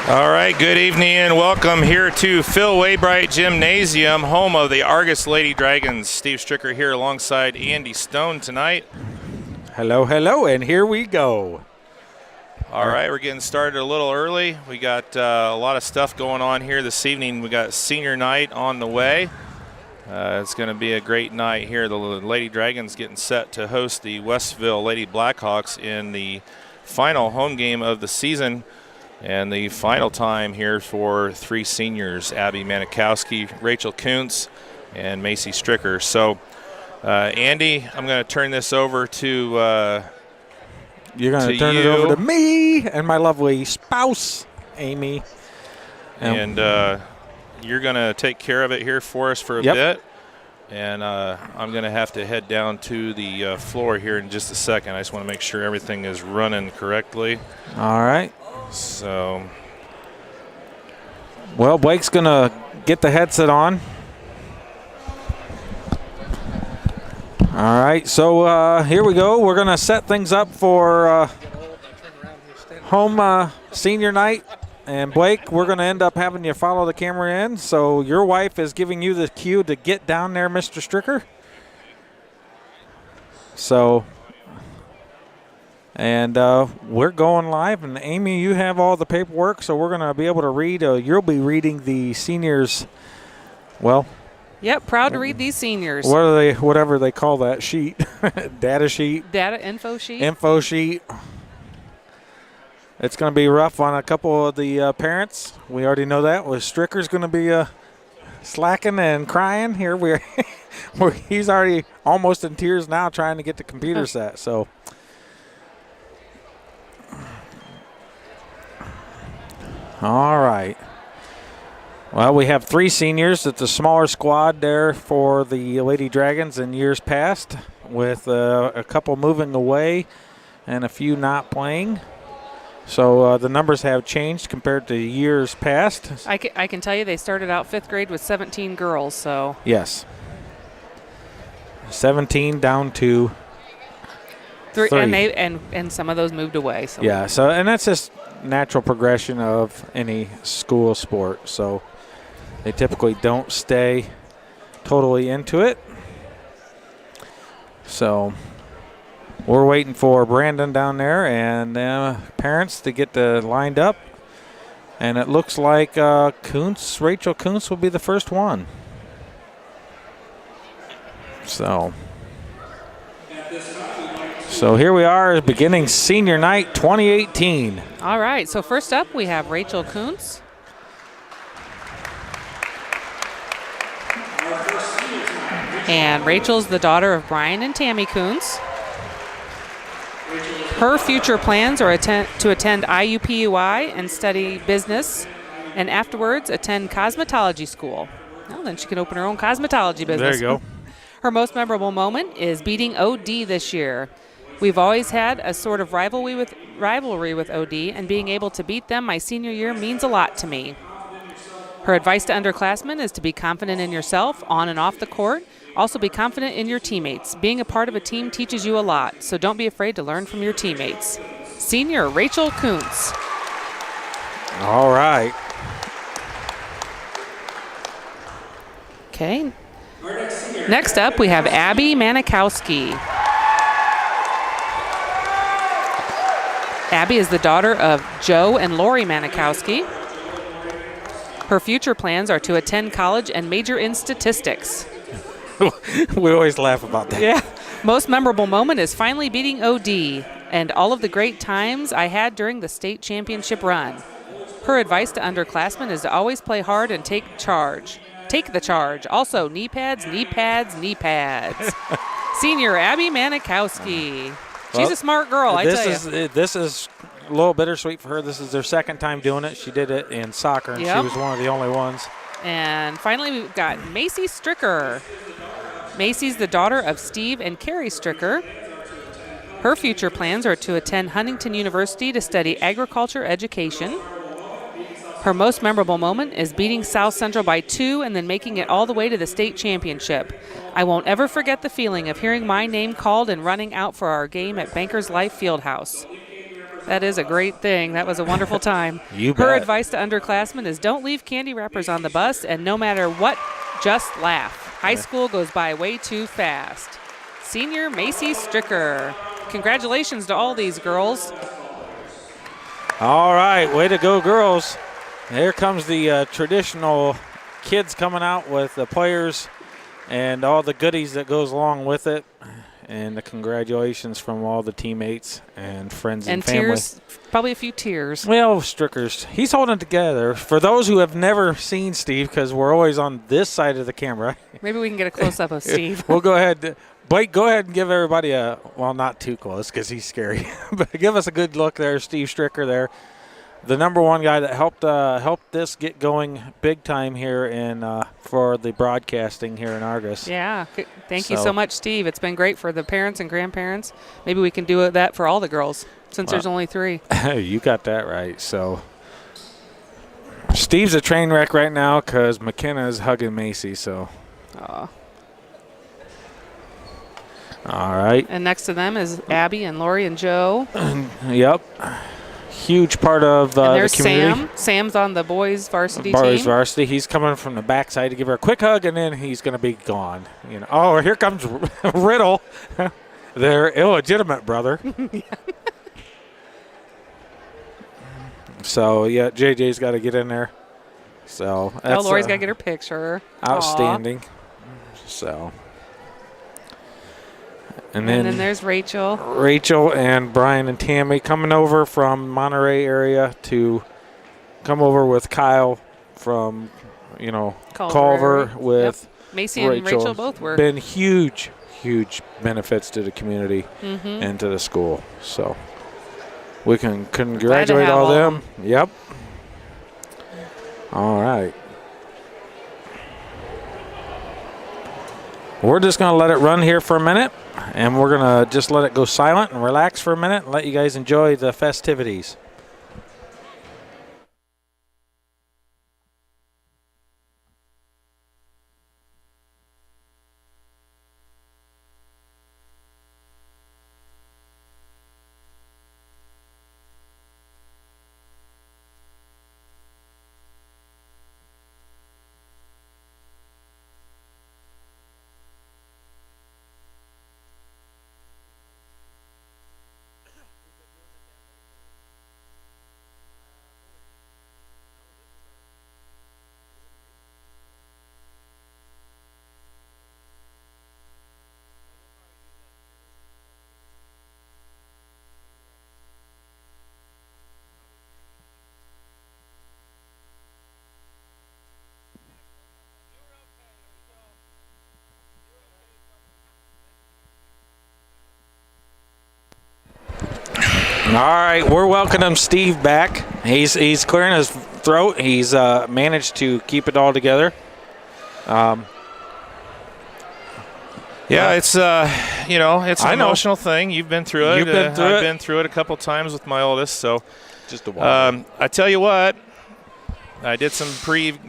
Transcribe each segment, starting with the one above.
All right, good evening and welcome here to Phil Waybright Gymnasium, home of the Argos Lady Dragons. Steve Stricker here alongside Andy Stone tonight. Hello, hello, and here we go. All right, we're getting started a little early. We got a lot of stuff going on here this evening. We got senior night on the way. It's going to be a great night here. The Lady Dragons getting set to host the Westville Lady Blackhawks in the final home game of the season. And the final time here for three seniors, Abby Manikowski, Rachel Kuntz, and Macy Stricker. So, Andy, I'm going to turn this over to You're going to turn it over to me and my lovely spouse, Amy. And you're going to take care of it here for us for a bit. And I'm going to have to head down to the floor here in just a second. I just want to make sure everything is running correctly. All right. So, well, Blake's going to get the headset on. All right, so here we go. We're going to set things up for home senior night. And, Blake, we're going to end up having you follow the camera in. So your wife is giving you the cue to get down there, Mr. Stricker. So, and we're going live. And, Amy, you have all the paperwork, so we're going to be able to read. You'll be reading the seniors, well. Yep, proud to read these seniors. What are they? Whatever they call that sheet, data sheet. Data info sheet. Info sheet. It's going to be rough on a couple of the parents. We already know that. Well, Stricker's going to be slacking and crying. Here we're he's already almost in tears now, trying to get the computer set. So. All right. Well, we have three seniors. It's a smaller squad there for the Lady Dragons in years past, with a couple moving away and a few not playing. So the numbers have changed compared to years past. I can tell you they started out fifth grade with 17 girls. So yes, 17 down to three. And some of those moved away. So yeah. So and that's just natural progression of any school sport. So. They typically don't stay totally into it. So we're waiting for Brandon down there and parents to get lined up. And it looks like Rachel Kuntz will be the first one. So here we are beginning senior night 2018. All right, so first up we have Rachel Kuntz. And Rachel's the daughter of Brian and Tammy Kuntz. Her future plans are to attend IUPUI and study business, and afterwards attend cosmetology school. Well, then she can open her own cosmetology business. There you go. Her most memorable moment is beating OD this year. We've always had a sort of rivalry with OD, and being able to beat them my senior year means a lot to me. Her advice to underclassmen is to be confident in yourself on and off the court. Also be confident in your teammates. Being a part of a team teaches you a lot, so don't be afraid to learn from your teammates. Senior Rachel Kuntz. All right. Okay. Next up, we have Abby Manikowski. Abby is the daughter of Joe and Lori Manikowski. Her future plans are to attend college and major in statistics. We always laugh about that. Yeah. Most memorable moment is finally beating OD and all of the great times I had during the state championship run. Her advice to underclassmen is to always play hard and take the charge. Also, knee pads, knee pads, knee pads. Senior Abby Manikowski. She's a smart girl, I tell you. This is a little bittersweet for her. This is their second time doing it. She did it in soccer, and she was one of the only ones. And finally, we've got Macy Stricker. Macy's the daughter of Steve and Carrie Stricker. Her future plans are to attend Huntington University to study agriculture education. Her most memorable moment is beating South Central by 2 and then making it all the way to the state championship. I won't ever forget the feeling of hearing my name called and running out for our game at Bankers Life Fieldhouse. That is a great thing. That was a wonderful time. You Her bet. advice to underclassmen is don't leave candy wrappers on the bus, and no matter what, just laugh. High school goes by way too fast. Senior Macy Stricker. Congratulations to all these girls. All right, way to go, girls. Here comes the traditional kids coming out with the players and all the goodies that goes along with it. And the congratulations from all the teammates and friends and family. Tears, probably a few tears. Well, Strickers, he's holding it together. For those who have never seen Steve, because we're always on this side of the camera. Maybe we can get a close-up of Steve. We'll go ahead. Blake, go ahead and give everybody a, well, not too close because he's scary. But give us a good look there, Steve Stricker there. The number one guy that helped this get going big time here for the broadcasting here in Argos. Yeah, thank you so much, Steve. It's been great for the parents and grandparents. Maybe we can do that for all the girls since there's only 3. You got that right. So Steve's a train wreck right now because McKenna is hugging Macy. So. Aw. All right. And next to them is Abby and Lori and Joe. Yep. Huge part of and there's the community. Sam. Sam's on the boys varsity Boys team. varsity. He's coming from the backside to give her a quick hug, and then he's going to be gone. You know. Oh, here comes Riddle, their illegitimate brother. So yeah, JJ's got to get in there. So that's, Lori's got to get her picture. Outstanding. Aww. So. And then there's Rachel. Rachel and Brian and Tammy coming over from Monterey area to come over with Kyle from, Culver with Macy and Rachel both were. Been huge benefits to the community and to the school. So we can congratulate all them. Yep. All right. We're just going to let it run here for a minute. And we're going to just let it go silent and relax for a minute and let you guys enjoy the festivities. All right, we're welcoming Steve back. He's clearing his throat. He's managed to keep it all together. Yeah, it's it's an emotional thing. You've been through it. I've been through it a couple times with my oldest. So, just a while. I tell you what, I did some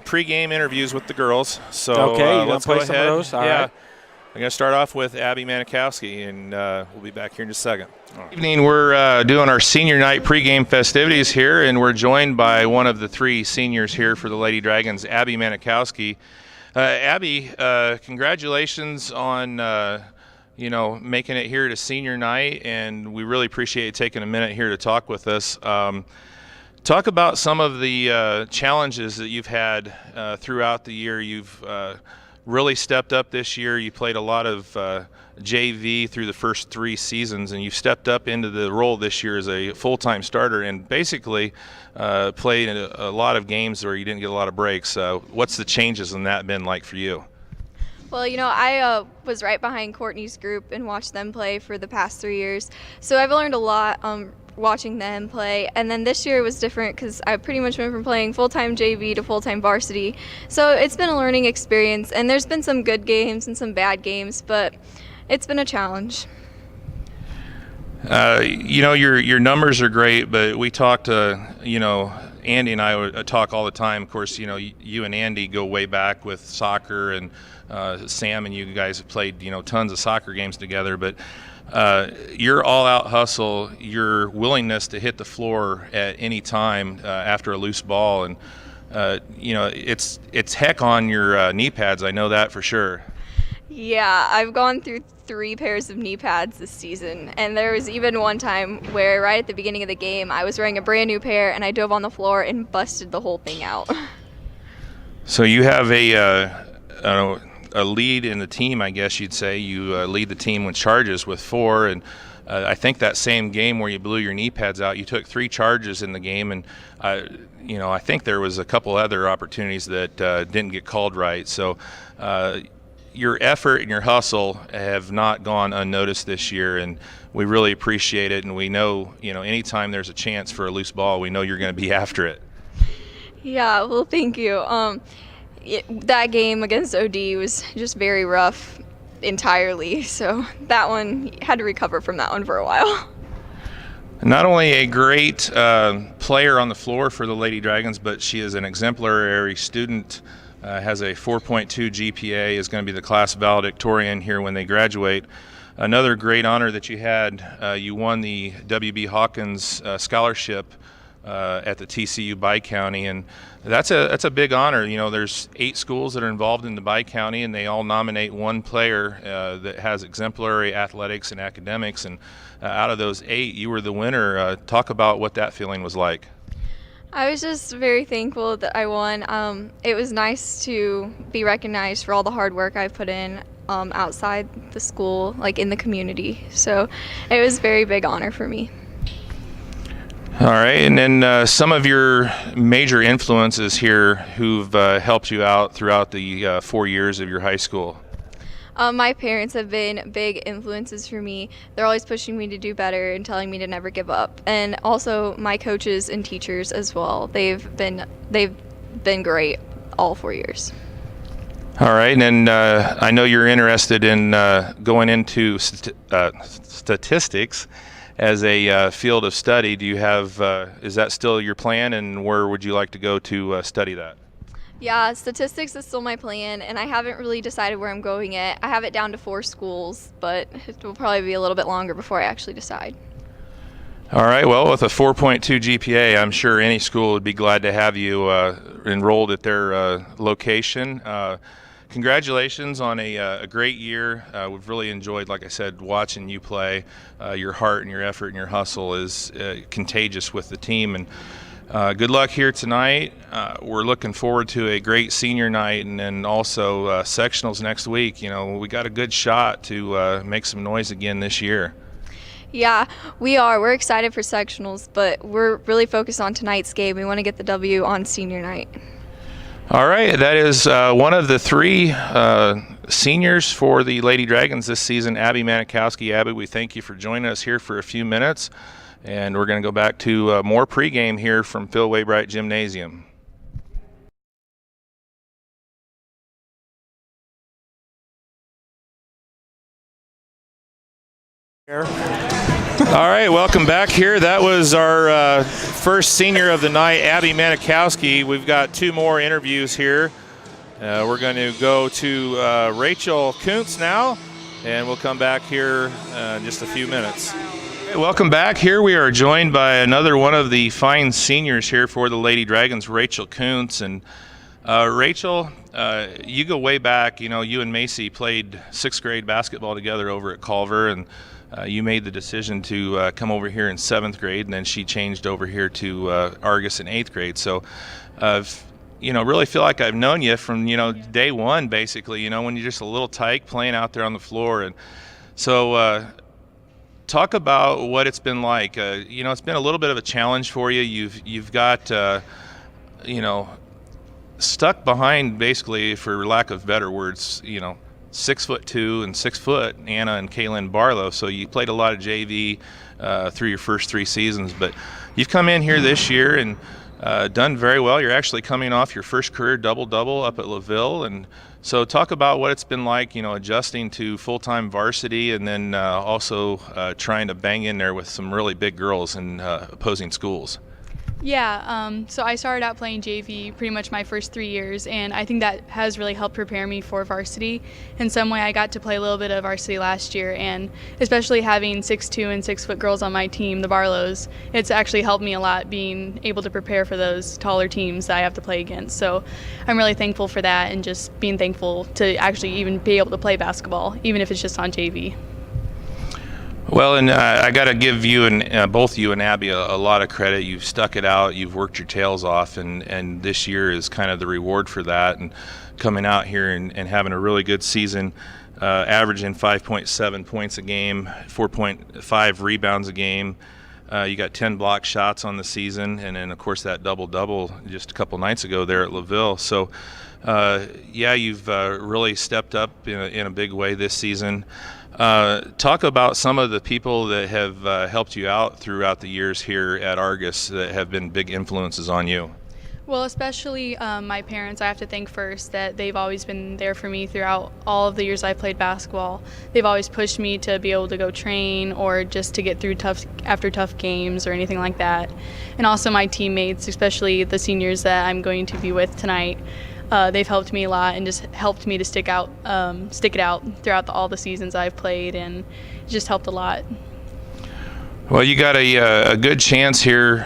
pre-game interviews with the girls. So let's go ahead. Some of those? All right. I'm going to start off with Abby Manikowski, and we'll be back here in just a second. Evening, we're doing our senior night pregame festivities here, and we're joined by one of the 3 seniors here for the Lady Dragons, Abby Manikowski. Abby, congratulations on making it here to senior night, and we really appreciate you taking a minute here to talk with us. Talk about some of the challenges that you've had throughout the year. You've really stepped up this year. You played a lot of JV through the first 3 seasons, and you've stepped up into the role this year as a full-time starter and basically played in a lot of games where you didn't get a lot of breaks. What's the changes in that been like for you? Well, I was right behind Courtney's group and watched them play for the past 3 years. So I've learned a lot watching them play. And then this year was different because I pretty much went from playing full-time JV to full-time varsity. So it's been a learning experience. And there's been some good games and some bad games, but it's been a challenge. Your numbers are great, but we talked Andy and I talk all the time. Of course, you and Andy go way back with soccer, and Sam and you guys have played, tons of soccer games together. But your all-out hustle, your willingness to hit the floor at any time after a loose ball, and it's heck on your knee pads. I know that for sure. Yeah, I've gone through 3 pairs of knee pads this season, and there was even one time where right at the beginning of the game I was wearing a brand new pair and I dove on the floor and busted the whole thing out. So you have a lead in the team, I guess you'd say. You lead the team with charges with 4, and I think that same game where you blew your knee pads out, you took 3 charges in the game, and I think there was a couple other opportunities that didn't get called right. So your effort and your hustle have not gone unnoticed this year, and we really appreciate it. And we know, anytime there's a chance for a loose ball, we know you're going to be after it. Yeah, well, thank you. That game against OD was just very rough entirely, so that one, had to recover from that one for a while. Not only a great player on the floor for the Lady Dragons, but she is an exemplary student, has a 4.2 GPA, is going to be the class valedictorian here when they graduate. Another great honor that you had, you won the W.B. Hawkins scholarship at the TCU Bi-County, and that's a big honor. There's 8 schools that are involved in the Bi-County, and they all nominate one player that has exemplary athletics and academics, and out of those 8, you were the winner. Talk about what that feeling was like. I was just very thankful that I won. It was nice to be recognized for all the hard work I've put in outside the school, like in the community. So it was a very big honor for me. All right, and then some of your major influences here who've helped you out throughout the 4 years of your high school. My parents have been big influences for me. They're always pushing me to do better and telling me to never give up. And also my coaches and teachers as well. They've been great all 4 years. All right, and I know you're interested in going into statistics as a field of study. Do you have, is that still your plan, and where would you like to go to study that? Yeah, statistics is still my plan, and I haven't really decided where I'm going yet. I have it down to 4 schools, but it will probably be a little bit longer before I actually decide. All right, well, with a 4.2 GPA, I'm sure any school would be glad to have you enrolled at their location. Congratulations on a great year. We've really enjoyed, like I said, watching you play. Your heart and your effort and your hustle is contagious with the team. And good luck here tonight. We're looking forward to a great senior night, and then also sectionals next week. We got a good shot to make some noise again this year. Yeah, we are. We're excited for sectionals, but we're really focused on tonight's game. We want to get the W on senior night. All right, that is one of the 3 seniors for the Lady Dragons this season, Abby Manikowski. Abby, we thank you for joining us here for a few minutes, and we're going to go back to more pregame here from Phil Waybright Gymnasium. All right, welcome back here. That was our first senior of the night, Abby Manikowski. We've got 2 more interviews here. We're going to go to Rachel Kuntz now, and we'll come back here in just a few minutes. Hey, welcome back. Here we are joined by another one of the fine seniors here for the Lady Dragons, Rachel Kuntz. And Rachel, you go way back. You and Macy played 6th grade basketball together over at Culver, and you made the decision to come over here in 7th grade, and then she changed over here to Argos in 8th grade. So, really feel like I've known you from, day one, basically, when you're just a little tyke playing out there on the floor. And so talk about what it's been like. It's been a little bit of a challenge for you. You've got, stuck behind, basically, for lack of better words, 6'2" and 6 foot, Anna and Kaylin Barlow. So you played a lot of JV through your first 3 seasons, but you've come in here this year and done very well. You're actually coming off your first career double-double up at LaVille. And so talk about what it's been like, adjusting to full-time varsity, and then also trying to bang in there with some really big girls in opposing schools. Yeah, so I started out playing JV pretty much my first 3 years, and I think that has really helped prepare me for varsity. In some way, I got to play a little bit of varsity last year, and especially having 6'2" and 6-foot girls on my team, the Barlows, it's actually helped me a lot being able to prepare for those taller teams that I have to play against. So I'm really thankful for that, and just being thankful to actually even be able to play basketball, even if it's just on JV. Well, and I got to give you and both you and Abby a lot of credit. You've stuck it out. You've worked your tails off, and this year is kind of the reward for that. And coming out here and having a really good season, averaging 5.7 points a game, 4.5 rebounds a game. You got 10 block shots on the season, and then of course that double-double just a couple nights ago there at LaVille. So, yeah, you've really stepped up in a big way this season. Talk about some of the people that have helped you out throughout the years here at Argos that have been big influences on you. Well, especially my parents, I have to thank first that they've always been there for me throughout all of the years I played basketball. They've always pushed me to be able to go train or just to get through tough games or anything like that. And also my teammates, especially the seniors that I'm going to be with tonight. They've helped me a lot and just helped me to stick it out throughout all the seasons I've played, and it just helped a lot. Well, you got a good chance here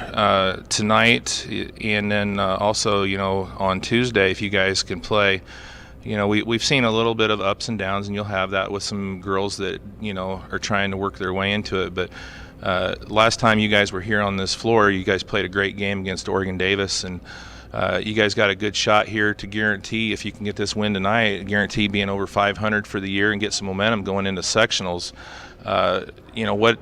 tonight, and then also, on Tuesday, if you guys can play. We've seen a little bit of ups and downs, and you'll have that with some girls that, are trying to work their way into it. But last time you guys were here on this floor, you guys played a great game against Oregon Davis, and you guys got a good shot here to guarantee, if you can get this win tonight, guarantee being over 500 for the year and get some momentum going into sectionals.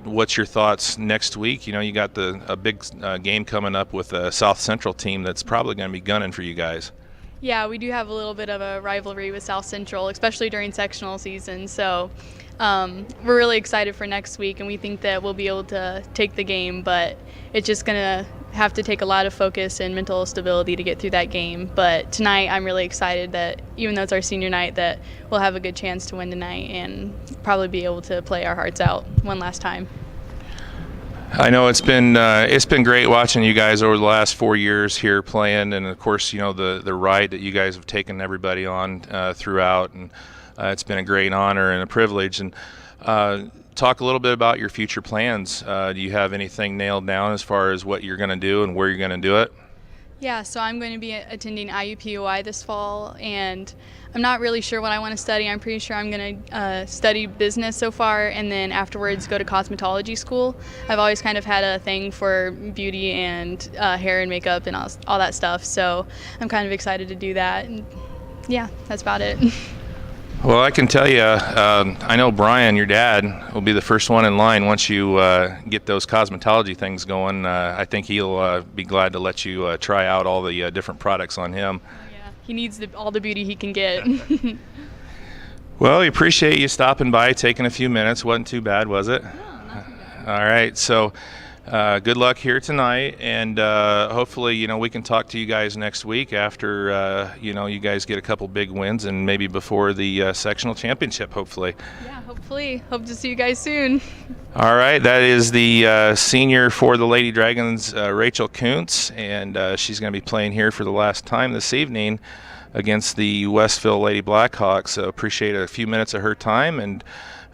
What's your thoughts next week? You got a big game coming up with a South Central team that's probably going to be gunning for you guys. Yeah, we do have a little bit of a rivalry with South Central, especially during sectional season. So we're really excited for next week, and we think that we'll be able to take the game, but it's just going to have to take a lot of focus and mental stability to get through that game. But tonight I'm really excited that even though it's our senior night, that we'll have a good chance to win tonight and probably be able to play our hearts out one last time. I know it's been great watching you guys over the last 4 years here playing, and of course the ride that you guys have taken everybody on throughout, and it's been a great honor and a privilege. And talk a little bit about your future plans. Do you have anything nailed down as far as what you're going to do and where you're going to do it? Yeah, so I'm going to be attending IUPUI this fall, and I'm not really sure what I want to study. I'm pretty sure I'm going to study business so far, and then afterwards go to cosmetology school. I've always kind of had a thing for beauty and hair and makeup and all that stuff, so I'm kind of excited to do that. And yeah, that's about it. Well, I can tell you, I know Brian, your dad, will be the first one in line once you get those cosmetology things going. I think he'll be glad to let you try out all the different products on him. Yeah, he needs all the beauty he can get. Well, we appreciate you stopping by, taking a few minutes. Wasn't too bad, was it? No, not too bad. All right, so good luck here tonight, and hopefully, we can talk to you guys next week after, you guys get a couple big wins, and maybe before the sectional championship, hopefully. Yeah, hopefully. Hope to see you guys soon. All right, that is the senior for the Lady Dragons, Rachel Kuntz, and she's going to be playing here for the last time this evening against the Westville Lady Blackhawks. So appreciate a few minutes of her time, and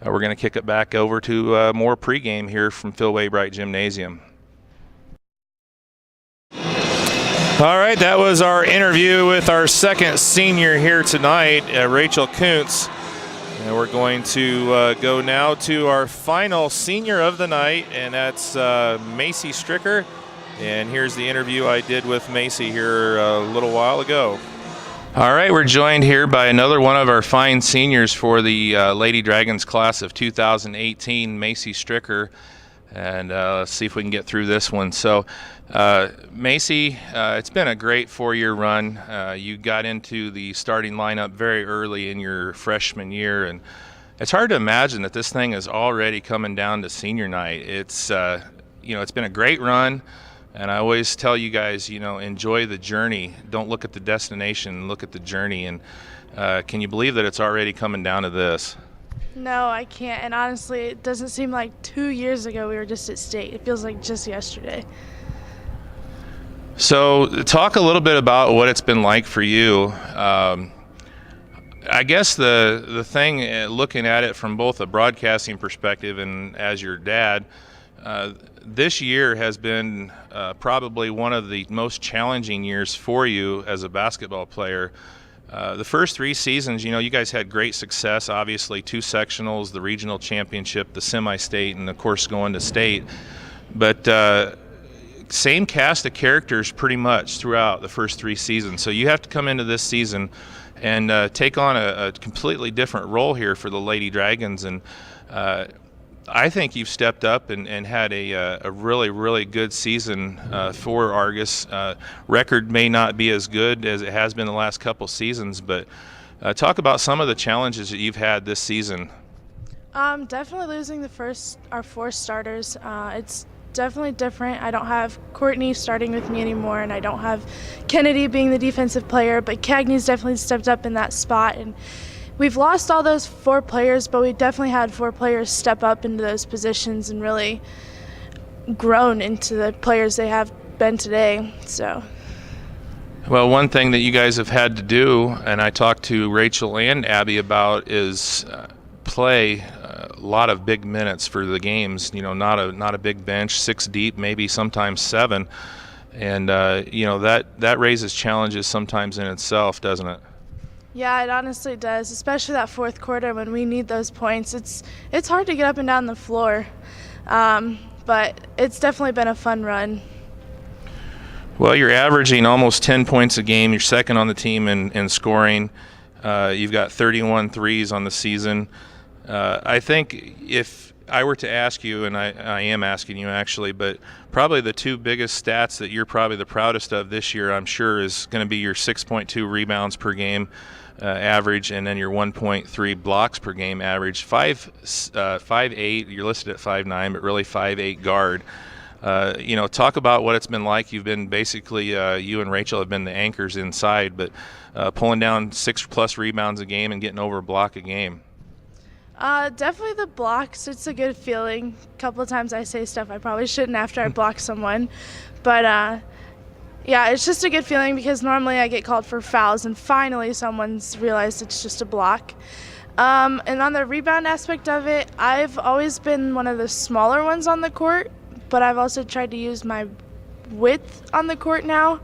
we're going to kick it back over to more pregame here from Phil Waybright Gymnasium. All right, that was our interview with our second senior here tonight, Rachel Kuntz. And we're going to go now to our final senior of the night, and that's Macy Stricker. And here's the interview I did with Macy here a little while ago. All right, we're joined here by another one of our fine seniors for the Lady Dragons class of 2018, Macy Stricker. And let's see if we can get through this one. So, Macy, it's been a great 4-year run. You got into the starting lineup very early in your freshman year, and it's hard to imagine that this thing is already coming down to senior night. It's it's been a great run. And I always tell you guys, enjoy the journey. Don't look at the destination, look at the journey. And can you believe that it's already coming down to this? No, I can't. And honestly, it doesn't seem like 2 years ago we were just at state. It feels like just yesterday. So talk a little bit about what it's been like for you. I guess the thing, looking at it from both a broadcasting perspective and as your dad, this year has been probably one of the most challenging years for you as a basketball player. The first 3 seasons, you guys had great success, obviously 2 sectionals, the regional championship, the semi-state, and of course going to state. But same cast of characters pretty much throughout the first 3 seasons. So you have to come into this season and take on a completely different role here for the Lady Dragons. And I think you've stepped up and had a really, really good season for Argos. Record may not be as good as it has been the last couple seasons, but talk about some of the challenges that you've had this season. Definitely losing our 4 starters. It's definitely different. I don't have Courtney starting with me anymore, and I don't have Kennedy being the defensive player, but Cagney's definitely stepped up in that spot. And we've lost all those 4 players, but we definitely had 4 players step up into those positions and really grown into the players they have been today. So. Well, one thing that you guys have had to do, and I talked to Rachel and Abby about, is play a lot of big minutes for the games. Not a big bench, 6 deep, maybe sometimes 7, and that raises challenges sometimes in itself, doesn't it? Yeah, it honestly does, especially that 4th quarter when we need those points. It's hard to get up and down the floor, but it's definitely been a fun run. Well, you're averaging almost 10 points a game. You're second on the team in scoring. You've got 31 threes on the season. I think if I were to ask you, and I am asking you actually, but probably the 2 biggest stats that you're probably the proudest of this year, I'm sure, is going to be your 6.2 rebounds per game average, and then your 1.3 blocks per game average. 5'8", you're listed at 5'9", but really 5'8" guard. Talk about what it's been like. You've been basically, you and Rachel have been the anchors inside, but pulling down 6+ rebounds a game and getting over a block a game. Definitely the blocks. It's a good feeling. A couple of times I say stuff I probably shouldn't after I block someone. But, yeah, it's just a good feeling because normally I get called for fouls and finally someone's realized it's just a block. And on the rebound aspect of it, I've always been one of the smaller ones on the court, but I've also tried to use my width on the court now.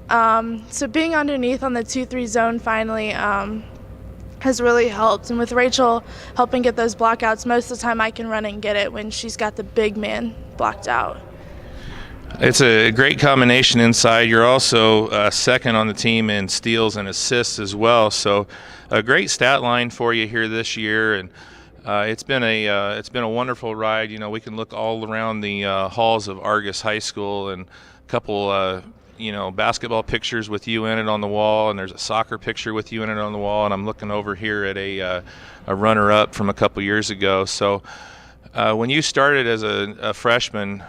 So being underneath on the 2-3 zone finally has really helped. And with Rachel helping get those blockouts, most of the time I can run and get it when she's got the big man blocked out. It's a great combination inside. You're also second on the team in steals and assists as well. So a great stat line for you here this year, and it's been a wonderful ride. We can look all around the halls of Argos High School, and a couple basketball pictures with you in it on the wall, and there's a soccer picture with you in it on the wall, and I'm looking over here at a runner-up from a couple years ago. So when you started as a freshman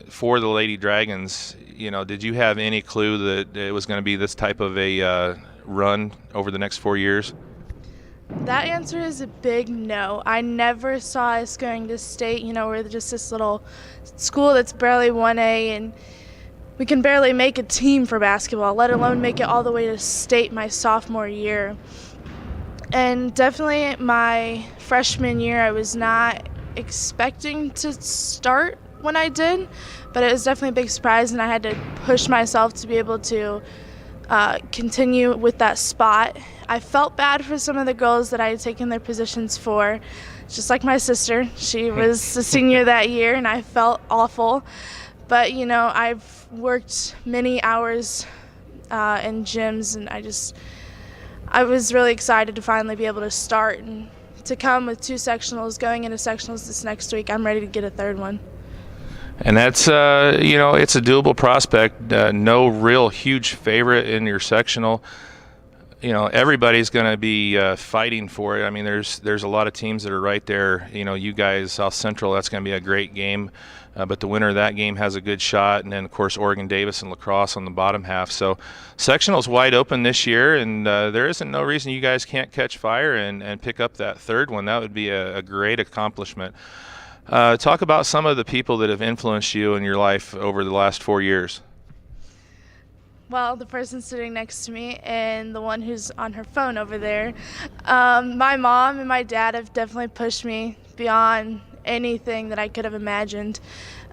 for the Lady Dragons, did you have any clue that it was going to be this type of a run over the next 4 years? That answer is a big no. I never saw us going to state. We're just this little school that's barely 1A, and we can barely make a team for basketball, let alone make it all the way to state my sophomore year. And definitely my freshman year, I was not expecting to start when I did, but it was definitely a big surprise, and I had to push myself to be able to continue with that spot. I felt bad for some of the girls that I had taken their positions for, just like my sister. She was a senior that year, and I felt awful. But, I've worked many hours in gyms, and I was really excited to finally be able to start and to come with 2 sectionals, going into sectionals this next week. I'm ready to get a 3rd one. And that's, it's a doable prospect. No real huge favorite in your sectional. Everybody's going to be fighting for it. I mean, there's a lot of teams that are right there. You guys, South Central, that's going to be a great game. But the winner of that game has a good shot. And then, of course, Oregon Davis and La Crosse on the bottom half. So sectional's wide open this year, and there isn't no reason you guys can't catch fire and pick up that 3rd one. That would be a great accomplishment. Talk about some of the people that have influenced you in your life over the last 4 years. Well, the person sitting next to me and the one who's on her phone over there. My mom and my dad have definitely pushed me beyond anything that I could have imagined.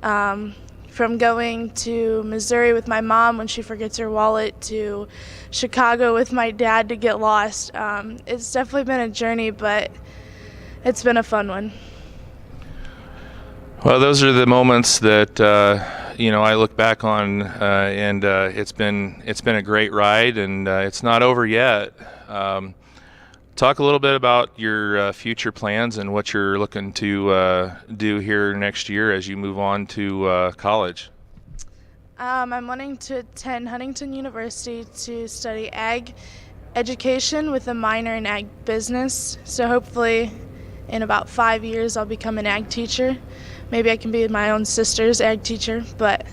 From going to Missouri with my mom when she forgets her wallet to Chicago with my dad to get lost. It's definitely been a journey, but it's been a fun one. Well, those are the moments that I look back on, and it's been a great ride, and it's not over yet. Talk a little bit about your future plans and what you're looking to do here next year as you move on to college. I'm wanting to attend Huntington University to study ag education with a minor in ag business. So hopefully in about 5 years I'll become an ag teacher. Maybe I can be my own sister's ag teacher, but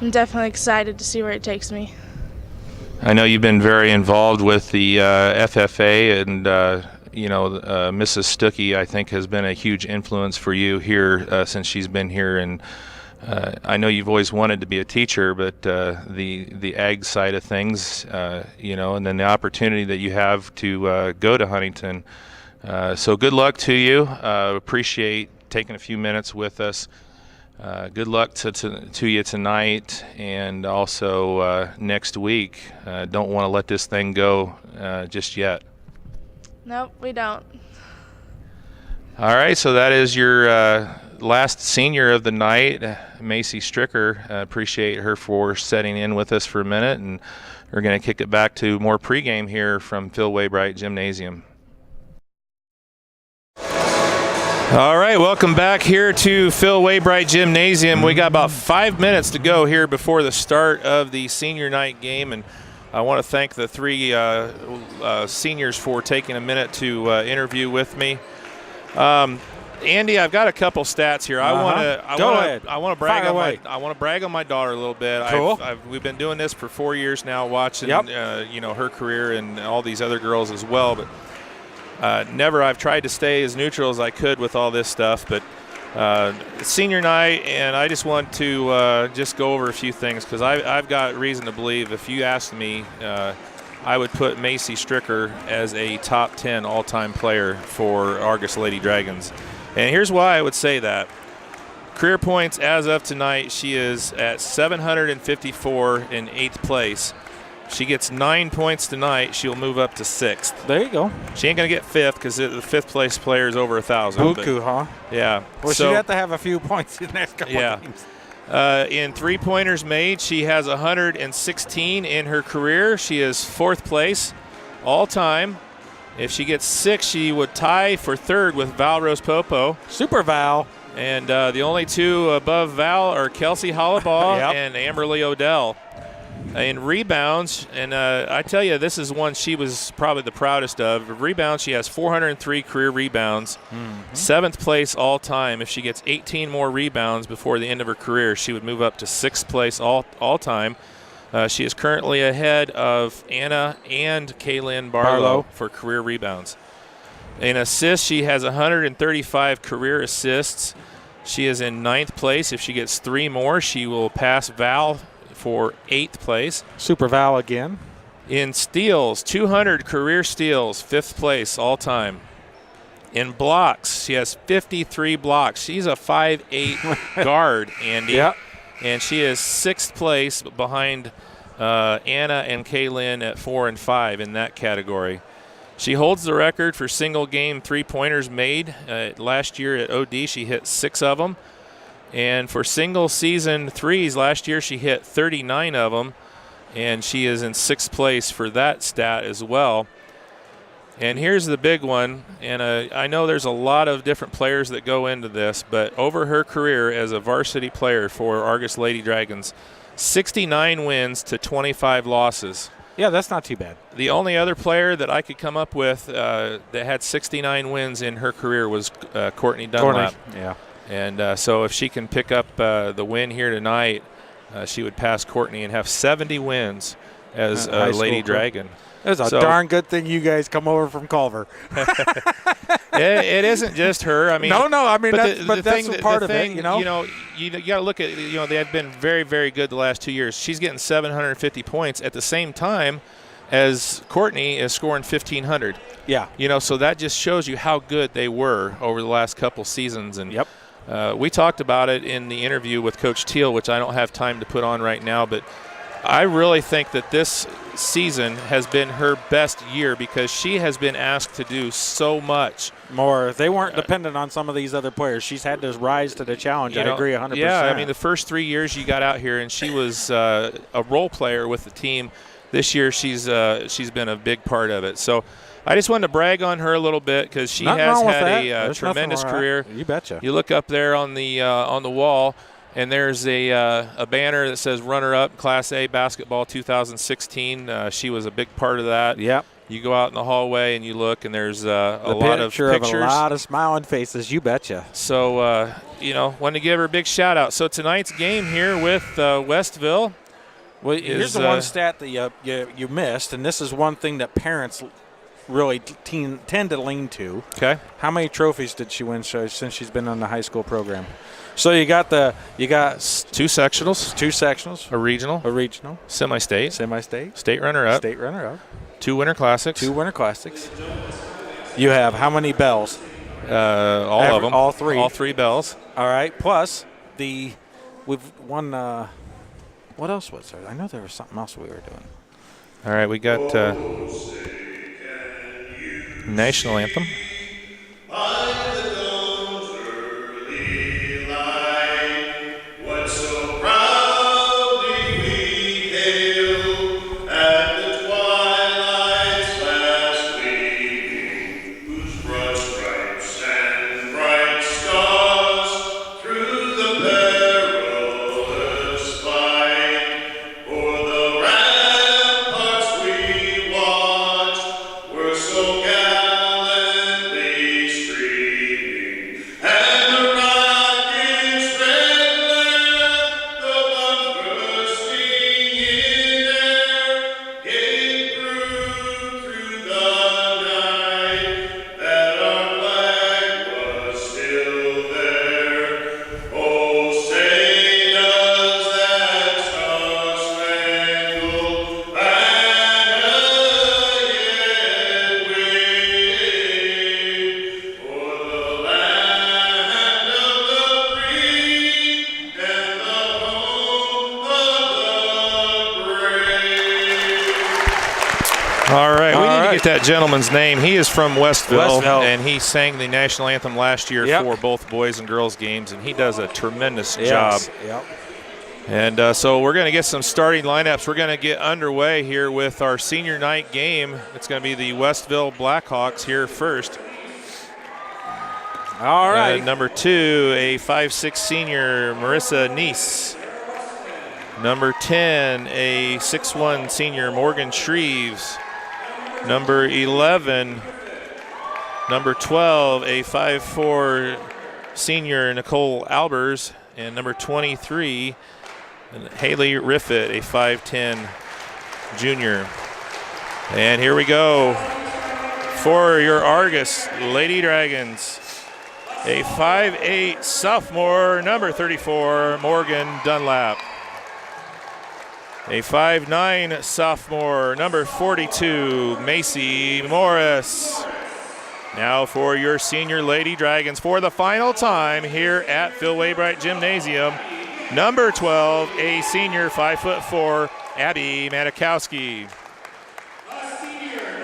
I'm definitely excited to see where it takes me. I know you've been very involved with the FFA, and Mrs. Stuckey, I think, has been a huge influence for you here since she's been here. And I know you've always wanted to be a teacher, but the ag side of things, and then the opportunity that you have to go to Huntington. So good luck to you. Appreciate taking a few minutes with us. Good luck to you tonight, and also next week. Don't want to let this thing go just yet. Nope, we don't. All right, so that is your last senior of the night, Macy Stricker. Appreciate her for setting in with us for a minute, and we're going to kick it back to more pregame here from Phil Waybright Gymnasium. All right, welcome back here to Phil Waybright Gymnasium. We got about 5 minutes to go here before the start of the senior night game, and I want to thank the three seniors for taking a minute to interview with me. Andy, I've got a couple stats here. I want to brag on my daughter a little bit. Cool. We've been doing this for 4 years now, watching her career and all these other girls as well, but. I've tried to stay as neutral as I could with all this stuff, but senior night, and I just want to just go over a few things because I've got reason to believe if you asked me, I would put Macy Stricker as a top 10 all-time player for Argos Lady Dragons. And here's why I would say that. Career points as of tonight, she is at 754 in 8th place. She gets 9 points tonight, she'll move up to 6th. There you go. She ain't going to get 5th because the 5th place player is over 1,000. Buku, huh? Yeah. Well, she'd have to have a few points in the next couple of games. In three-pointers made, she has 116 in her career. She is 4th place all time. If she gets 6, she would tie for 3rd with Val Rose-Popo. Super Val. And the only two above Val are Kelsey Hollabaugh and Amberly Odell. In rebounds, and I tell you, this is one she was probably the proudest of. Rebounds, she has 403 career rebounds, 7th place all time. If she gets 18 more rebounds before the end of her career, she would move up to 6th place all time. She is currently ahead of Anna and Kaylin Barlow for career rebounds. In assists, she has 135 career assists. She is in 9th place. If she gets 3 more, she will pass Val for 8th place. Super Val again. In steals, 200 career steals, 5th place all time. In blocks, she has 53 blocks. She's a 5'8" guard, Andy. Yep. And she is 6th place behind Anna and Kaylin at 4 and 5 in that category. She holds the record for single game three-pointers made. Last year at OD, she hit 6 of them. And for single season threes, last year she hit 39 of them, and she is in 6th place for that stat as well. And here's the big one, and I know there's a lot of different players that go into this, but over her career as a varsity player for Argos Lady Dragons, 69 wins to 25 losses. Yeah, that's not too bad. The only other player that I could come up with that had 69 wins in her career was Courtney Dunlap. Yeah. And so if she can pick up the win here tonight, she would pass Courtney and have 70 wins as a Lady Dragon. It's a darn good thing you guys come over from Culver. It isn't just her. I mean, no. I mean, but that's part of it. You know, you got to look at. They have been very, very good the last 2 years. She's getting 750 points at the same time as Courtney is scoring 1,500. Yeah. So that just shows you how good they were over the last couple seasons. And yep. We talked about it in the interview with Coach Teal, which I don't have time to put on right now, but I really think that this season has been her best year because she has been asked to do so much more. They weren't dependent on some of these other players. She's had to rise to the challenge. I agree 100%. Yeah, I mean, the first 3 years you got out here and she was a role player with the team. This year she's been a big part of it. So I just wanted to brag on her a little bit because she has had a tremendous career. You betcha. You look up there on the wall, and there's a banner that says runner-up Class A basketball 2016. She was a big part of that. Yep. You go out in the hallway and you look, and there's a lot of pictures. Of a lot of smiling faces. You betcha. So, wanted to give her a big shout-out. So tonight's game here with Westville. Well, here's the one stat that you missed, and this is one thing that parents really tend to lean to. Okay. How many trophies did she win since she's been on the high school program? So you got two sectionals, a regional, semi-state, state runner-up, 2 winter classics, You have how many bells? All of them, all 3 bells. All right. Plus we've won. What else was there? I know there was something else we were doing. All right, we got national anthem. That gentleman's name. He is from Westville, and he sang the national anthem last year for both boys and girls games, and he does a tremendous job. Yep. And so we're going to get some starting lineups. We're going to get underway here with our senior night game. It's going to be the Westville Blackhawks here first. All right. Number 2, a 5'6" senior, Marissa Neese. Number 10, a 6'1" senior, Morgan Shreves. Number 11, number 12, a 5'4" senior, Nicole Albers. And number 23, Haley Riffett, a 5'10" junior. And here we go for your Argos Lady Dragons. A 5'8" sophomore, number 34, Morgan Dunlap. A 5'9" sophomore, number 42, Macy Morris. Now for your senior Lady Dragons for the final time here at Phil Waybright Gymnasium. Number 12, a senior 5'4", Abby Manikowski.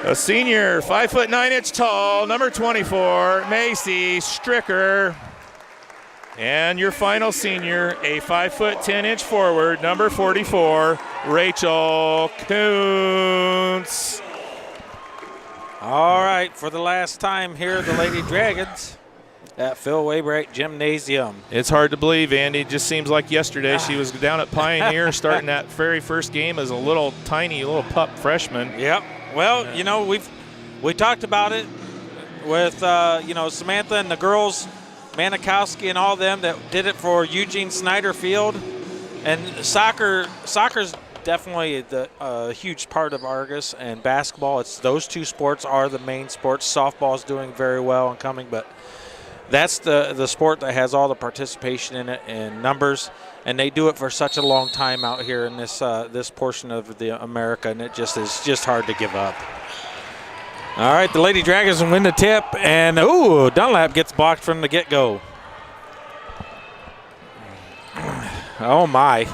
A senior 5'9" tall, number 24, Macy Stricker. And your final senior, a 5'10" forward, number 44, Rachel Kuntz. All right, for the last time here, the Lady Dragons at Phil Waybright Gymnasium. It's hard to believe, Andy. It just seems like yesterday she was down at Pioneer starting that very first game as a little pup freshman. Yep. Well, we talked about it with Samantha and the girls, Manikowski and all them that did it for Eugene Snyder Field, and soccer's definitely a huge part of Argos and basketball. It's those two sports are the main sports. Softball is doing very well and coming, but that's the sport that has all the participation in it and numbers, and they do it for such a long time out here in this this portion of the America, and it is just hard to give up. All right, the Lady Dragons win the tip, and ooh, Dunlap gets blocked from the get-go. Oh my.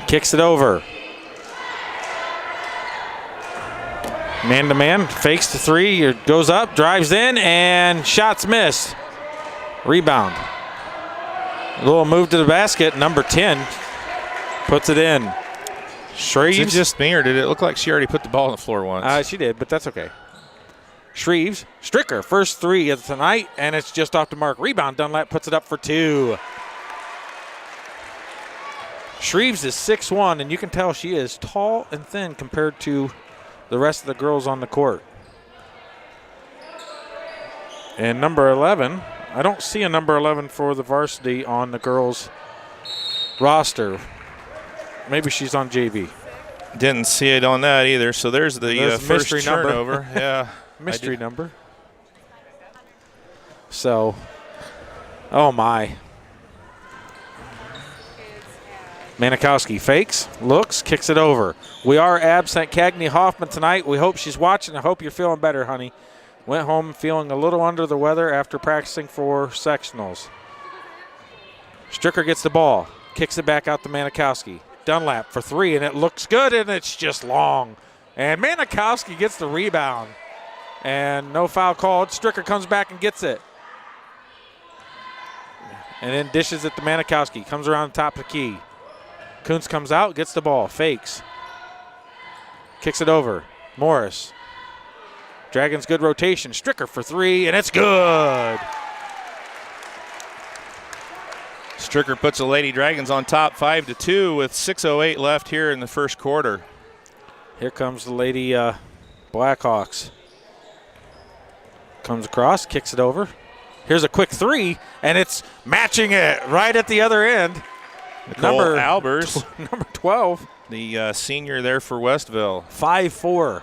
Kicks it over. Man-to-man, fakes the three, goes up, drives in, and shots missed. Rebound. A little move to the basket, number 10 puts it in. Shreves. Is it just me, or did it look like she already put the ball on the floor once? She did, but that's okay. Shreves, Stricker, first three of the night, and it's just off the mark. Rebound, Dunlap puts it up for 2. Shreves is 6'1", and you can tell she is tall and thin compared to the rest of the girls on the court. And number 11, I don't see a number 11 for the varsity on the girls' roster. Maybe she's on JV. Didn't see it on that either, so there's the first turnover. Yeah. Mystery number. So, oh my. Manikowski fakes, looks, kicks it over. We are absent Cagney Hoffman tonight. We hope she's watching. I hope you're feeling better, honey. Went home feeling a little under the weather after practicing for sectionals. Stricker gets the ball, kicks it back out to Manikowski. Dunlap for 3, and it looks good, and it's just long. And Manikowski gets the rebound. And no foul called. Stricker comes back and gets it. And then dishes it to Manikowski. Comes around the top of the key. Kuntz comes out, gets the ball, fakes. Kicks it over. Morris. Dragons good rotation. Stricker for 3, and it's good. Stricker puts the Lady Dragons on top 5-2 with 6:08 left here in the first quarter. Here comes the Lady Blackhawks. Comes across, kicks it over. Here's a quick 3, and it's matching it right at the other end. Number Albers, number 12. The senior there for Westville. 5'4".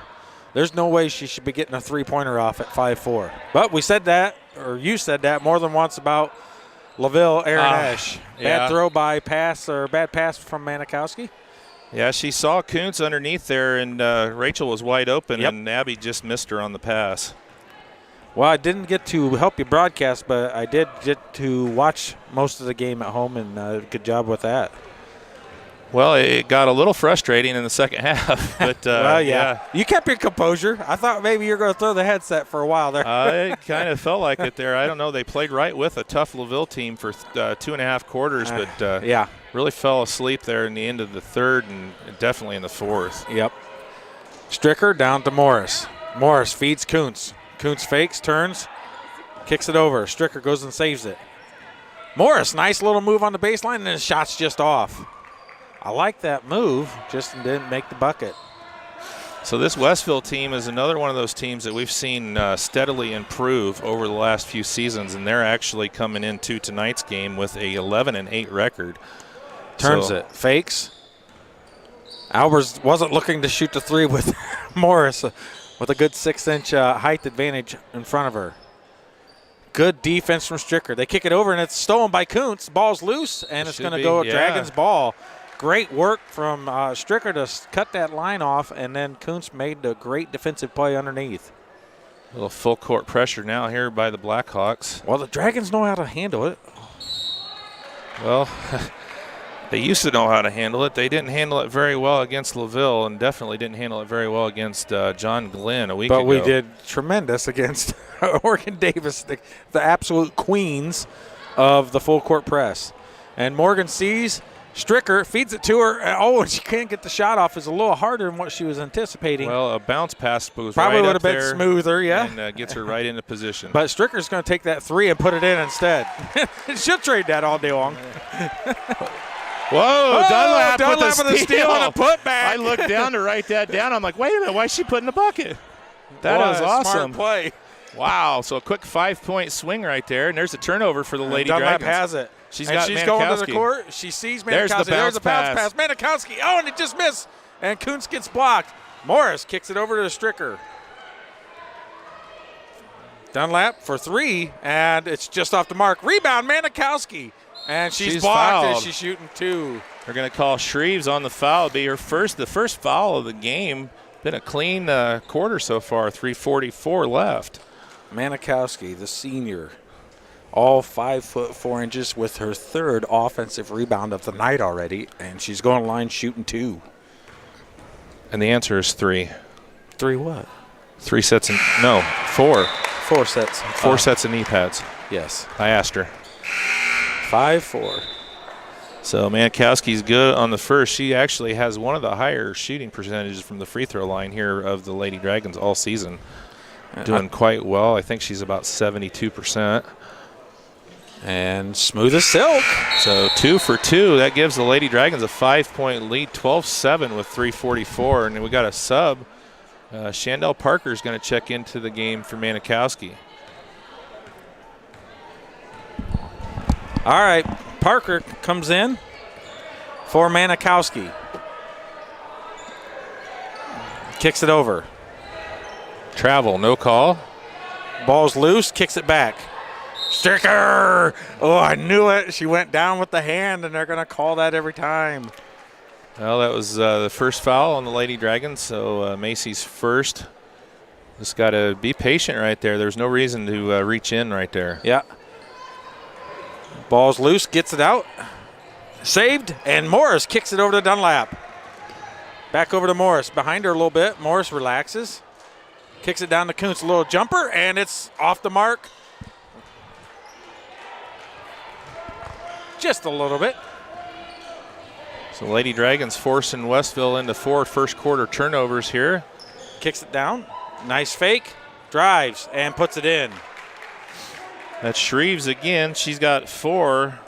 There's no way she should be getting a three-pointer off at 5'4". But we said that, or you said that more than once about LaVille, Aaron Ash. Bad throw by pass, or bad pass from Manikowski. Yeah, she saw Kuntz underneath there, and Rachel was wide open, and Abby just missed her on the pass. Well, I didn't get to help you broadcast, but I did get to watch most of the game at home, and good job with that. Well, it got a little frustrating in the second half, but well, yeah. You kept your composure. I thought maybe you were going to throw the headset for a while there. It kind of felt like it there. I don't know. They played right with a tough LaVille team for 2.5 quarters, but really fell asleep there in the end of the third and definitely in the fourth. Yep. Stricker down to Morris. Morris feeds Kuntz. Kuntz fakes, turns, kicks it over. Stricker goes and saves it. Morris, nice little move on the baseline, and his shot's just off. I like that move, just didn't make the bucket. So this Westville team is another one of those teams that we've seen steadily improve over the last few seasons, and they're actually coming into tonight's game with a 11-8 record. Turns it, fakes. Albers wasn't looking to shoot the 3 with Morris with a good 6-inch height advantage in front of her. Good defense from Stricker. They kick it over, and it's stolen by Kuntz. Ball's loose, and it's going to go a Dragons ball. Great work from Stricker to cut that line off, and then Kuntz made a great defensive play underneath. A little full court pressure now here by the Blackhawks. Well, the Dragons know how to handle it. Well, they used to know how to handle it. They didn't handle it very well against LaVille, and definitely didn't handle it very well against John Glenn a week ago. But we did tremendous against Oregon Davis, the absolute queens of the full court press. And Morgan sees Stricker, feeds it to her. Oh, and she can't get the shot off. It's a little harder than what she was anticipating. Well, a bounce pass was probably right would have been smoother, and gets her right into position. But Stricker's going to take that 3 and put it in instead. She'll trade that all day long. Whoa, Dunlap with a steal and a putback. I looked down to write that down. I'm like, wait a minute, why is she putting the bucket? That was awesome. Smart play. Wow, so a quick 5-point swing right there, and there's a turnover for the Lady Dunlap Dragons. has it. She's and got she's going to the Manikowski. court. She sees Manikowski. There's the There's a bounce pass. pass. Manikowski. Oh, and it just missed. And Kuntz gets blocked. Morris kicks it over to Stricker. Dunlap for 3, and it's just off the mark. Rebound, Manikowski. And she's blocked fouled. as she's shooting 2. They're going to call Shreves on the foul. It'll be the first foul of the game. Been a clean quarter so far. 3:44 left. Manikowski, the senior, all 5 foot 4 inches with her 3rd offensive rebound of the night already, and she's going line shooting 2. And the answer is 3. 3 what? 3 sets no, 4. 4 sets. 4 sets of knee pads. Yes. I asked her. 5-4. So Manikowski's good on the first. She actually has one of the higher shooting percentages from the free throw line here of the Lady Dragons all season. Doing quite well. I think she's about 72%. And smooth as silk. So 2 for 2. That gives the Lady Dragons a 5-point lead, 12-7 with 3:44. And we got a sub. Shandell Parker is going to check into the game for Manikowski. All right, Parker comes in for Manikowski. Kicks it over. Travel, no call. Ball's loose, kicks it back. Stricker! Oh, I knew it. She went down with the hand, and they're going to call that every time. Well, that was the first foul on the Lady Dragons, so Macy's first. Just got to be patient right there. There's no reason to reach in right there. Yeah. Ball's loose, gets it out. Saved, and Morris kicks it over to Dunlap. Back over to Morris. Behind her a little bit. Morris relaxes. Kicks it down to Kuntz. A little jumper, and it's off the mark. Just a little bit. So Lady Dragons forcing Westville into 4 first quarter turnovers here. Kicks it down. Nice fake. Drives and puts it in. That's Shreves again. She's got 4,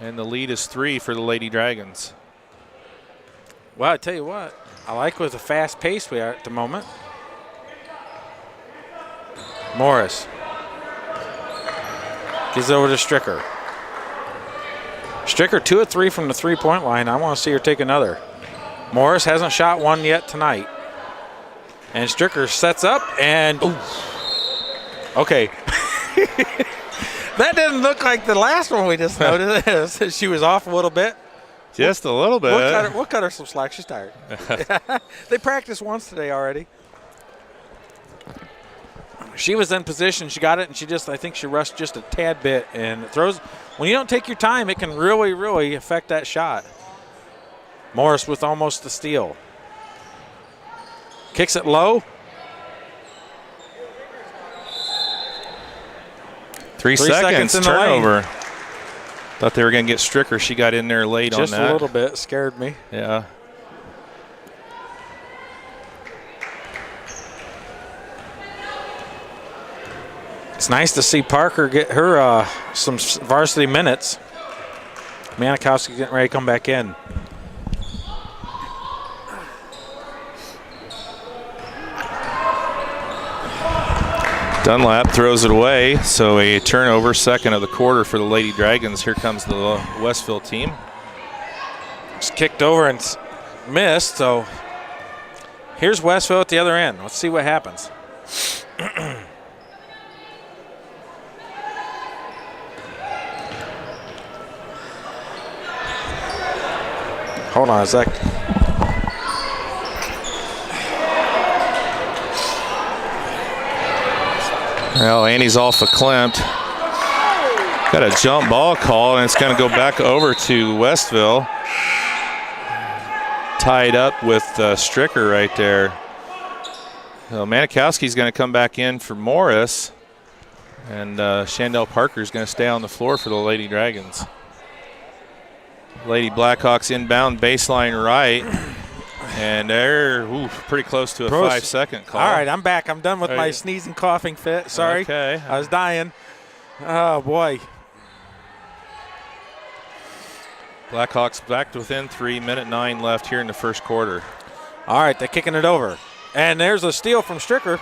and the lead is 3 for the Lady Dragons. Well, I tell you what, I like with the fast pace we are at the moment. Morris gives it over to Stricker. Stricker 2 of 3 from the 3-point line. I want to see her take another. Morris hasn't shot one yet tonight. And Stricker sets up and, okay. That didn't look like the last one we just noticed. She was off a little bit. Just a little bit. We'll cut her some slack. She's tired. They practiced once today already. She was in position. She got it, and I think she rushed just a tad bit. And it throws. When you don't take your time, it can really, really affect that shot. Morris with almost the steal. Kicks it low. 3 seconds in the turnover. Thought they were going to get Stricker. She got in there late just on that. a little bit. Scared me. Yeah. It's nice to see Parker get her some varsity minutes. Manikowski getting ready to come back in. Dunlap throws it away, so a turnover, second of the quarter for the Lady Dragons. Here comes the Westville team. It's kicked over and missed, so here's Westville at the other end. Let's see what happens. Hold on a sec. Well, Annie's off a Klimt. Got a jump ball call, and it's going to go back over to Westville. Tied up with Stricker right there. So Manikowski's going to come back in for Morris, and Shandell Parker's going to stay on the floor for the Lady Dragons. Lady Blackhawks inbound baseline right. And they're pretty close to a 5-second call. All right, I'm back. I'm done with my sneezing, coughing fit. Sorry. Okay. I was dying. Oh, boy. Blackhawks back to within 3, minute 9 left here in the first quarter. All right, they're kicking it over. And there's a steal from Stricker.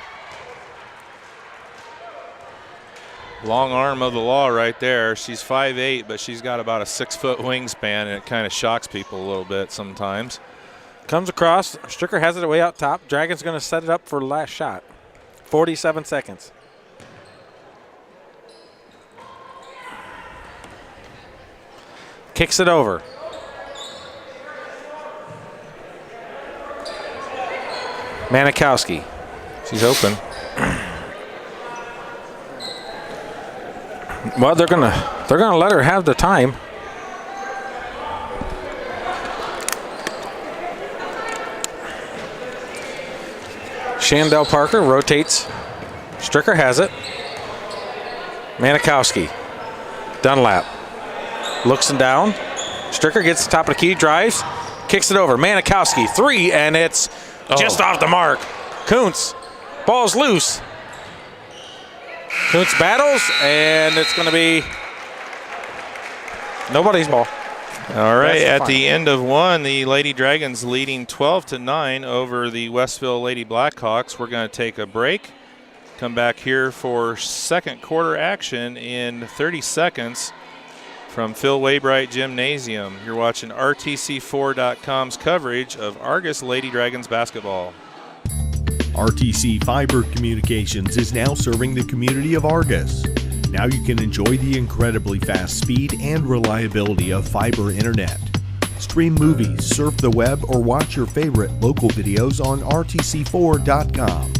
Long arm of the law right there. She's 5'8", but she's got about a 6-foot wingspan, and it kind of shocks people a little bit sometimes. Comes across. Stricker has it way out top. Dragon's going to set it up for the last shot. 47 seconds. Kicks it over. Manikowski. She's open. Well, they're gonna let her have the time. Shandell Parker rotates. Stricker has it. Manikowski. Dunlap. Looks and down. Stricker gets the top of the key, drives, kicks it over. Manikowski, 3, and it's just off the mark. Kuntz, ball's loose. Kuntz battles, and it's going to be nobody's ball. All right, at the end of one, the Lady Dragons leading 12-9 over the Westville Lady Blackhawks. We're going to take a break, come back here for second quarter action in 30 seconds from Phil Waybright Gymnasium. You're watching RTC4.com's coverage of Argos Lady Dragons basketball. RTC Fiber Communications is now serving the community of Argos. Now you can enjoy the incredibly fast speed and reliability of fiber internet. Stream movies, surf the web, or watch your favorite local videos on RTC4.com.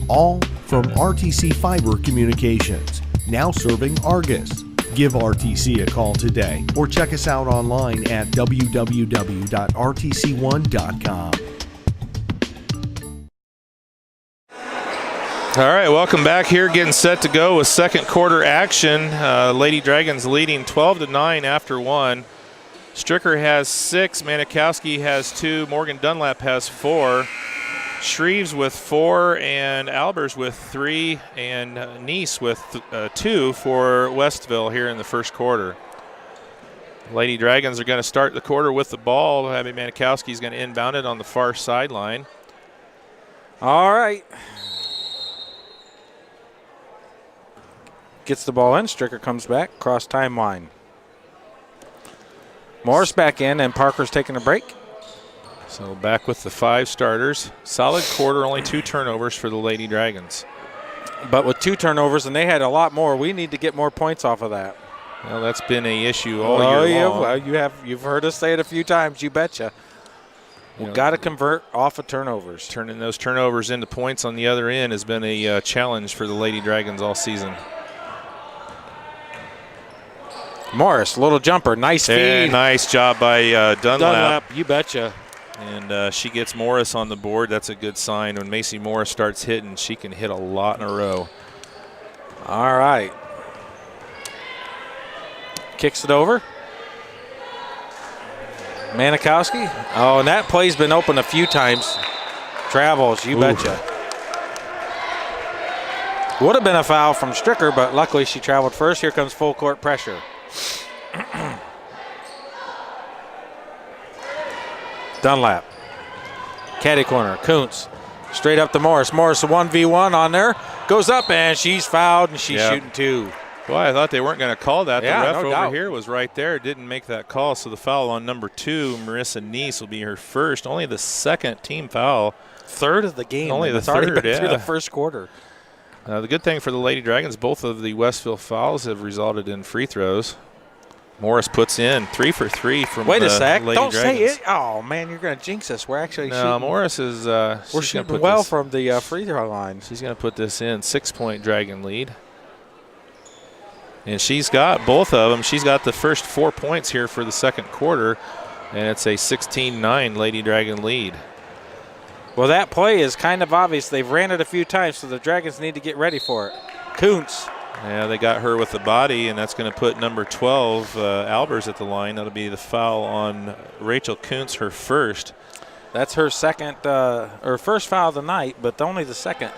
All from RTC Fiber Communications, now serving Argos. Give RTC a call today or check us out online at www.rtc1.com. All right, welcome back here, getting set to go with second quarter action. Lady Dragons leading 12-9 after one. Stricker has 6, Manikowski has 2, Morgan Dunlap has 4, Shreves with 4, and Albers with 3, and Neese with 2 for Westville here in the first quarter. Lady Dragons are going to start the quarter with the ball. Abby Manikowski is going to inbound it on the far sideline. All right. Gets the ball in. Stricker comes back. Cross timeline. Morris back in, and Parker's taking a break. So back with the 5 starters. Solid quarter, only 2 turnovers for the Lady Dragons. But with 2 turnovers, and they had a lot more, we need to get more points off of that. Well, that's been a issue all year long. Well, you've heard us say it a few times. You betcha. We've got to convert off of turnovers. Turning those turnovers into points on the other end has been a challenge for the Lady Dragons all season. Morris, little jumper, nice feed. And nice job by Dunlap. You betcha. And she gets Morris on the board. That's a good sign. When Macy Morris starts hitting, she can hit a lot in a row. All right. Kicks it over. Manikowski. Oh, and that play's been open a few times. Travels, you betcha. Would have been a foul from Stricker, but luckily she traveled first. Here comes full court pressure. Dunlap. Caddy corner. Kuntz. Straight up to Morris. Morris a 1v1 on there. Goes up, and she's fouled, and she's shooting 2. Boy, I thought they weren't going to call that. Yeah, the ref no over doubt. here was right there. Didn't make that call. So the foul on number 2, Marissa Neese, will be her first. Only the second team foul. Third of the game. Only the it's already third, been through the first quarter. The good thing for the Lady Dragons, both of the Westville fouls have resulted in free throws. Morris puts in 3 for 3 from Wait a the sec. Lady Don't Dragons. say it. Oh, man, you're going to jinx us. We're actually shooting. Morris is we're shooting well from the free throw line. She's going to put this in. 6-point Dragon lead. And she's got both of them. She's got the first 4 points here for the second quarter. And it's a 16-9 Lady Dragon lead. Well, that play is kind of obvious. They've ran it a few times, so the Dragons need to get ready for it. Kuntz. Yeah, they got her with the body, and that's going to put number 12, Albers, at the line. That'll be the foul on Rachel Kuntz, her first. That's her second, or first foul of the night, but only the second.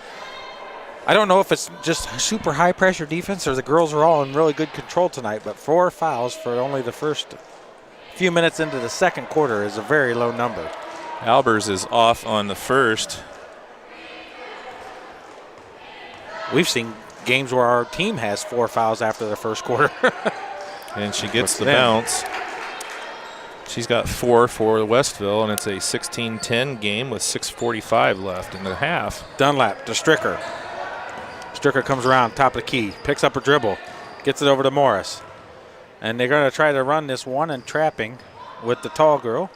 I don't know if it's just super high-pressure defense or the girls are all in really good control tonight, but 4 fouls for only the first few minutes into the second quarter is a very low number. Albers is off on the first. We've seen games where our team has 4 fouls after the first quarter. And she gets the bounce. She's got 4 for Westville, and it's a 16-10 game with 6:45 left in the half. Dunlap to Stricker. Stricker comes around, top of the key, picks up a dribble, gets it over to Morris. And they're going to try to run this one and trapping with the tall girl.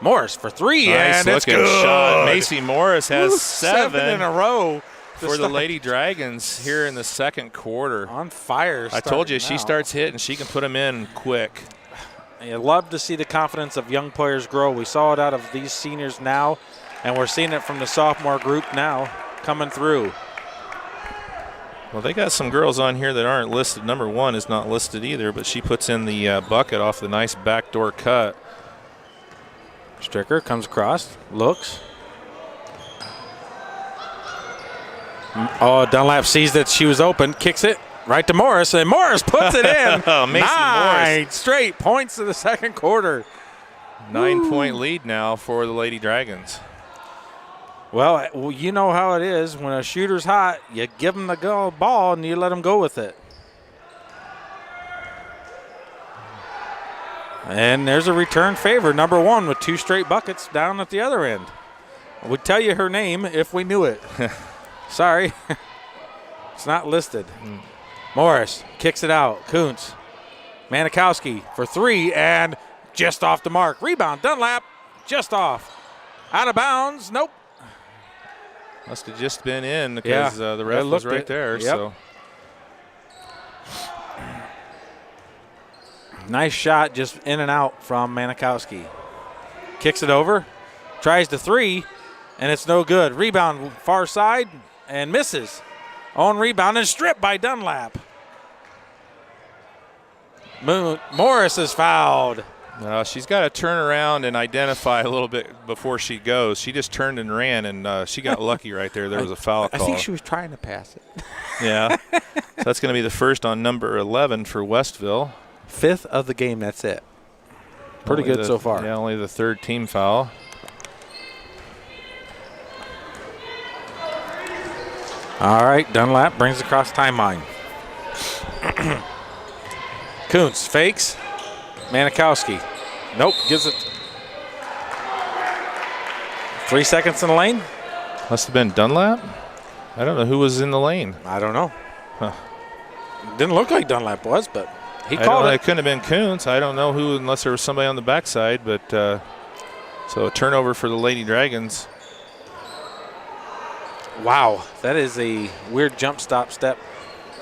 Morris for 3, nice and it's looking good. shot. Macy Morris has Woo, 7 in a row for the Lady Dragons here in the second quarter. On fire. I told you, now. she starts hitting, she can put them in quick. You love to see the confidence of young players grow. We saw it out of these seniors now, and we're seeing it from the sophomore group now coming through. Well, they got some girls on here that aren't listed. Number 1 is not listed either, but she puts in the bucket off the nice backdoor cut. Stricker comes across, looks. Oh, Dunlap sees that she was open, kicks it right to Morris, and Morris puts it in. Oh, Macy Morris. Straight points to the second quarter. 9-point lead now for the Lady Dragons. Well, you know how it is. When a shooter's hot, you give them the ball and you let them go with it. And there's a return favor, number 1 with 2 straight buckets down at the other end. We'd tell you her name if we knew it. Sorry. It's not listed. Morris kicks it out. Kuntz. Manikowski for 3 and just off the mark. Rebound, Dunlap, just off. Out of bounds, nope. Must have just been in because the ref was right there. Yep. So. Nice shot just in and out from Manikowski. Kicks it over, tries the 3, and it's no good. Rebound far side and misses. On rebound and stripped by Dunlap. Morris is fouled. She's got to turn around and identify a little bit before she goes. She just turned and ran, and she got lucky right there. There was a foul call. I think she was trying to pass it. Yeah. So that's going to be the first on number 11 for Westville. 5th of the game, that's it. Pretty good so far. Yeah, only the 3rd team foul. All right, Dunlap brings across timeline. Kuntz fakes. Manikowski. Nope, gives it. 3 seconds in the lane. Must have been Dunlap. I don't know who was in the lane. I don't know. Huh. Didn't look like Dunlap was, but he called it. It couldn't have been Kuntz. I don't know who unless there was somebody on the backside, but so a turnover for the Lady Dragons. Wow, that is a weird jump stop step.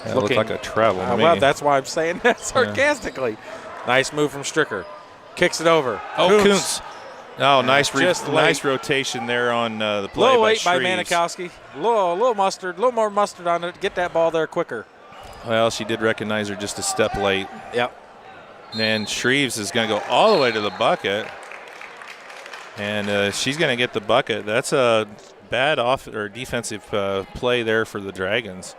That looked like a travel to me. Well, that's why I'm saying that sarcastically. Yeah. Nice move from Stricker. Kicks it over. Oh, Kuntz. Oh, nice rotation there on the play. Little late by by Manikowski. Little more mustard on it. Get that ball there quicker. Well, she did recognize her just a step late. Yep. And Shreves is going to go all the way to the bucket. And she's going to get the bucket. That's a bad defensive play there for the Dragons.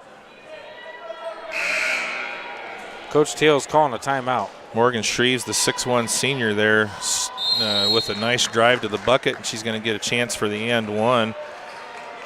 Coach Teal's calling a timeout. Morgan Shreves, the 6'1 senior there, with a nice drive to the bucket, and she's going to get a chance for the and one.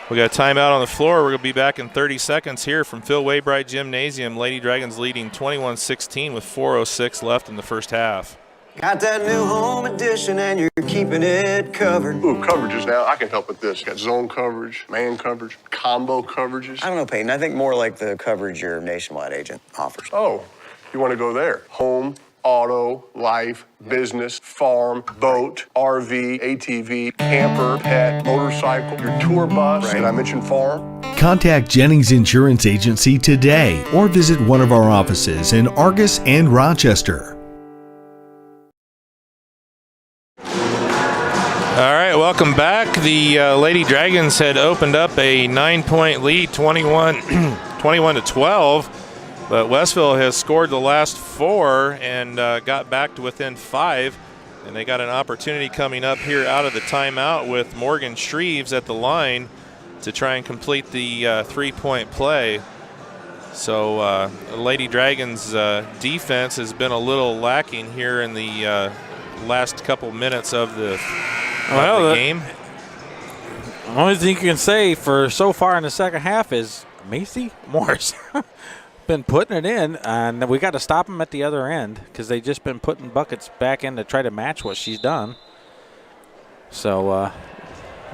We got a timeout on the floor. We're going to be back in 30 seconds here from Phil Waybright Gymnasium. Lady Dragons leading 21-16 with 4:06 left in the first half. Got that new home edition and you're keeping it covered. Ooh, coverages now. I can help with this. Got zone coverage, man coverage, combo coverages. I don't know, Peyton. I think more like the coverage your nationwide agent offers. Oh, you want to go there? Home, auto, life, business, farm, boat, RV, ATV, camper, pet, motorcycle, your tour bus. Right. Did I mention farm? Contact Jennings Insurance Agency today or visit one of our offices in Argos and Rochester. All right, welcome back. The Lady Dragons had opened up a 9-point lead, 21-12. But Westville has scored the last 4 and got back to within 5. And they got an opportunity coming up here out of the timeout with Morgan Shreves at the line to try and complete the 3-point play. So Lady Dragons' defense has been a little lacking here in the last couple minutes of the game. The only thing you can say for so far in the second half is Macy Morris been putting it in, and we got to stop them at the other end because they just been putting buckets back in to try to match what she's done. So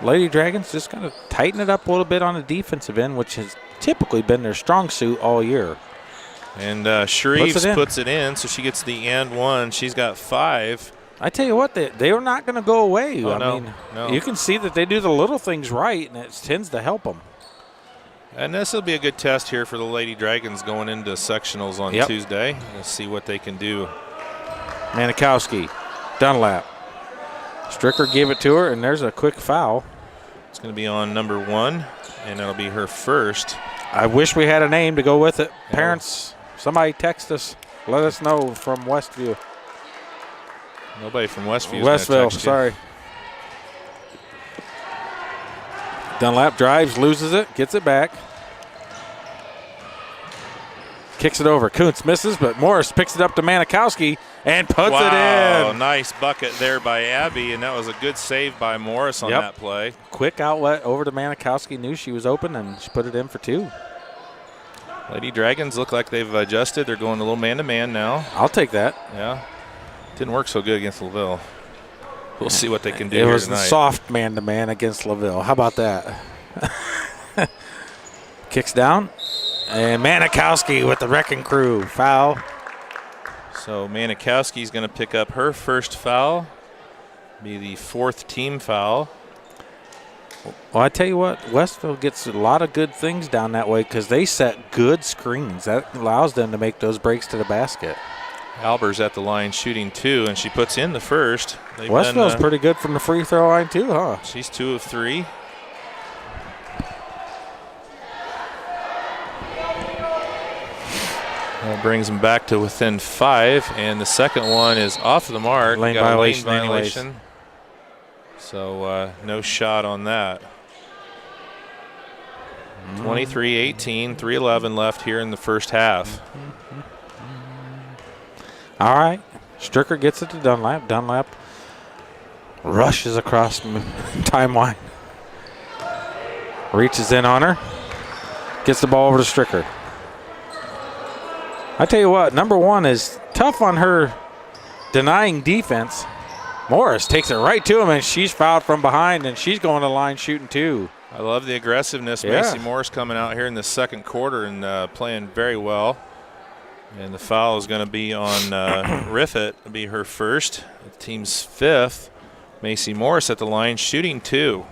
Lady Dragons just got to tighten it up a little bit on the defensive end, which has typically been their strong suit all year. And Shreves puts it in, so she gets the and one. She's got 5. I tell you what, they are not going to go away. Oh, I mean, you can see that they do the little things right, and it tends to help them. And this will be a good test here for the Lady Dragons going into sectionals on Tuesday. Let's see what they can do. Manikowski, Dunlap. Stricker gave it to her, and there's a quick foul. It's going to be on number 1, and that'll be her first. I wish we had a name to go with it. Parents, somebody text us. Let us know from Westview. Nobody from Westview. Westville, sorry. Dunlap drives, loses it, gets it back. Kicks it over. Kuntz misses, but Morris picks it up to Manikowski and puts it in. Nice bucket there by Abby, and that was a good save by Morris on that play. Quick outlet over to Manikowski. Knew she was open, and she put it in for 2. Lady Dragons look like they've adjusted. They're going a little man-to-man now. I'll take that. Yeah. Didn't work so good against LaVille. We'll see what they can do here tonight. It was the soft man-to-man against LaVille. How about that? Kicks down. And Manikowski with the wrecking crew. Foul. So Manikowski's going to pick up her first foul. Be the 4th team foul. Well, I tell you what, Westville gets a lot of good things down that way because they set good screens. That allows them to make those breaks to the basket. Alber's at the line shooting 2, and she puts in the first. Westville's pretty good from the free throw line too, huh? She's 2 of 3. That brings them back to within 5, and the second one is off the mark. Lane Got violation. A lane violation. So no shot on that. 23-18, 3:11 left here in the first half. All right. Stricker gets it to Dunlap. Dunlap rushes across timeline. Reaches in on her. Gets the ball over to Stricker. I tell you what, number 1 is tough on her denying defense. Morris takes it right to him, and she's fouled from behind, and she's going to the line shooting 2. I love the aggressiveness. Yeah. Macy Morris coming out here in the second quarter and playing very well. And the foul is going to be on Riffett. It'll be her first. The team's 5th. Macy Morris at the line shooting 2.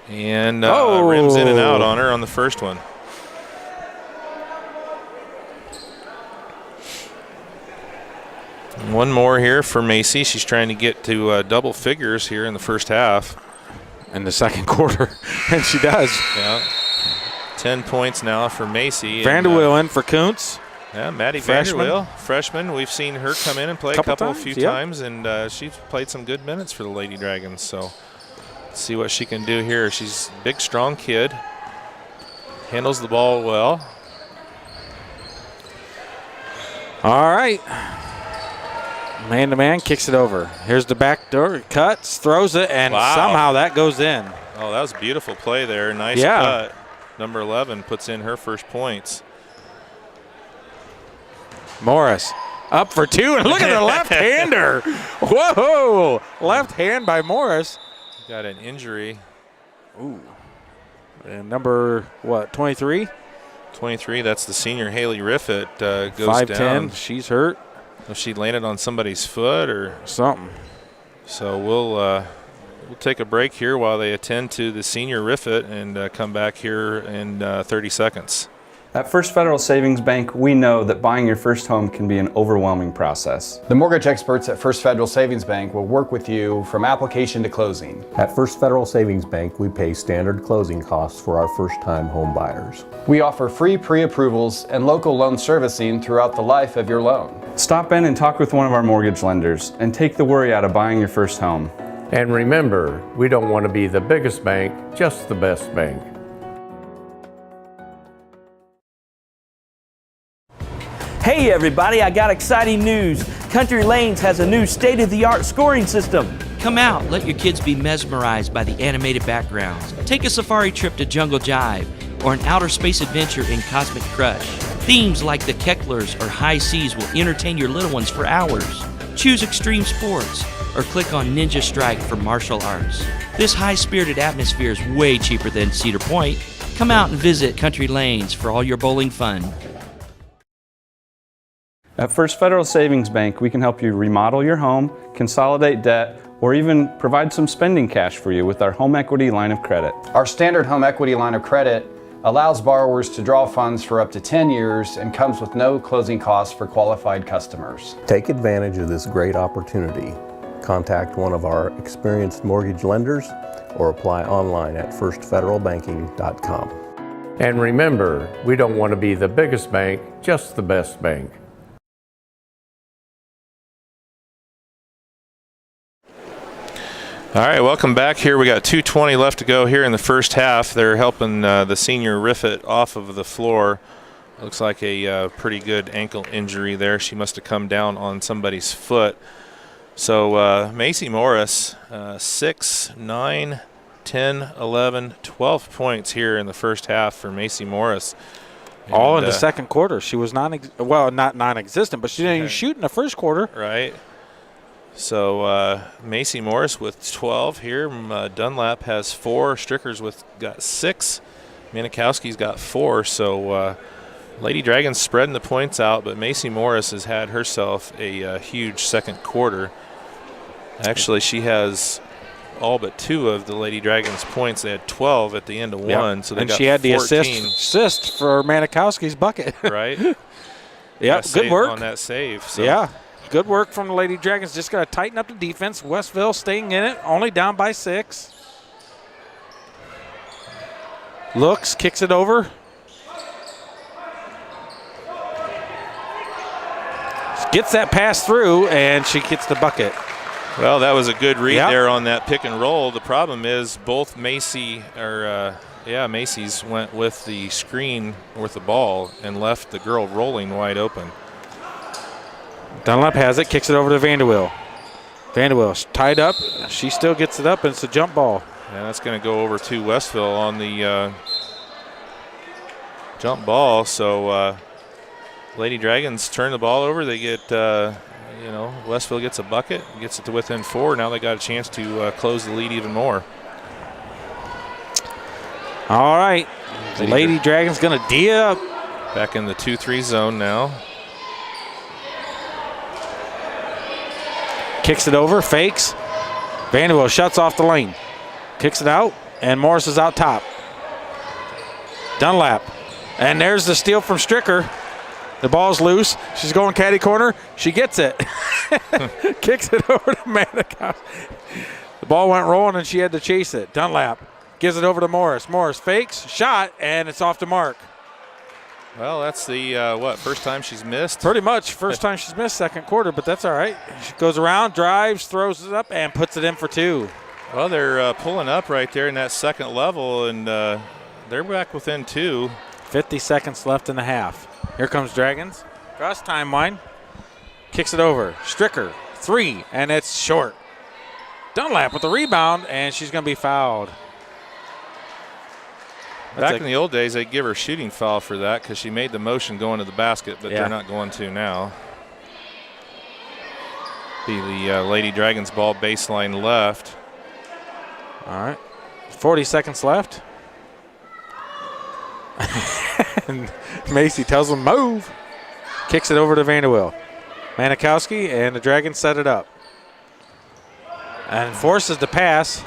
And rims in and out on her on the first one. And one more here for Macy. She's trying to get to double figures here in the first half. In the second quarter, and she does. Yeah. 10 points now for Macy. Vanderweel in for Kuntz. Yeah, Maddie Vanderweel, freshman. We've seen her come in and play a few times, and she's played some good minutes for the Lady Dragons. So let's see what she can do here. She's a big, strong kid. Handles the ball well. All right. Man-to-man, kicks it over. Here's the back door, cuts, throws it, and somehow that goes in. Oh, that was a beautiful play there. Nice cut. Number 11 puts in her first points. Morris up for 2, and look at the left-hander. Whoa, left hand by Morris. Got an injury. Ooh. And number, 23? 23, that's the senior Haley Riffett. Goes 5'10", down. she's hurt. If she landed on somebody's foot or something. So we'll take a break here while they attend to the senior Riffett and come back here in 30 seconds. At First Federal Savings Bank, we know that buying your first home can be an overwhelming process. The mortgage experts at First Federal Savings Bank will work with you from application to closing. At First Federal Savings Bank, we pay standard closing costs for our first-time home buyers. We offer free pre-approvals and local loan servicing throughout the life of your loan. Stop in and talk with one of our mortgage lenders and take the worry out of buying your first home. And remember, we don't want to be the biggest bank, just the best bank. Hey everybody, I got exciting news. Country Lanes has a new state-of-the-art scoring system. Come out, let your kids be mesmerized by the animated backgrounds. Take a safari trip to Jungle Jive or an outer space adventure in Cosmic Crush. Themes like the Kecklers or High Seas will entertain your little ones for hours. Choose extreme sports or click on Ninja Strike for martial arts. This high-spirited atmosphere is way cheaper than Cedar Point. Come out and visit Country Lanes for all your bowling fun. At First Federal Savings Bank, we can help you remodel your home, consolidate debt, or even provide some spending cash for you with our home equity line of credit. Our standard home equity line of credit allows borrowers to draw funds for up to 10 years and comes with no closing costs for qualified customers. Take advantage of this great opportunity. Contact one of our experienced mortgage lenders or apply online at firstfederalbanking.com. And remember, we don't want to be the biggest bank, just the best bank. All right, welcome back here. We got 2:20 left to go here in the first half. They're helping the senior Riffet off of the floor. Looks like a pretty good ankle injury there. She must have come down on somebody's foot. So Macy Morris, 6, 9, 10, 11, 12 points here in the first half for Macy Morris. And, all in the second quarter. She was not non-existent, but she didn't even shoot in the first quarter. Right. So Macy Morris with 12 here. Dunlap has 4. Strickers got 6. Manikowski's got 4. So Lady Dragons spreading the points out, but Macy Morris has had herself a huge second quarter. Actually, she has all but 2 of the Lady Dragons points. They had 12 at the end of one, so they got 14. She had the assist for Manikowski's bucket. Right. Yeah, good work on that save. So. Yeah. Good work from the Lady Dragons. Just got to tighten up the defense. Westville staying in it, only down by 6. Looks, kicks it over. Gets that pass through, and she gets the bucket. Well, that was a good read there on that pick and roll. The problem is both Macy's went with the screen with the ball and left the girl rolling wide open. Dunlap has it, kicks it over to Vanderwill. Vanderwill's tied up. She still gets it up, and it's a jump ball. And that's going to go over to Westville on the jump ball. So Lady Dragons turn the ball over. They get, Westville gets a bucket, gets it to within 4. Now they got a chance to close the lead even more. All right. Lady Dragons going to D up. Back in the 2-3 zone now. Kicks it over, fakes. Vanderbilt shuts off the lane. Kicks it out, and Morris is out top. Dunlap. And there's the steal from Stricker. The ball's loose. She's going caddy corner. She gets it. Kicks it over to Manica. The ball went rolling, and she had to chase it. Dunlap gives it over to Morris. Morris fakes, shot, and it's off the mark. Well, that's the, first time she's missed? Pretty much. First time she's missed second quarter, but that's all right. She goes around, drives, throws it up, and puts it in for 2. Well, they're pulling up right there in that second level, and they're back within 2. 50 seconds left in the half. Here comes Dragons. Cross timeline. Kicks it over. Stricker, 3, and it's short. Dunlap with the rebound, and she's going to be fouled. Back in the old days, they'd give her a shooting foul for that because she made the motion going to the basket, but they're not going to now. Be the Lady Dragons ball baseline left. All right. 40 seconds left. And Macy tells them move. Kicks it over to Vanderwill. Manikowski and the Dragons set it up. And forces the pass.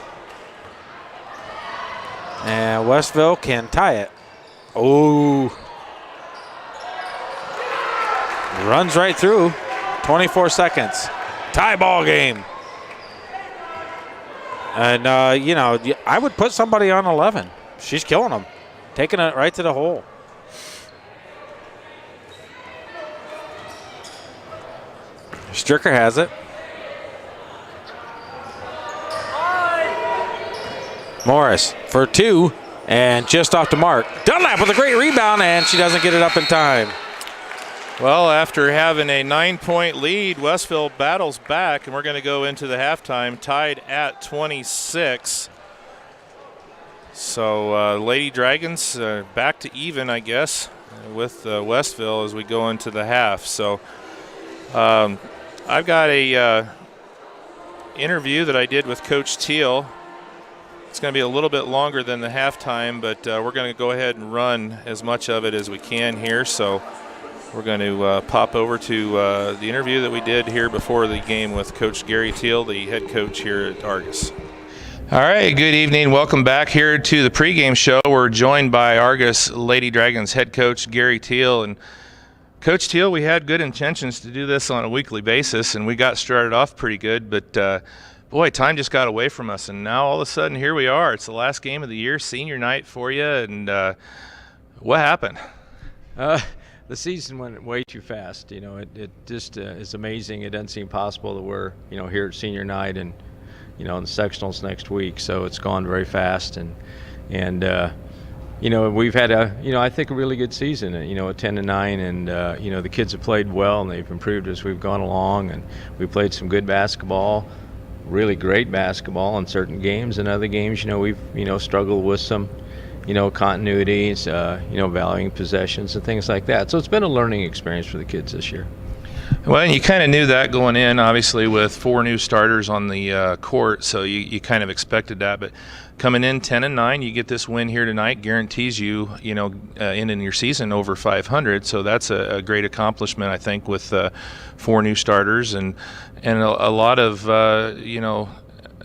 And Westville can tie it. Oh. Runs right through. 24 seconds. Tie ball game. And, I would put somebody on 11. She's killing them. Taking it right to the hole. Stricker has it. Morris for 2 and just off the mark. Dunlap with a great rebound, and she doesn't get it up in time. Well, after having a 9-point lead, Westville battles back, and we're going to go into the halftime tied at 26. So Lady Dragons back to even, I guess, with Westville as we go into the half. So I've got a interview that I did with Coach Teal. It's going to be a little bit longer than the halftime, but we're going to go ahead and run as much of it as we can here. So we're going to pop over to the interview that we did here before the game with Coach Gary Teal, the head coach here at Argos. All right, good evening. Welcome back here to the pregame show. We're joined by Argos Lady Dragons head coach Gary Teal. And Coach Teal, we had good intentions to do this on a weekly basis, and we got started off pretty good, but boy, time just got away from us, and now all of a sudden here we are. It's the last game of the year, senior night for you, and what happened? The season went way too fast. You know, it just is amazing. It doesn't seem possible that we're, you know, here at senior night and, you know, in the sectionals next week. So it's gone very fast, and you know, we've had I think a really good season. You know, a 10-9, and you know, the kids have played well and they've improved as we've gone along, and we played some good basketball, really great basketball in certain games, and other games, you know, we've, you know, struggled with some, you know, continuities, you know, valuing possessions and things like that. So it's been a learning experience for the kids this year. Well, and you kind of knew that going in, obviously, with 4 new starters on the court, so you kind of expected that. But coming in 10-9, you get this win here tonight, guarantees you, you know, ending your season over 500. So that's a great accomplishment, I think, with 4 new starters and a lot of, you know,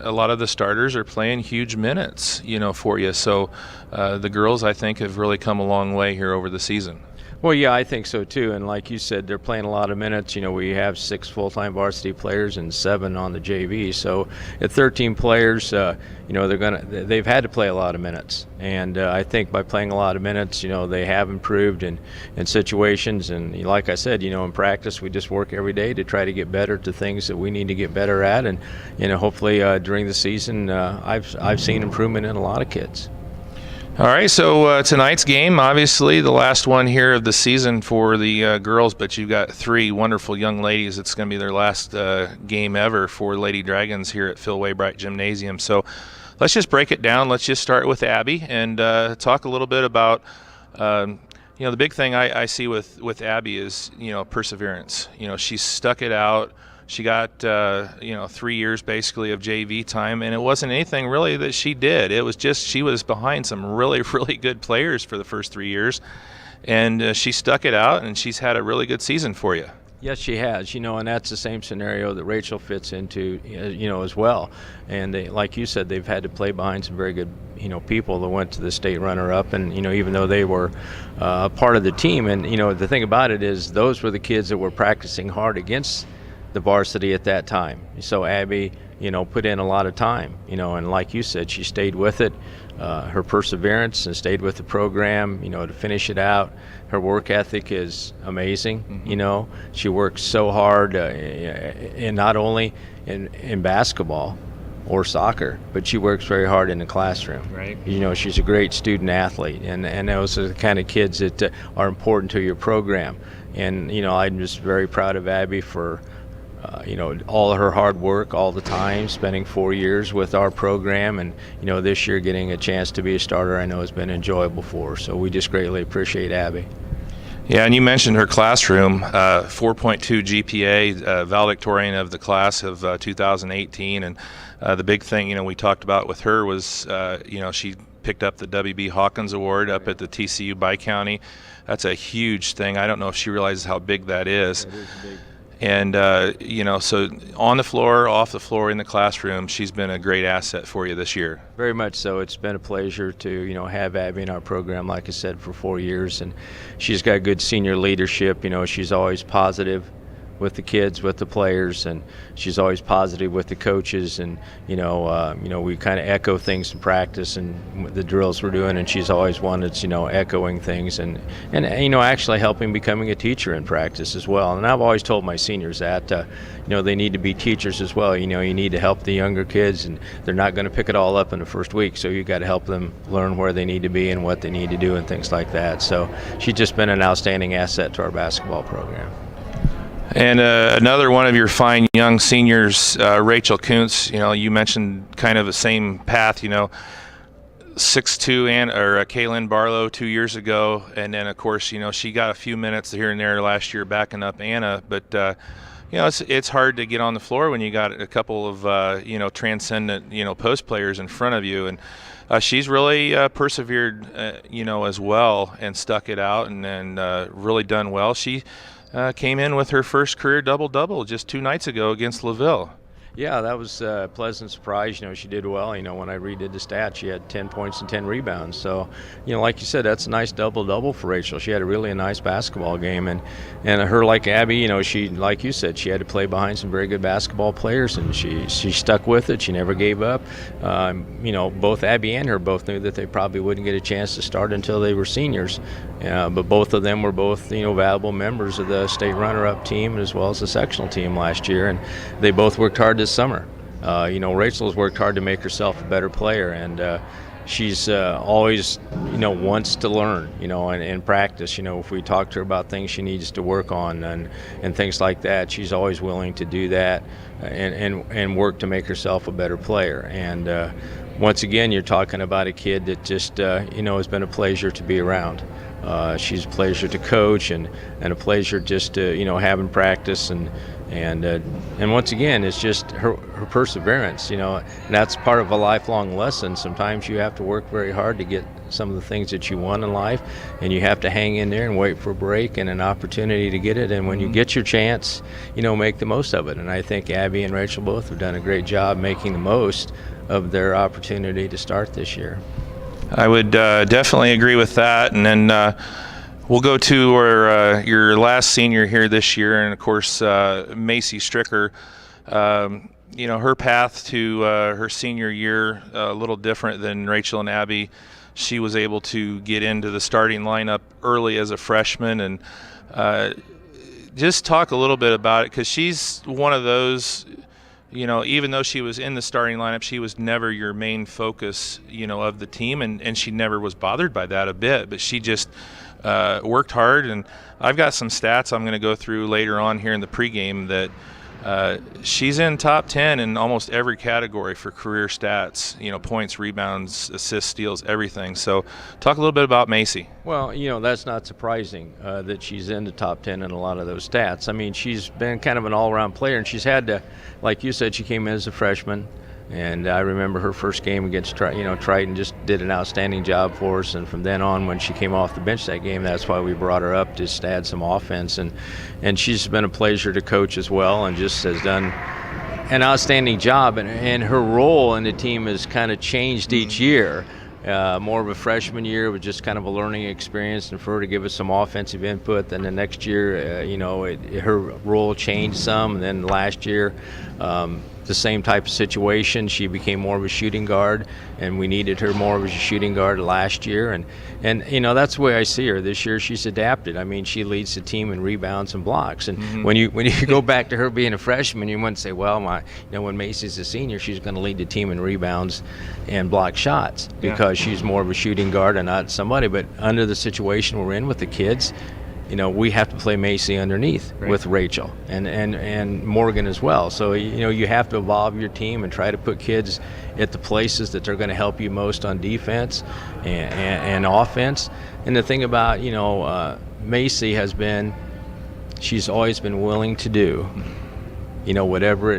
a lot of the starters are playing huge minutes, you know, for you. So the girls, I think, have really come a long way here over the season. Well, yeah, I think so too. And like you said, they're playing a lot of minutes. You know, we have 6 full-time varsity players and 7 on the JV. So at 13 players, you know, they've had to play a lot of minutes. And I think by playing a lot of minutes, you know, they have improved in situations. And like I said, you know, in practice, we just work every day to try to get better to things that we need to get better at. And, you know, hopefully during the season, I've seen improvement in a lot of kids. All right, so tonight's game, obviously the last one here of the season for the girls, but you've got 3 wonderful young ladies. It's going to be their last game ever for Lady Dragons here at Phil Waybright Gymnasium. So let's just break it down. Let's just start with Abby and talk a little bit about, you know, the big thing I see with Abby is, you know, perseverance. You know, she's stuck it out. She got, you know, 3 years basically of JV time, and it wasn't anything really that she did. It was just she was behind some really, really good players for the first 3 years, and she stuck it out, and she's had a really good season for you. Yes, she has, you know, and that's the same scenario that Rachel fits into, you know, as well. And they, like you said, they've had to play behind some very good, you know, people that went to the state runner-up, and, you know, even though they were part of the team, and, you know, the thing about it is those were the kids that were practicing hard against the varsity at that time. So Abby, you know, put in a lot of time, you know, and like you said, she stayed with it, her perseverance, and stayed with the program, you know, to finish it out. Her work ethic is amazing. You know, she works so hard, and not only in basketball or soccer, but she works very hard in the classroom. Right. You know, she's a great student athlete, and those are the kind of kids that are important to your program. And, you know, I'm just very proud of Abby for you know, all of her hard work all the time, spending 4 years with our program, and, you know, this year getting a chance to be a starter I know has been enjoyable for her. So we just greatly appreciate Abby. Yeah, and you mentioned her classroom, 4.2 GPA, valedictorian of the class of 2018, and the big thing, you know, we talked about with her was, you know, she picked up the W.B. Hawkins Award up at the TCU Bi-County. That's a huge thing. I don't know if she realizes how big that is. That is big. And, you know, so on the floor, off the floor, in the classroom, she's been a great asset for you this year. Very much so. It's been a pleasure to, you know, have Abby in our program, like I said, for 4 years. And she's got good senior leadership. You know, she's always positive, with the kids, with the players, and she's always positive with the coaches. And we kind of echo things in practice and the drills we're doing, and she's always one that's echoing things and actually helping becoming a teacher in practice as well. And I've always told my seniors that they need to be teachers as well. You need to help the younger kids, and they're not going to pick it all up in the first week. So you got to help them learn where they need to be and what they need to do and things like that. So she's just been an outstanding asset to our basketball program. And another one of your fine young seniors, Rachel Kuntz, you mentioned kind of the same path, 6'2", Kaylin Barlow 2 years ago. And then, of course, she got a few minutes here and there last year backing up Anna. But, it's hard to get on the floor when you got a couple of, transcendent, post players in front of you. And she's really persevered, as well, and stuck it out and really done well. She came in with her first career double-double just 2 nights ago against LaVille. Yeah, that was a pleasant surprise. She did well. When I redid the stats, she had 10 points and 10 rebounds. So, like you said, that's a nice double-double for Rachel. She had a really nice basketball game. And her, like Abby, she, like you said, she had to play behind some very good basketball players, and she stuck with it. She never gave up. Both Abby and her both knew that they probably wouldn't get a chance to start until they were seniors. But both of them were both, valuable members of the state runner-up team as well as the sectional team last year. And they both worked hard this summer. Rachel's worked hard to make herself a better player, and she's always, wants to learn, and practice. If we talk to her about things she needs to work on and things like that, she's always willing to do that and work to make herself a better player. And once again, you're talking about a kid that just, has been a pleasure to be around. She's a pleasure to coach and a pleasure just to, have in practice. And once again, it's just her perseverance, and that's part of a lifelong lesson. Sometimes you have to work very hard to get some of the things that you want in life, and you have to hang in there and wait for a break and an opportunity to get it. And when you get your chance, make the most of it. And I think Abby and Rachel both have done a great job making the most of their opportunity to start this year. I would definitely agree with that. And then we'll go to your last senior here this year, and of course Macy Stricker. Her path to her senior year a little different than Rachel and Abby. She was able to get into the starting lineup early as a freshman, and just talk a little bit about it, because she's one of those. Even though she was in the starting lineup, she was never your main focus, of the team, and she never was bothered by that a bit. But she just worked hard, and I've got some stats I'm going to go through later on here in the pregame that she's in top 10 in almost every category for career stats, points, rebounds, assists, steals, everything. So talk a little bit about Macy. Well, that's not surprising that she's in the top 10 in a lot of those stats. I mean, she's been kind of an all-around player, and she's had to, like you said, she came in as a freshman. And I remember her first game against Triton just did an outstanding job for us. And from then on, when she came off the bench that game, that's why we brought her up, just to add some offense. And she's been a pleasure to coach as well, and just has done an outstanding job. And her role in the team has kind of changed each year. More of a freshman year was just kind of a learning experience, and for her to give us some offensive input. Then the next year, her role changed some. And then last year, the same type of situation. She became more of a shooting guard, and we needed her more of a shooting guard last year. And that's the way I see her. This year she's adapted. I mean, she leads the team in rebounds and blocks. And when you go back to her being a freshman, you wouldn't say, well, when Macy's a senior, she's going to lead the team in rebounds and block shots, because she's more of a shooting guard and not somebody. But under the situation we're in with the kids, we have to play Macy underneath with Rachel and Morgan as well. So, you have to evolve your team and try to put kids at the places that they're going to help you most on defense and offense. And the thing about, Macy she's always been willing to do, whatever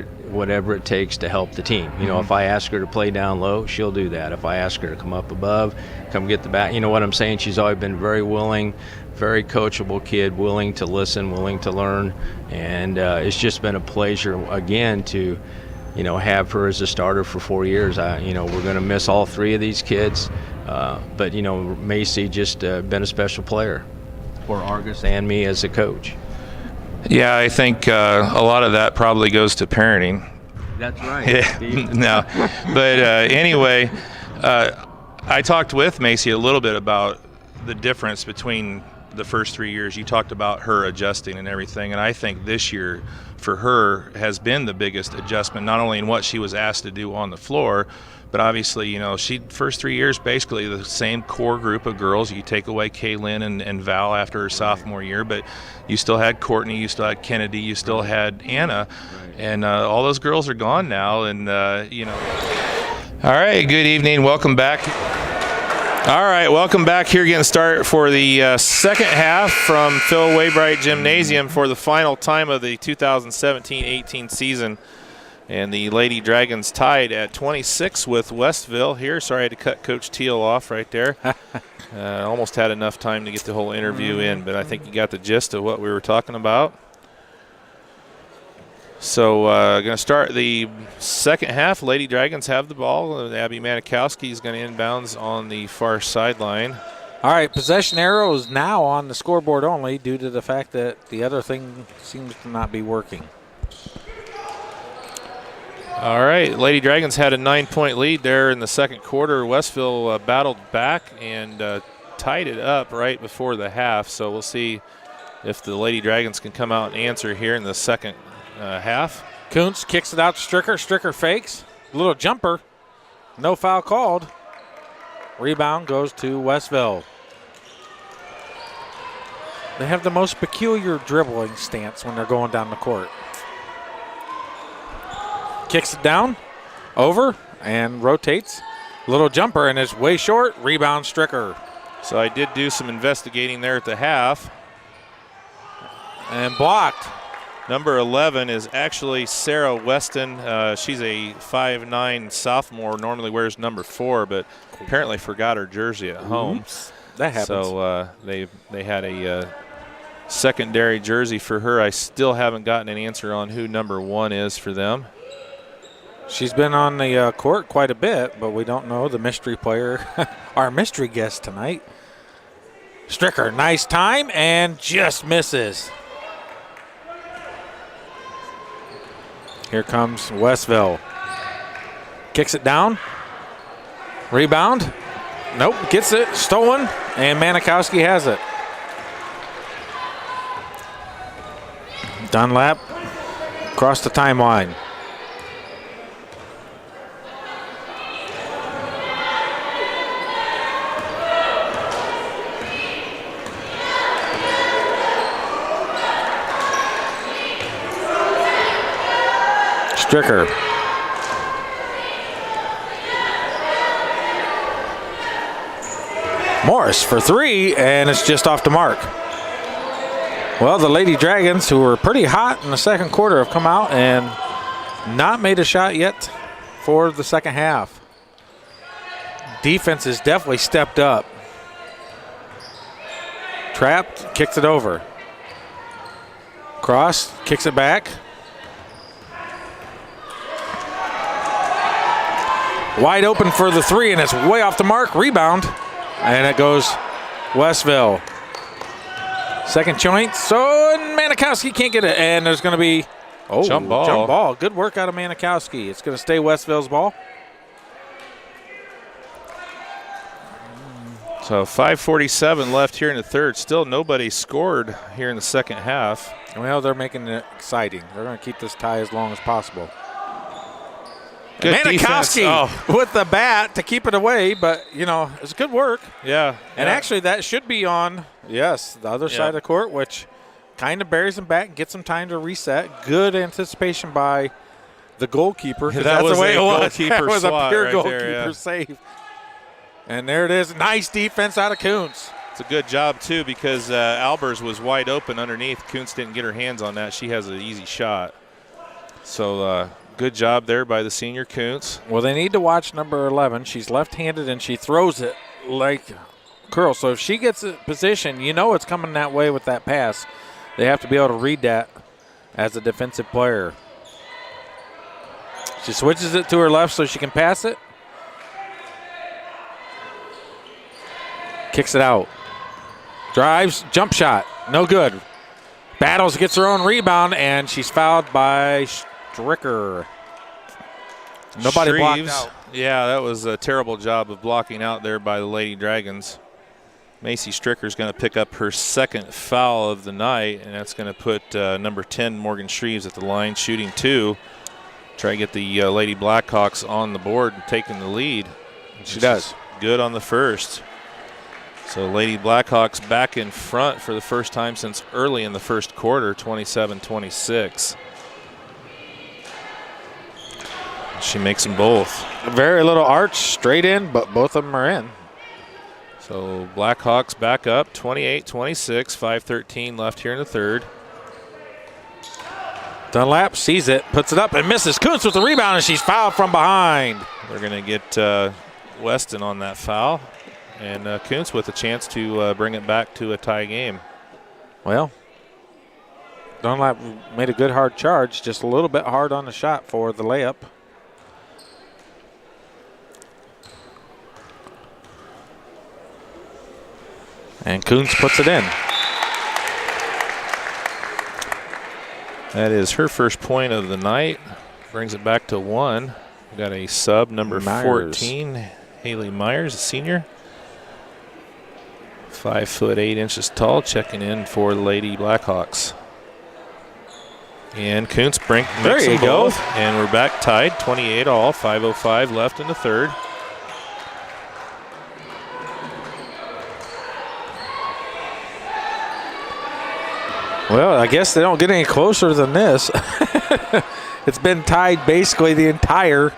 it takes to help the team. If I ask her to play down low, she'll do that. If I ask her to come up above, come get the back, what I'm saying? She's always been very willing, very coachable kid, willing to listen, willing to learn. And it's just been a pleasure, again, to, have her as a starter for 4 years. We're going to miss all 3 of these kids. But, Macy just been a special player for Argos and me as a coach. Yeah, I think a lot of that probably goes to parenting. That's right. Yeah, no. But anyway, I talked with Macy a little bit about the difference between the first 3 years. You talked about her adjusting and everything, and I think this year for her has been the biggest adjustment, not only in what she was asked to do on the floor, but obviously, you know, she first 3 years basically the same core group of girls. You take away Kaylin and Val after her sophomore year, but you still had Courtney, you still had Kennedy, you still had Anna, and all those girls are gone now, and you know. All right, good evening, welcome back. All right, welcome back here, getting started for the second half from Phil Waybright Gymnasium for the final time of the 2017-18 season. And the Lady Dragons tied at 26 with Westville here. Sorry I had to cut Coach Teal off right there. Almost had enough time to get the whole interview in, but I think you got the gist of what we were talking about. So going to start the second half. Lady Dragons have the ball. Abby Manikowski is going to inbounds on the far sideline. All right, possession arrow is now on the scoreboard only due to the fact that the other thing seems to not be working. All right, Lady Dragons had a 9-point lead there in the second quarter. Westville battled back and tied it up right before the half. So we'll see if the Lady Dragons can come out and answer here in the second half. Kuntz kicks it out to Stricker. Stricker fakes. Little jumper. No foul called. Rebound goes to Westville. They have the most peculiar dribbling stance when they're going down the court. Kicks it down, over, and rotates. Little jumper, and it's way short. Rebound, Stricker. So I did do some investigating there at the half. And blocked. Number 11 is actually Sarah Weston. She's a 5'9" sophomore, normally wears number 4, but apparently forgot her jersey at home. Oops. That happens. So they had a secondary jersey for her. I still haven't gotten an answer on who number 1 is for them. She's been on the court quite a bit, but we don't know the mystery player, our mystery guest tonight. Stricker, nice time, and just misses. Here comes Westville. Kicks it down. Rebound. Nope, gets it, stolen, and Manikowski has it. Dunlap across the timeline. Stricker. Morris for 3, and it's just off the mark. Well, the Lady Dragons, who were pretty hot in the second quarter, have come out and not made a shot yet for the second half. Defense has definitely stepped up. Trapped, kicks it over. Cross, kicks it back. Wide open for the 3, and it's way off the mark. Rebound, and it goes Westville. Second joint, so Manikowski can't get it, and there's going to be jump ball. Jump ball. Good work out of Manikowski. It's going to stay Westville's ball. So 5:47 left here in the third. Still nobody scored here in the second half. Well, they're making it exciting. They're going to keep this tie as long as possible. Good Manikowski with the bat to keep it away, but, you know, it's good work. Yeah. And actually that should be on, yes, the other side of the court, which kind of buries him back and gets him time to reset. Good anticipation by the goalkeeper. That was the way a it was. goalkeeper That was a swat pure right goalkeeper there, yeah. save. And there it is. Nice defense out of Kuntz. It's a good job, too, because Albers was wide open underneath. Kuntz didn't get her hands on that. She has an easy shot. So, good job there by the senior Kuntz. Well, they need to watch number 11. She's left-handed, and she throws it like curl. So if she gets a position, you know it's coming that way with that pass. They have to be able to read that as a defensive player. She switches it to her left so she can pass it. Kicks it out. Drives, jump shot. No good. Battles, gets her own rebound, and she's fouled by Stricker. Nobody blocked out. Yeah, that was a terrible job of blocking out there by the Lady Dragons. Macy Stricker's going to pick up her second foul of the night, and that's going to put number 10, Morgan Shreves, at the line, shooting 2. Try to get the Lady Blackhawks on the board and taking the lead. She does. Good on the first. So Lady Blackhawks back in front for the first time since early in the first quarter, 27-26. She makes them both. Very little arch, straight in, but both of them are in. So Blackhawks back up, 28-26, 5:13 left here in the third. Dunlap sees it, puts it up, and misses. Kuntz with the rebound, and she's fouled from behind. They're going to get Weston on that foul, and Kuntz with a chance to bring it back to a tie game. Well, Dunlap made a good hard charge, just a little bit hard on the shot for the layup. And Kuntz puts it in. That is her first point of the night. Brings it back to 1. We got a sub, number 14, Haley Myers, a senior. 5'8" tall, checking in for the Lady Blackhawks. And Kuntz makes them both. And we're back tied, 28 all, 5:05 left in the third. Well, I guess they don't get any closer than this. It's been tied basically the entire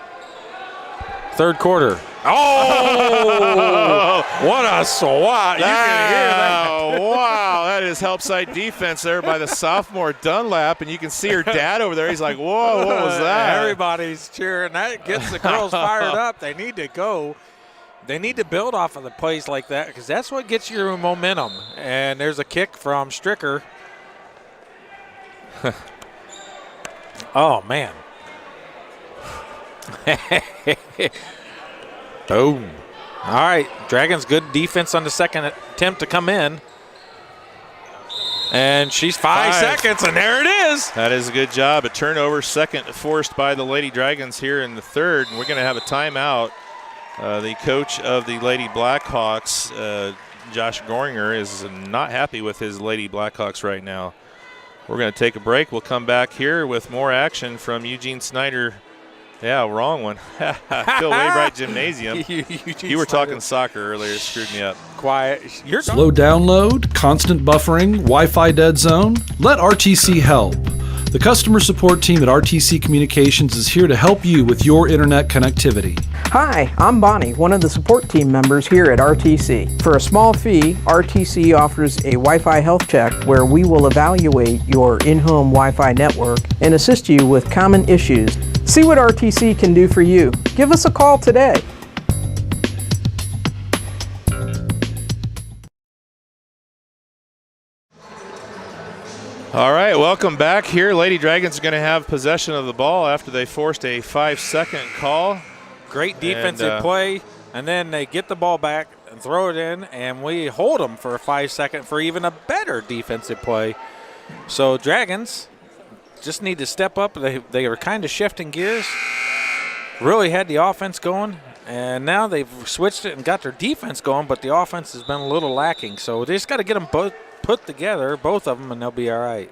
third quarter. Oh, what a swat. You can hear that. Wow, that is help side defense there by the sophomore Dunlap, and you can see her dad over there. He's like, whoa, what was that? Everybody's cheering. That gets the girls fired up. They need to go. They need to build off of the plays like that because that's what gets your momentum. And there's a kick from Stricker. Oh, man. Boom. All right, Dragons good defense on the second attempt to come in. And she's 5 seconds, and there it is. That is a good job. A turnover, second forced by the Lady Dragons here in the third. And we're going to have a timeout. The coach of the Lady Blackhawks, Josh Goringer, is not happy with his Lady Blackhawks right now. We're going to take a break. We'll come back here with more action from Eugene Snyder. Yeah, wrong one. Phil Wainwright Gymnasium. You were talking soccer earlier. Screwed me up. Quiet. Slow download, constant buffering, Wi-Fi dead zone? Let RTC help. The customer support team at RTC Communications is here to help you with your internet connectivity. Hi, I'm Bonnie, one of the support team members here at RTC. For a small fee, RTC offers a Wi-Fi health check where we will evaluate your in-home Wi-Fi network and assist you with common issues. See what RTC can do for you. Give us a call today. All right, welcome back here. Lady Dragons are going to have possession of the ball after they forced a 5-second call. Great defensive play, and then they get the ball back and throw it in, and we hold them for a 5-second for even a better defensive play. So Dragons just need to step up. They were kind of shifting gears, really had the offense going, and now they've switched it and got their defense going, but the offense has been a little lacking. So they just got to get them both put together, both of them, and they'll be all right.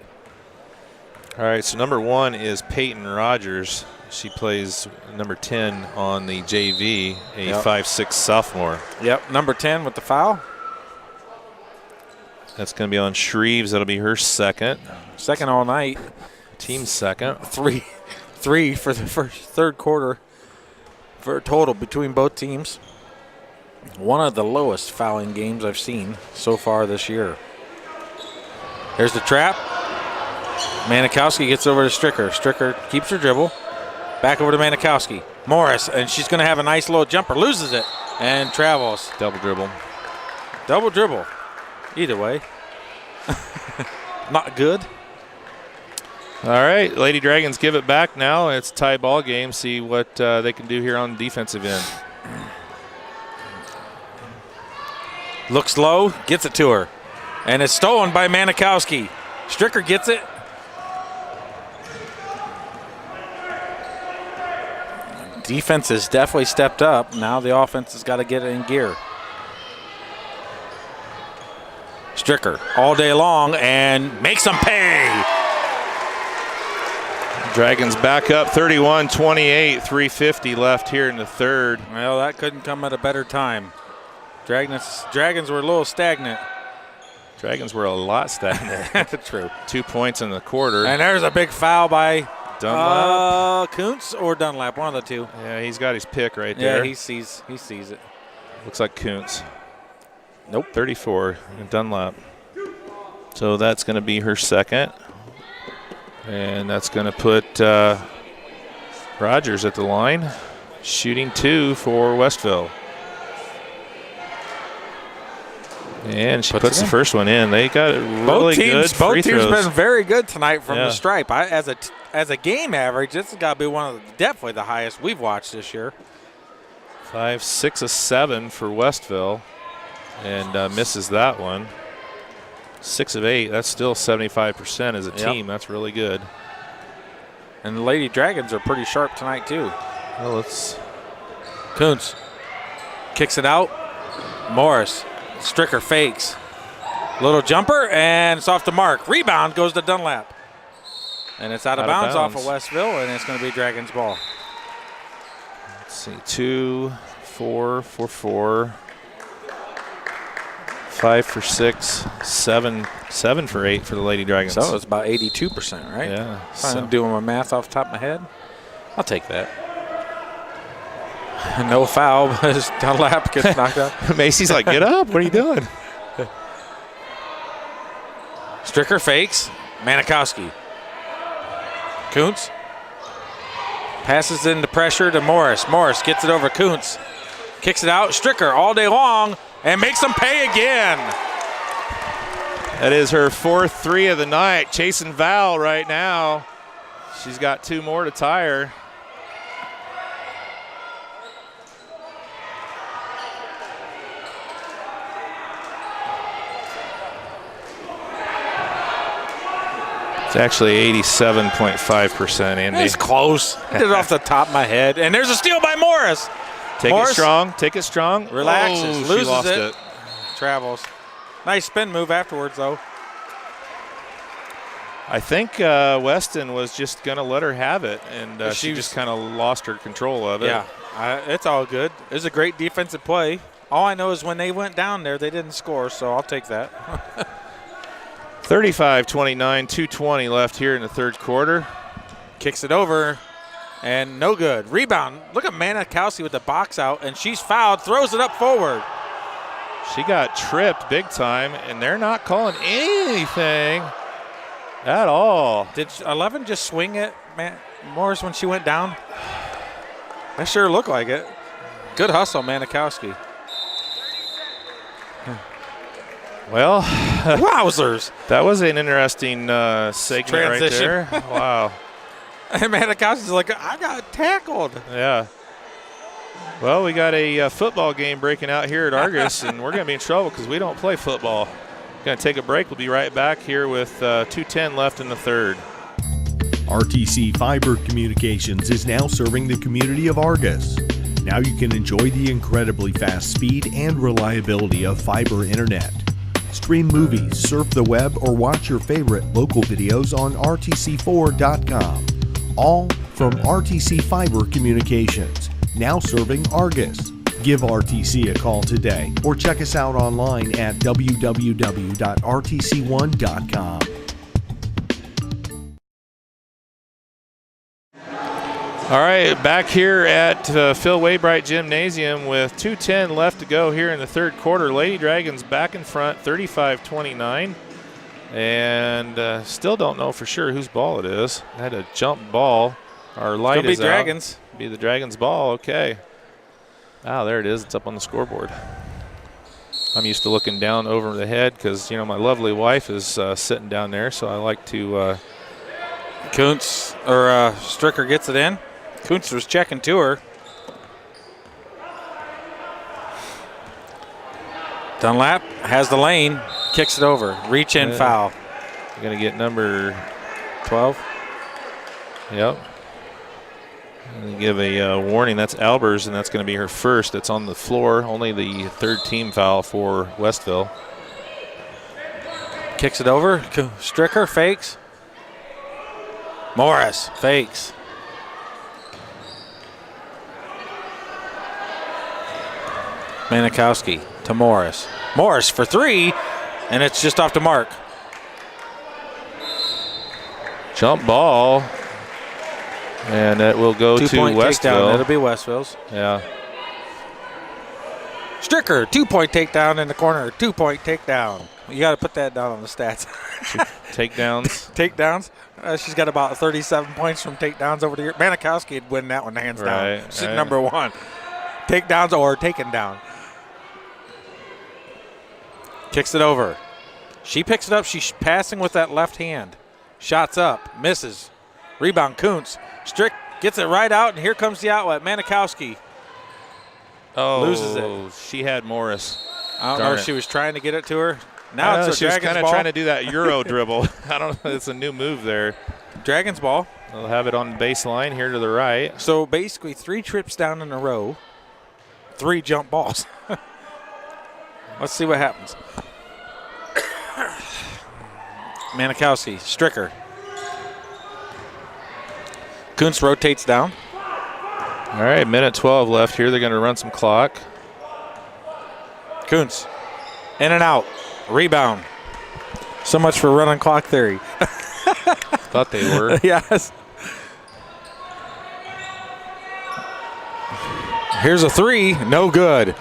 All right, so number 1 is Peyton Rogers. She plays number 10 on the JV, a 5'6" sophomore. Yep, number 10 with the foul. That's going to be on Shreves. That'll be her second. Second all night. Team second. Three for the third quarter for a total between both teams. One of the lowest fouling games I've seen so far this year. Here's the trap. Manikowski gets over to Stricker. Stricker keeps her dribble. Back over to Manikowski. Morris, and she's going to have a nice little jumper. Loses it and travels. Double dribble. Double dribble. Either way. Not good. All right, Lady Dragons give it back now. It's a tie ball game. See what they can do here on the defensive end. Looks low, gets it to her. And it's stolen by Manikowski. Stricker gets it. Defense has definitely stepped up. Now the offense has got to get it in gear. Stricker all day long and makes them pay. Dragons back up 31-28, 3:50 left here in the third. Well, that couldn't come at a better time. Dragons were a little stagnant. Dragons were a lot stagnant. True. 2 points in the quarter. And there's a big foul by Dunlap. Kuntz or Dunlap, one of the two. Yeah, he's got his pick right there. Yeah, he sees it. Looks like Kuntz. Nope. 34, and Dunlap. So that's going to be her second. And that's going to put Rogers at the line. Shooting 2 for Westville. And she puts the first one in. They got it really good free throws. Both teams been very good tonight from the stripe. As a game average, this has got to be definitely the highest we've watched this year. 5, 6 of 7 for Westville, and misses that one. 6 of 8. That's still 75% as a team. That's really good. And the Lady Dragons are pretty sharp tonight too. Well, let's. Kuntz kicks it out. Morris. Stricker fakes. Little jumper, and it's off the mark. Rebound goes to Dunlap. And it's out of bounds off of Westville, and it's going to be Dragons ball. Let's see. 2, 4 for 4. 5 for 6. 7 for 8 for the Lady Dragons. So it's about 82%, right? Yeah. I'm doing my math off the top of my head. I'll take that. No foul, but Dunlap gets knocked out. Macy's like, get up. What are you doing? Stricker fakes. Manikowski. Kuntz. Passes into pressure to Morris. Morris gets it over Kuntz. Kicks it out. Stricker all day long and makes them pay again. That is her 4th 3 of the night. Chasing Val right now. She's got 2 more to tie her. It's actually 87.5%, Andy. It's close. I did it off the top of my head. And there's a steal by Morris. Take it strong. Take it strong. Relaxes. Oh, loses she lost it. Travels. Nice spin move afterwards, though. I think Weston was just going to let her have it, and she just kind of lost her control of it. Yeah, it's all good. It was a great defensive play. All I know is when they went down there, they didn't score, so I'll take that. 35-29, 2:20 left here in the third quarter. Kicks it over, and no good. Rebound. Look at Manikowski with the box out, and she's fouled, throws it up forward. She got tripped big time, and they're not calling anything at all. Did 11 just swing at Morris when she went down? That sure looked like it. Good hustle, Manikowski. Well, wowzers. That was an interesting segment transition right there. Wow. And Manikowski's like, I got tackled. Yeah. Well, we got a football game breaking out here at Argos, and we're going to be in trouble because we don't play football. Going to take a break. We'll be right back here with 2:10 left in the third. RTC Fiber Communications is now serving the community of Argos. Now you can enjoy the incredibly fast speed and reliability of fiber internet. Stream movies, surf the web, or watch your favorite local videos on RTC4.com. All from RTC Fiber Communications, now serving Argos. Give RTC a call today or check us out online at www.rtc1.com. All right, back here at Phil Waybright Gymnasium with 2:10 left to go here in the third quarter. Lady Dragons back in front, 35-29. And still don't know for sure whose ball it is. Had a jump ball. Our light is out. Dragons. Be the Dragons' ball, okay. Ah, there it is. It's up on the scoreboard. I'm used to looking down over the head because, you know, my lovely wife is sitting down there, so I like to. Kuntz, or Stricker gets it in. Kuntz was checking to her. Dunlap has the lane, kicks it over. Reach in foul. Going to get number 12. Yep. And give a warning. That's Albers, and that's going to be her first. That's on the floor. Only the third team foul for Westville. Kicks it over. Stricker fakes. Morris fakes. Manikowski to Morris. Morris for three, and it's just off the mark. Jump ball. And it will go to Westville. It'll be Westville's. Yeah. Stricker, 2-point takedown in the corner. 2-point takedown. You got to put that down on the stats. Takedowns. Takedowns. She's got about 37 points from takedowns over the year. Manikowski would win that one hands down. She's number one. Takedowns or taken down. Kicks it over. She picks it up. She's passing with that left hand. Shots up. Misses. Rebound, Kuntz. Strick gets it right out, and here comes the outlet. Manikowski loses it. She had Morris. I don't know if she was trying to get it to her. Now it's a she was Dragon's kind of ball. trying to do that Euro dribble. I don't know. It's a new move there. Dragon's ball. They'll have it on the baseline here to the right. So basically 3 trips down in a row, 3 jump balls. Let's see what happens. Manikowski, Stricker. Kuntz rotates down. All right, minute 12 left here. They're going to run some clock. Kuntz, in and out. Rebound. So much for running clock theory. Thought they were. Yes. Here's a 3. No good.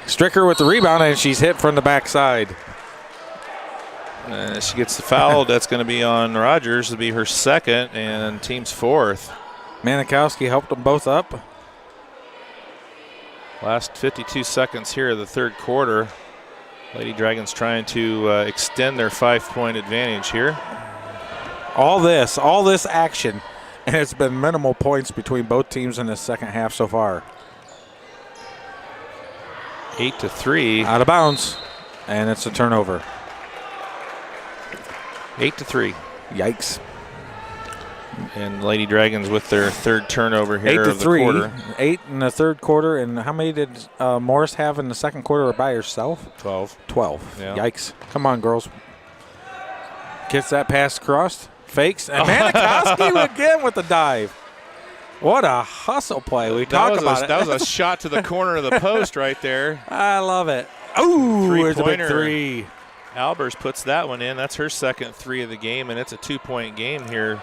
Stricker with the rebound, and she's hit from the backside. She gets fouled. That's going to be on Rogers. It'll be her second and team's fourth. Manikowski helped them both up. Last 52 seconds here of the third quarter. Lady Dragons trying to extend their 5-point advantage here. All this action, and it's been minimal points between both teams in the second half so far. 8-3. Out of bounds, and it's a turnover. 8-3. Yikes. And Lady Dragons with their third turnover here of the quarter. 8 in the third quarter. And how many did Morris have in the second quarter by herself? 12. 12. Yeah. Yikes. Come on, girls. Gets that pass across. Fakes. And Manikowski again with the dive. What a hustle play. We talk about it. That was a shot to the corner of the post right there. I love it. Ooh, there's a big 3. Albers puts that one in. That's her second 3 of the game, and it's a 2-point game here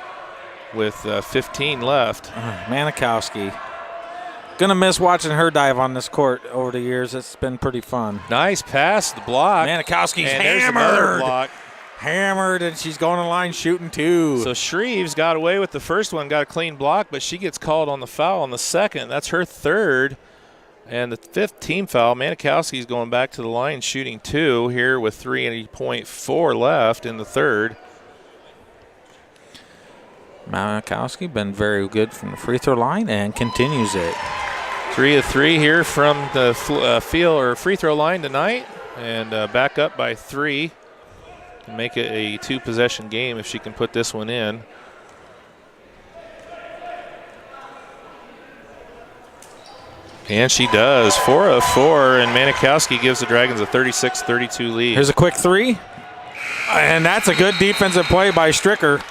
with 15 left. Manikowski. Gonna miss watching her dive on this court over the years. It's been pretty fun. Nice pass, the block. Manikowski's and hammered. Block. Hammered, and she's going to line shooting too. So Shreves got away with the first one, got a clean block, but she gets called on the foul on the second. That's her third. And the 5th team foul. Manikowski's going back to the line shooting 2 here with 3.4 left in the third. Manikowski been very good from the free throw line and continues it. 3 of 3 here from the free throw line tonight, and back up by 3 to make it a 2-possession game if she can put this one in. And she does. 4 of 4, and Manikowski gives the Dragons a 36-32 lead. Here's a quick 3, and that's a good defensive play by Stricker.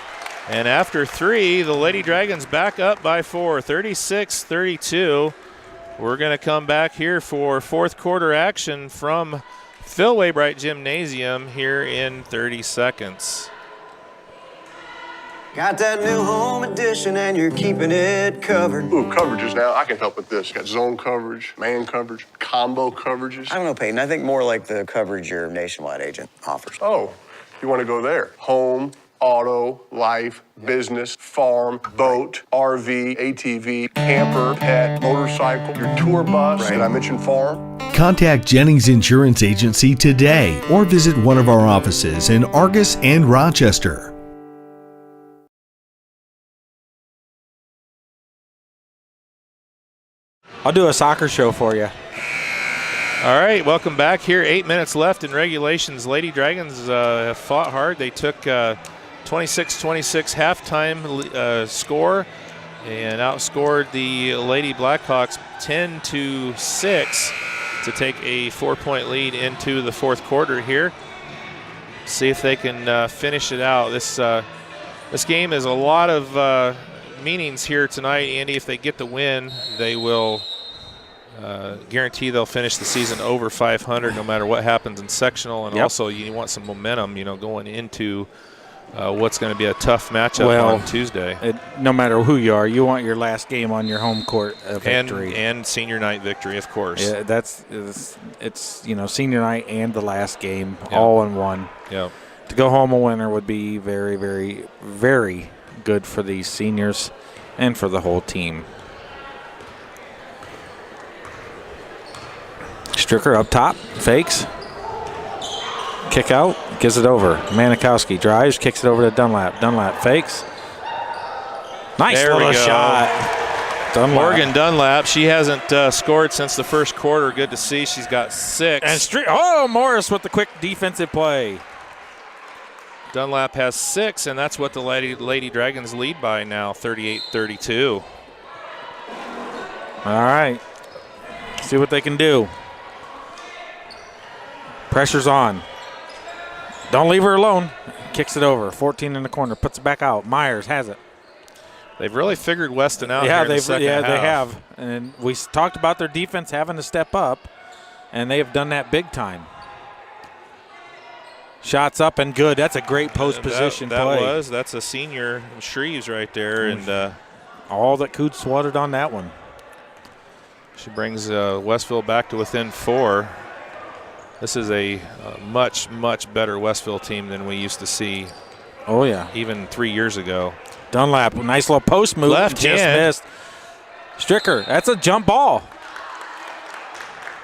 And after 3, the Lady Dragons back up by 4, 36-32. We're going to come back here for fourth quarter action from Phil Waybright Gymnasium here in 30 seconds. Got that new home edition and you're keeping it covered. Ooh, coverages now. I can help with this. Got zone coverage, man coverage, combo coverages. I don't know, Peyton. I think more like the coverage your Nationwide agent offers. Oh, you want to go there? Home, auto, life, business, farm, boat, RV, ATV, camper, pet, motorcycle, your tour bus. Did I mention farm? Contact Jennings Insurance Agency today or visit one of our offices in Argos and Rochester. I'll do a soccer show for you. All right, welcome back here. 8 minutes left in regulations. Lady Dragons have fought hard. They took 26-26 halftime score, and outscored the Lady Blackhawks 10-6 to take a 4-point lead into the fourth quarter here. See if they can finish it out. This game is a lot of meanings here tonight, Andy. If they get the win, they will guarantee they'll finish the season over 500 no matter what happens in sectional. And also you want some momentum, going into what's going to be a tough matchup on Tuesday. No matter who you are, you want your last game on your home court victory. And senior night victory, of course. Yeah, it's senior night and the last game all in one. Yeah. To go home a winner would be very, very, very good for these seniors and for the whole team. Stricker up top, fakes. Kick out, gives it over. Manikowski drives, kicks it over to Dunlap. Dunlap fakes. Nice little shot. Dunlap. Morgan Dunlap, she hasn't scored since the first quarter. Good to see. She's got 6. And Morris with the quick defensive play. Dunlap has 6, and that's what the Lady Dragons lead by now, 38-32. All right. See what they can do. Pressure's on. Don't leave her alone. Kicks it over. 14 in the corner. Puts it back out. Myers has it. They've really figured Weston out here in the second half. They have. And we talked about their defense having to step up, and they have done that big time. Shots up and good. That's a great post position play. That's a senior Shreves right there. And all that Coots swatted on that one. She brings Westville back to within 4. This is a much, much better Westville team than we used to see. Oh, yeah. Even 3 years ago. Dunlap, nice little post move. Left just hand. Missed. Stricker, that's a jump ball.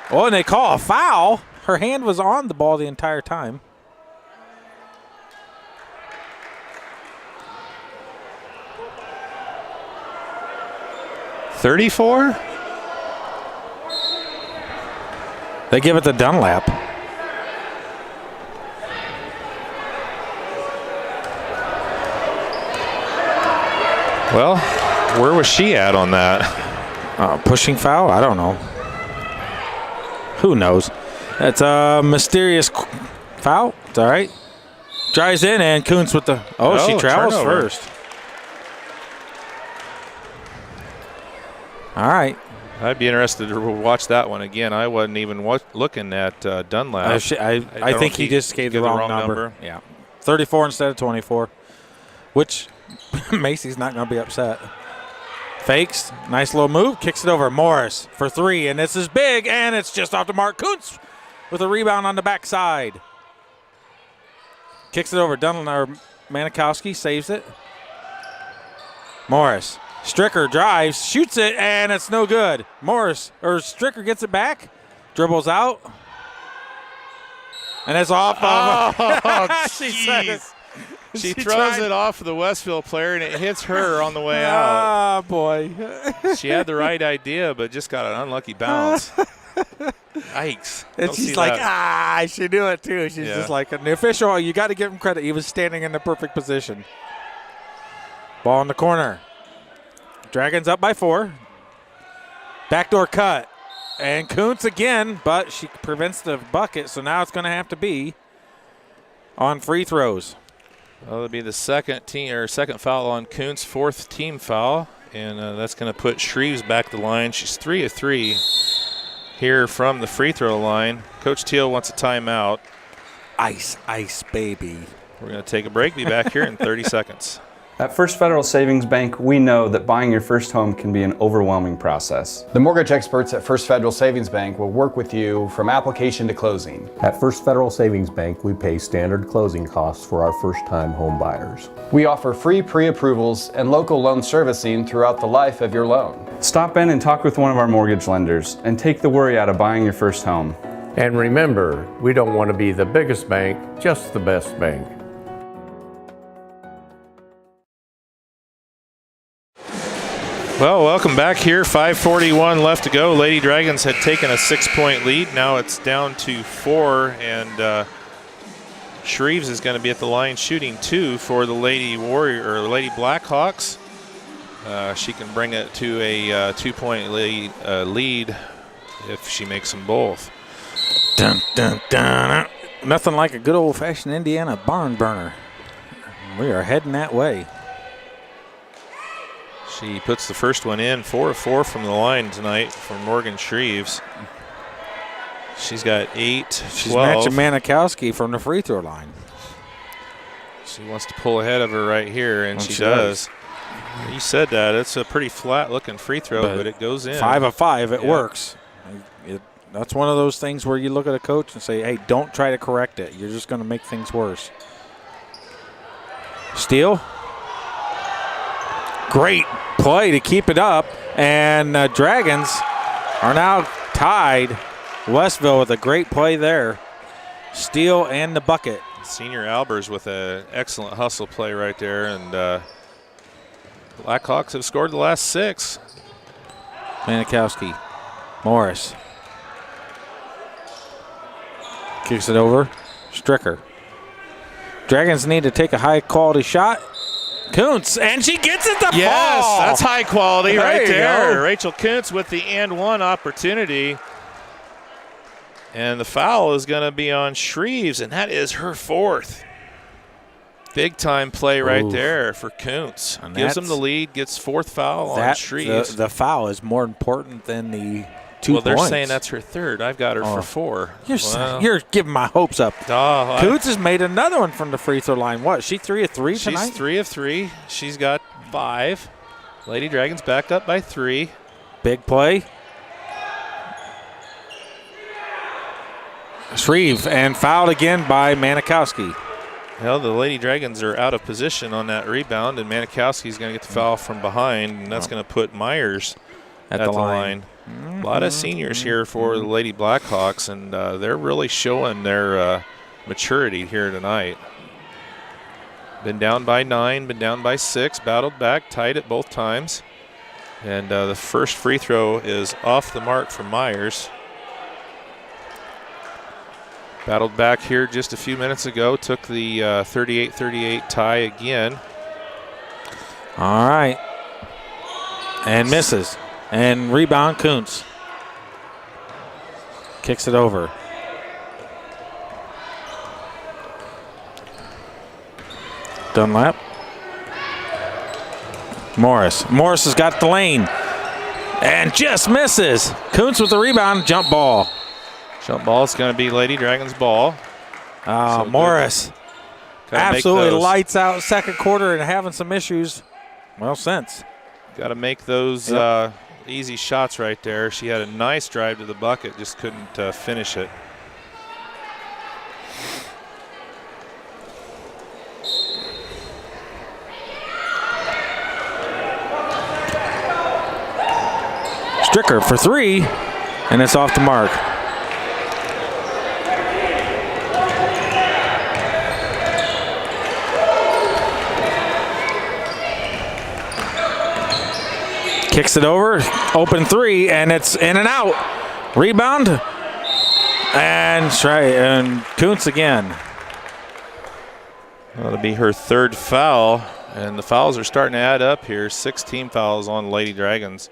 Oh, and they call a foul. Her hand was on the ball the entire time. $34? They give it to Dunlap. Well, where was she at on that? Pushing foul? I don't know. Who knows? That's a mysterious foul. It's all right. Drives in, and Kuntz with the... she travels turnover. First. All right. I'd be interested to watch that one again. I wasn't even looking at Dunlap. I think he just gave the wrong number. Yeah. 34 instead of 24, which Macy's not going to be upset. Fakes. Nice little move. Kicks it over. Morris for 3, and this is big, and it's just off the mark. Kuntz with a rebound on the backside. Kicks it over. Manikowski saves it. Morris. Stricker drives, shoots it, and it's no good. Stricker gets it back, dribbles out, and it's off of. She throws it off the Westville player, and it hits her on the way out. Oh, boy. She had the right idea, but just got an unlucky bounce. Yikes. And she's like, she knew it too. She's just like, the official, you got to give him credit. He was standing in the perfect position. Ball in the corner. Dragons up by 4. Backdoor cut. And Kuntz again, but she prevents the bucket, so now it's going to have to be on free throws. Well, it'll be the second foul on Kuntz, 4th team foul, and that's going to put Shreves back the line. She's 3 of 3 here from the free throw line. Coach Teal wants a timeout. Ice, baby. We're going to take a break. Be back here in 30 seconds. At First Federal Savings Bank, we know that buying your first home can be an overwhelming process. The mortgage experts at First Federal Savings Bank will work with you from application to closing. At First Federal Savings Bank, we pay standard closing costs for our first-time home buyers. We offer free pre-approvals and local loan servicing throughout the life of your loan. Stop in and talk with one of our mortgage lenders and take the worry out of buying your first home. And remember, we don't want to be the biggest bank, just the best bank. Well, welcome back here. 5:41 left to go. Lady Dragons had taken a 6-point lead. Now it's down to 4, and Shreves is going to be at the line shooting 2 for the Lady Blackhawks. She can bring it to a 2-point lead if she makes them both. Dun, dun, dun. Nothing like a good old-fashioned Indiana barn burner. We are heading that way. She puts the first one in, 4 of 4 from the line tonight for Morgan Shreves. She's got 8, 12. She's matching Manikowski from the free throw line. She wants to pull ahead of her right here, and she does. You said that. It's a pretty flat-looking free throw, but it goes in. 5 of 5, it works. That's one of those things where you look at a coach and say, hey, don't try to correct it. You're just going to make things worse. Steal. Great play to keep it up. And Dragons are now tied. Westville with a great play there. Steal and the bucket. Senior Albers with an excellent hustle play right there. And Blackhawks have scored the last 6. Manikowski. Morris. Kicks it over. Stricker. Dragons need to take a high-quality shot. Kuntz, and she gets it to fall. Yes, that's high quality right there. Go. Rachel Kuntz with the and one opportunity. And the foul is going to be on Shreves, and that is her 4th. Big time play right there for Kuntz. Gives them the lead, gets 4th foul on Shreves. The foul is more important than the 2 points. Well, they're saying that's her 3rd. I've got her for 4. You're giving my hopes up. Kuntz has made another one from the free throw line. What, is she 3 of 3 tonight? She's 3 of 3. She's got 5. Lady Dragons back up by 3. Big play. Shreve, and fouled again by Manikowski. Well, the Lady Dragons are out of position on that rebound, and Manikowski's going to get the foul from behind, and that's going to put Myers at the line. A lot of seniors here for the Lady Blackhawks, and they're really showing their maturity here tonight. Been down by 9, been down by 6, battled back, tied it both times. And the first free throw is off the mark for Myers. Battled back here just a few minutes ago, took the 38-38 tie again. All right. And misses. And rebound, Kuntz. Kicks it over. Dunlap. Morris. Morris has got the lane. And just misses. Kuntz with the rebound, jump ball. Jump ball is going to be Lady Dragons ball. So Morris absolutely lights out second quarter and having some issues, well, since. Got to make those easy shots right there. She had a nice drive to the bucket, just couldn't finish it. Stricker for 3, and it's off the mark. Kicks it over, open 3, and it's in and out. Rebound, and Kuntz again. That'll be her 3rd foul, and the fouls are starting to add up here. 6 team fouls on Lady Dragons.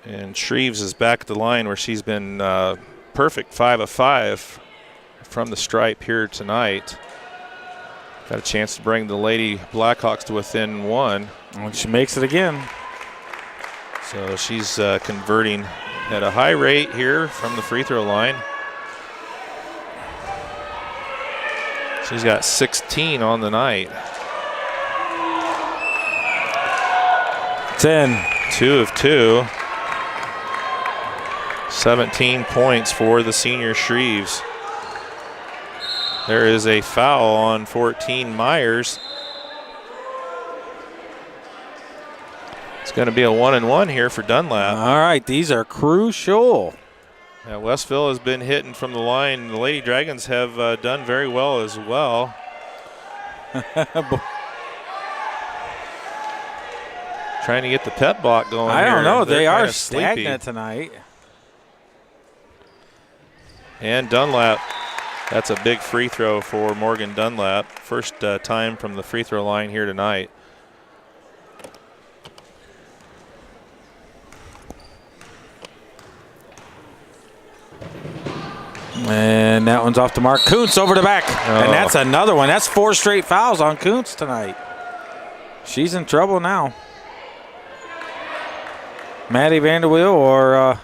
And Shreves is back at the line where she's been perfect, 5 of 5 from the stripe here tonight. Got a chance to bring the Lady Blackhawks to within 1. And she makes it again. So she's converting at a high rate here from the free throw line. She's got 16 on the night. 10. 2 of 2. 17 points for the senior Shreves. There is a foul on 14 Myers. It's going to be a 1-and-1 here for Dunlap. All right, these are crucial. Yeah, Westville has been hitting from the line. The Lady Dragons have done very well as well. Trying to get the pep block going. I don't know. They're they are sleepy stagnant tonight. And Dunlap That's a big free throw for Morgan Dunlap. First time from the free throw line here tonight. And that one's off the mark. Kuntz over the back. Oh. And that's another one. That's 4 straight fouls on Kuntz tonight. She's in trouble now. Maddie Vanderweel or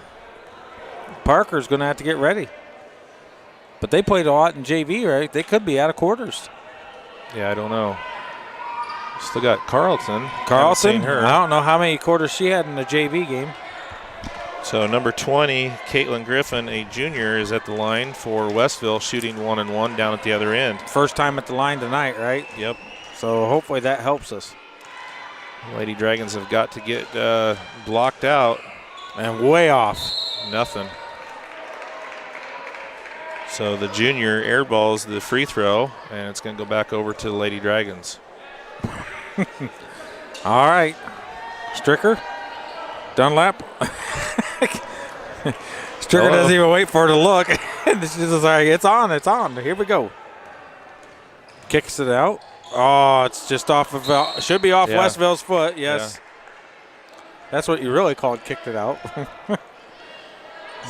Parker's going to have to get ready. But they played a lot in JV, right? They could be out of quarters. Yeah, I don't know. Still got Carlton. Carlton? I don't know how many quarters she had in the JV game. So number 20, Caitlin Griffin, a junior, is at the line for Westville, shooting 1-1 down at the other end. First time at the line tonight, right? Yep. So hopefully that helps us. Lady Dragons have got to get blocked out. And way off. Nothing. So the junior airballs the free throw, and it's going to go back over to the Lady Dragons. All right. Stricker. Dunlap. Stricker doesn't even wait for her to look. She's just like, it's on, it's on. Here we go. Kicks it out. Oh, it's just off of, should be off Westville's foot, yes. Yeah. That's what you really called kicked it out.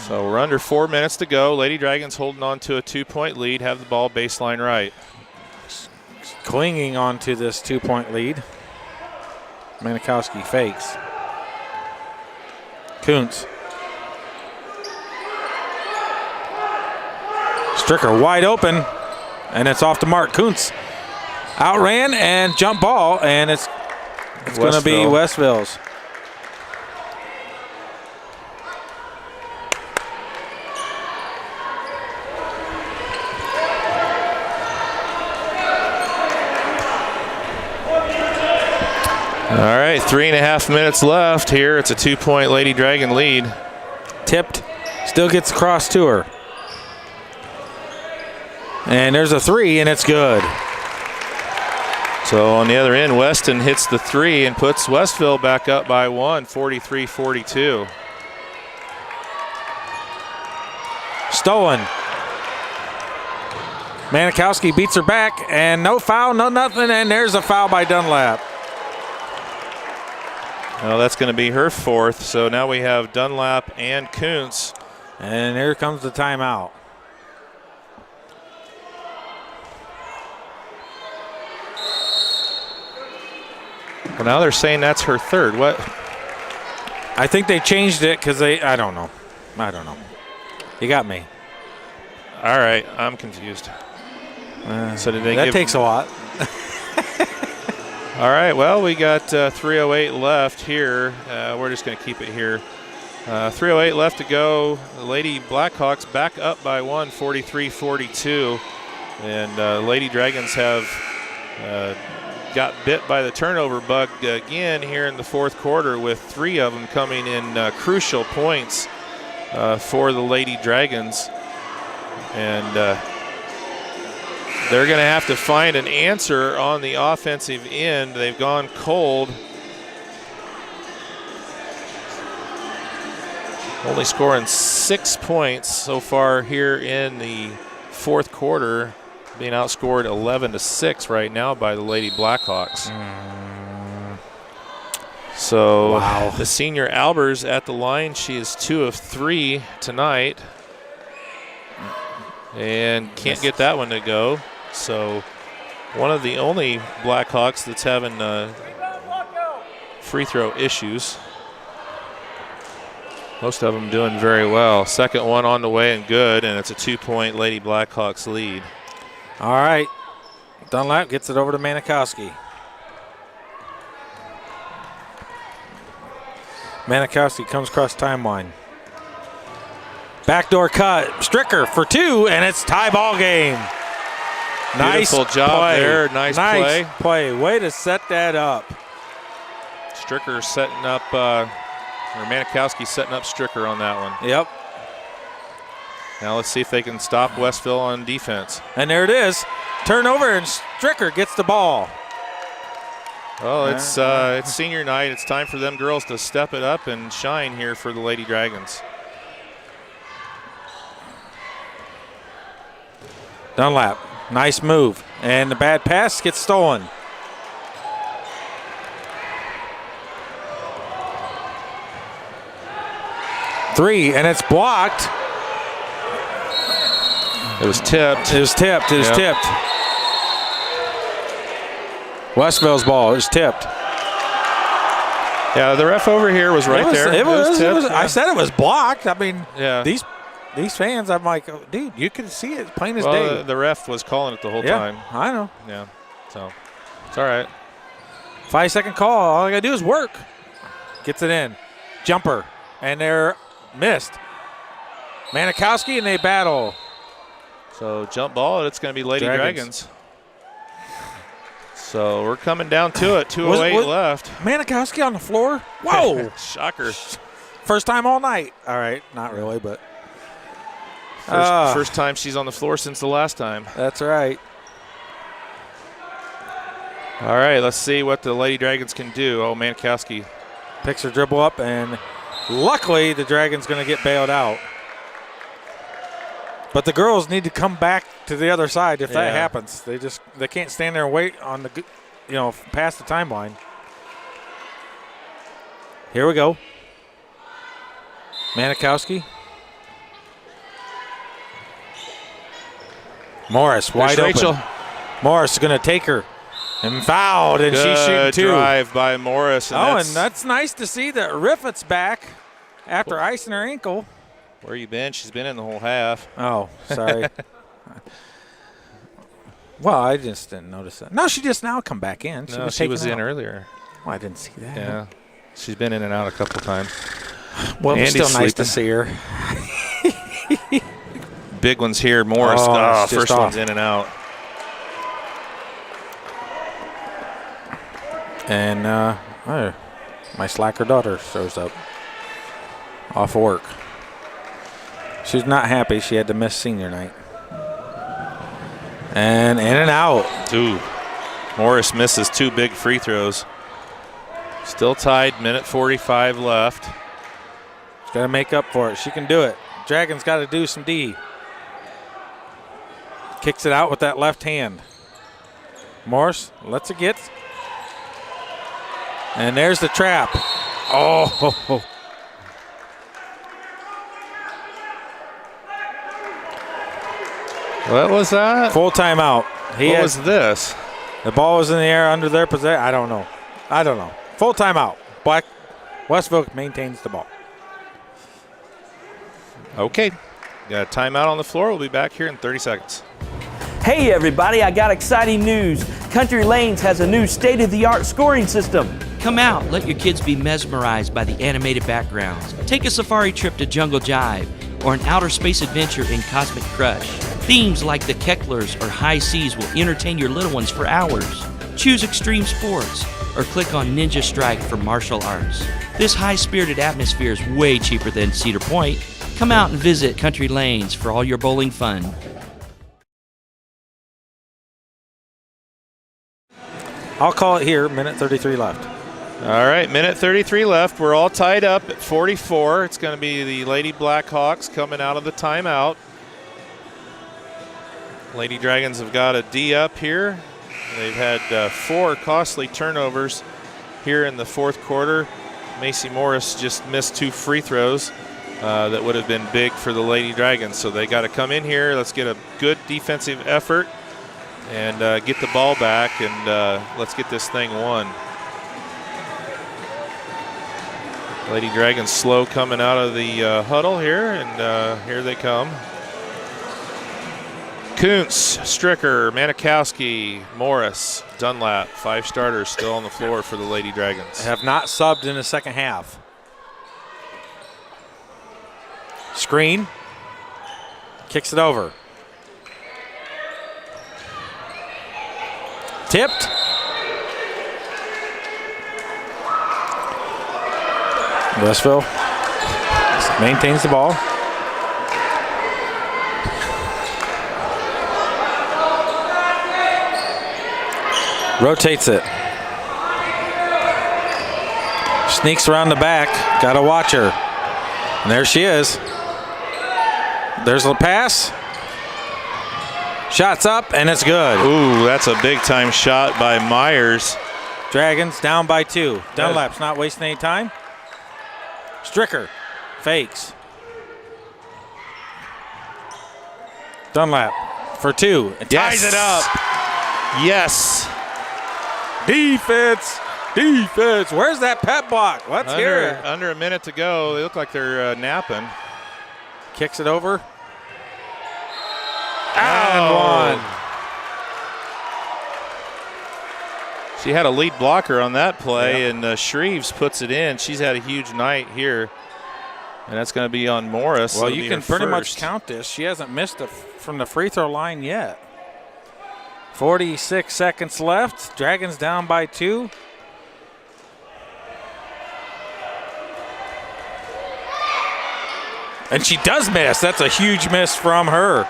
So we're under 4 minutes to go. Lady Dragons holding on to a 2-point lead, have the ball baseline right. Clinging on to this 2-point lead. Manikowski fakes. Kuntz. Stricker wide open, and it's off the mark. Kuntz outran and jump ball, and it's going to be Westville's. All right, 3.5 minutes left here. It's a 2-point Lady Dragon lead. Tipped, still gets across to her. And there's a 3, and it's good. So on the other end, Weston hits the 3 and puts Westville back up by 1, 43-42. Stolen. Manikowski beats her back, and no foul, no nothing, and there's a foul by Dunlap. Well, that's going to be her 4th, so now we have Dunlap and Kuntz. And here comes the timeout. Well, now they're saying that's her 3rd. What? I think they changed it because I don't know. You got me. All right, I'm confused. So did they that takes a lot. All right, well, we got 3:08 left here. We're just going to keep it here. 3:08 left to go. The Lady Blackhawks back up by 1, 43-42. And Lady Dragons have got bit by the turnover bug again here in the 4th quarter, with 3 of them coming in crucial points for the Lady Dragons. And they're going to have to find an answer on the offensive end. They've gone cold. Only scoring 6 points so far here in the 4th quarter, being outscored 11-6 right now by the Lady Blackhawks. So wow. The senior Albers at the line. She is 2 of 3 tonight and can't get that one to go. So one of the only Blackhawks that's having free throw issues. Most of them doing very well. Second one on the way and good, and it's a 2-point Lady Blackhawks lead. All right. Dunlap gets it over to Manikowski. Manikowski comes across timeline. Backdoor cut. Stricker for 2, and it's tie ball game. Beautiful job there. Nice play. Way to set that up. Stricker setting up, or Manikowski setting up Stricker on that one. Yep. Now let's see if they can stop Westville on defense. And there it is. Turnover, and Stricker gets the ball. Well, it's senior night. It's time for them girls to step it up and shine here for the Lady Dragons. Dunlap, nice move. And the bad pass gets stolen. Three, and it's blocked. It was tipped. It was tipped. It was tipped. Westville's ball. It was tipped. Yeah, the ref over here was right there. It was tipped. I said it was blocked. I mean, yeah. These fans, I'm like, oh, dude, you can see it plain as well, day. The ref was calling it the whole Yeah, time. I know. Yeah, so it's all right. 5-second call. All I got to do is work. Gets it in. Jumper. And they're missed. Manikowski, and they battle. So jump ball, it's going to be Lady Dragons. So we're coming down to it. 2:08 left. Manikowski on the floor? Whoa. Shocker. First time all night. All right, not really, but. First time she's on the floor since the last time. That's right. All right, let's see what the Lady Dragons can do. Oh, Manikowski picks her dribble up, and luckily the Dragons going to get bailed out. But the girls need to come back to the other side if that happens. They can't stand there and wait on the, past the timeline. Here we go. Manikowski. Morris wide Rachel. open. Morris is going to take her and fouled, and she's shooting two. Good drive by Morris. And that's nice to see that Riffitt's back after icing her ankle. Where you been? She's been in the whole half. Oh, sorry. Well, I just didn't notice that. No, she just now come back in. She was in earlier. Well, I didn't see that. Yeah, she's been in and out a couple times. Well, it's still nice to see her. Big one's here. Morris. First one's in and out. And my slacker daughter shows up off work. She's not happy. She had to miss senior night. And in and out. Ooh. Morris misses two big free throws. Still tied, minute 45 left. She's got to make up for it. She can do it. Dragons got to do some D. Kicks it out with that left hand. Morris lets it get. And there's the trap. Oh. What was that? Full timeout. What was this? The ball was in the air under their possession. I don't know. Full timeout. Westville maintains the ball. Okay. Got a timeout on the floor. We'll be back here in 30 seconds. Hey everybody, I got exciting news. Country Lanes has a new state-of-the-art scoring system. Come out, let your kids be mesmerized by the animated backgrounds. Take a safari trip to Jungle Jive or an outer space adventure in Cosmic Crush. Themes like the Kecklers or High Seas will entertain your little ones for hours. Choose extreme sports or click on Ninja Strike for martial arts. This high-spirited atmosphere is way cheaper than Cedar Point. Come out and visit Country Lanes for all your bowling fun. I'll call it here, minute 33 left. All right, minute 33 left. We're all tied up at 44. It's going to be the Lady Blackhawks coming out of the timeout. Lady Dragons have got a D up here. They've had 4 costly turnovers here in the fourth quarter. Macy Morris just missed 2 free throws that would have been big for the Lady Dragons. So they got to come in here. Let's get a good defensive effort and get the ball back, and let's get this thing won. Lady Dragons slow coming out of the huddle here, and here they come. Kuntz, Stricker, Manikowski, Morris, Dunlap, 5 starters still on the floor for the Lady Dragons. Have not subbed in the second half. Screen. Kicks it over. Tipped. Westville maintains the ball. Rotates it. Sneaks around the back. Got to watch her. And there she is. There's the pass. Shot's up, and it's good. Ooh, that's a big-time shot by Myers. Dragons down by 2. Dunlap's not wasting any time. Stricker fakes. Dunlap for 2. And ties it up. Yes. Defense. Where's that pep block? Let's hear it. Under a minute to go. They look like they're napping. Kicks it over. And one. She had a lead blocker on that play, and Shreves puts it in. She's had a huge night here, and that's going to be on Morris. Well, It'll you be can her pretty much first. count this. She hasn't missed from the free throw line yet. 46 seconds left. Dragons down by 2. And she does miss. That's a huge miss from her.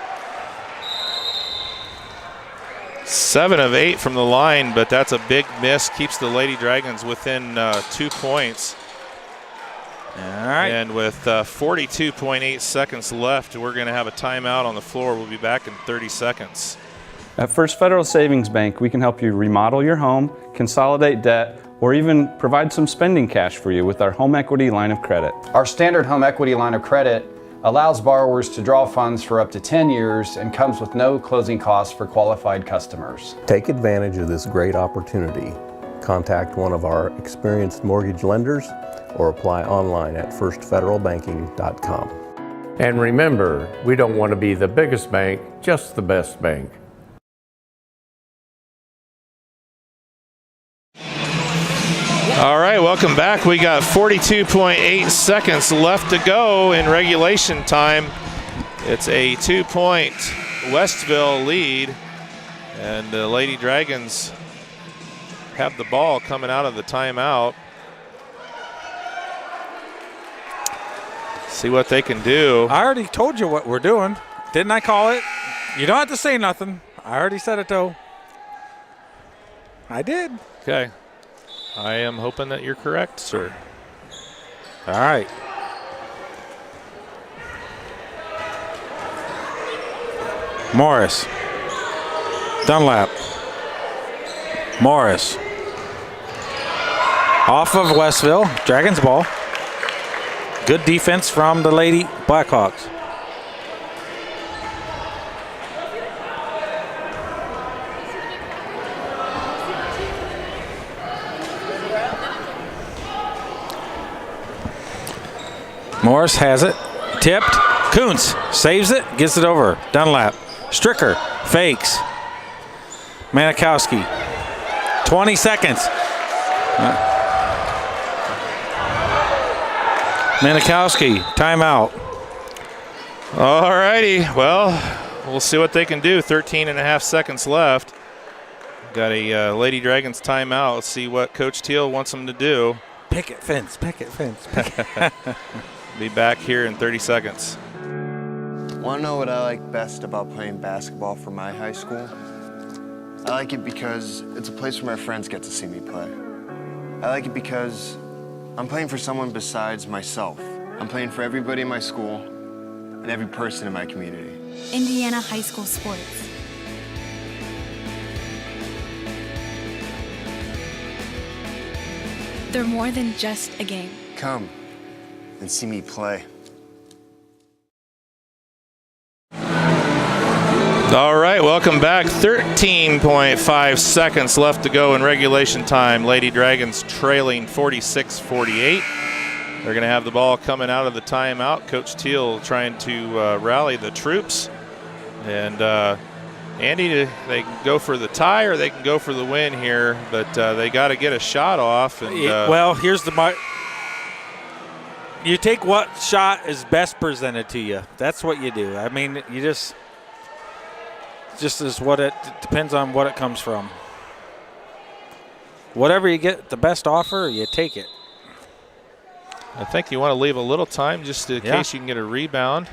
7 of 8 from the line, but that's a big miss. Keeps the Lady Dragons within 2 points. All right. And with 42.8 seconds left, we're going to have a timeout on the floor. We'll be back in 30 seconds. At First Federal Savings Bank, we can help you remodel your home, consolidate debt, or even provide some spending cash for you with our home equity line of credit. Our standard home equity line of credit allows borrowers to draw funds for up to 10 years and comes with no closing costs for qualified customers. Take advantage of this great opportunity. Contact one of our experienced mortgage lenders or apply online at firstfederalbanking.com. And remember, we don't want to be the biggest bank, just the best bank. All right, welcome back. We got 42.8 seconds left to go in regulation time. It's a 2-point Westville lead, and the Lady Dragons have the ball coming out of the timeout. See what they can do. I already told you what we're doing. Didn't I call it? You don't have to say nothing. I already said it, though. I did. Okay. I am hoping that you're correct, sir. All right. Morris. Dunlap. Morris. Off of Westville. Dragons ball. Good defense from the Lady Blackhawks. Morris has it. Tipped. Kuntz saves it. Gets it over. Dunlap. Stricker. Fakes. Manikowski. 20 seconds. Manikowski. Timeout. All righty. Well, we'll see what they can do. 13.5 seconds left. Got a Lady Dragons timeout. Let's see what Coach Teal wants them to do. Picket fence. Picket fence. Be back here in 30 seconds. Want to know what I like best about playing basketball for my high school? I like it because it's a place where my friends get to see me play. I like it because I'm playing for someone besides myself. I'm playing for everybody in my school and every person in my community. Indiana high school sports. They're more than just a game. Come and see me play. All right, welcome back. 13.5 seconds left to go in regulation time. Lady Dragons trailing 46-48. They're going to have the ball coming out of the timeout. Coach Teal trying to rally the troops. And Andy, they can go for the tie or they can go for the win here, but they got to get a shot off. And, well, here's the you take what shot is best presented to you. That's what you do. I mean, you just is what it depends on what it comes from. Whatever you get the best offer, you take it. I think you want to leave a little time just in case you can get a rebound.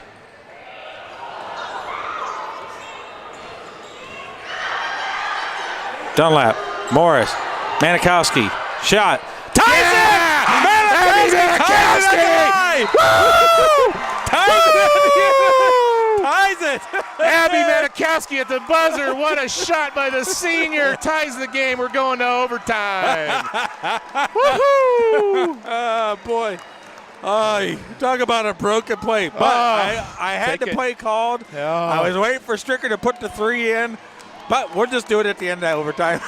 Dunlap, Morris, Manikowski, shot, ties it! Manikowski ties it! Ties it! it. Abby Manikowski at the buzzer. What a shot by the senior. Ties the game. We're going to overtime. Woohoo! Oh, boy. Talk about a broken play. But I had the play called. Oh. I was waiting for Stricker to put the 3 in. But we'll just do it at the end of overtime.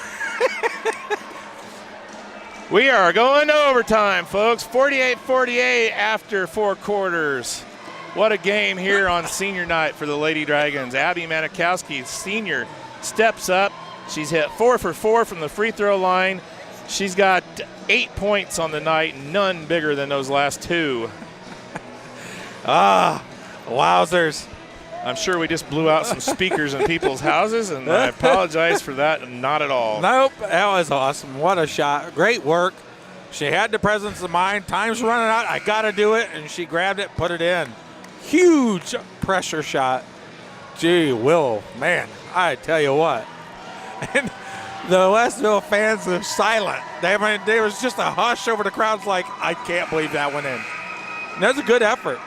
We are going to overtime, folks. 48-48 after 4 quarters. What a game here on senior night for the Lady Dragons. Abby Manikowski, senior, steps up. She's hit 4 for 4 from the free throw line. She's got 8 points on the night, none bigger than those last 2. Wowzers. I'm sure we just blew out some speakers in people's houses, and I apologize for that. Not at all. Nope, that was awesome. What a shot. Great work. She had the presence of mind. Time's running out. I got to do it, and she grabbed it, put it in. Huge pressure shot. Gee, Will, man, I tell you what. And the Westville fans are silent. There was just a hush over the crowds like, I can't believe that went in. And that's a good effort.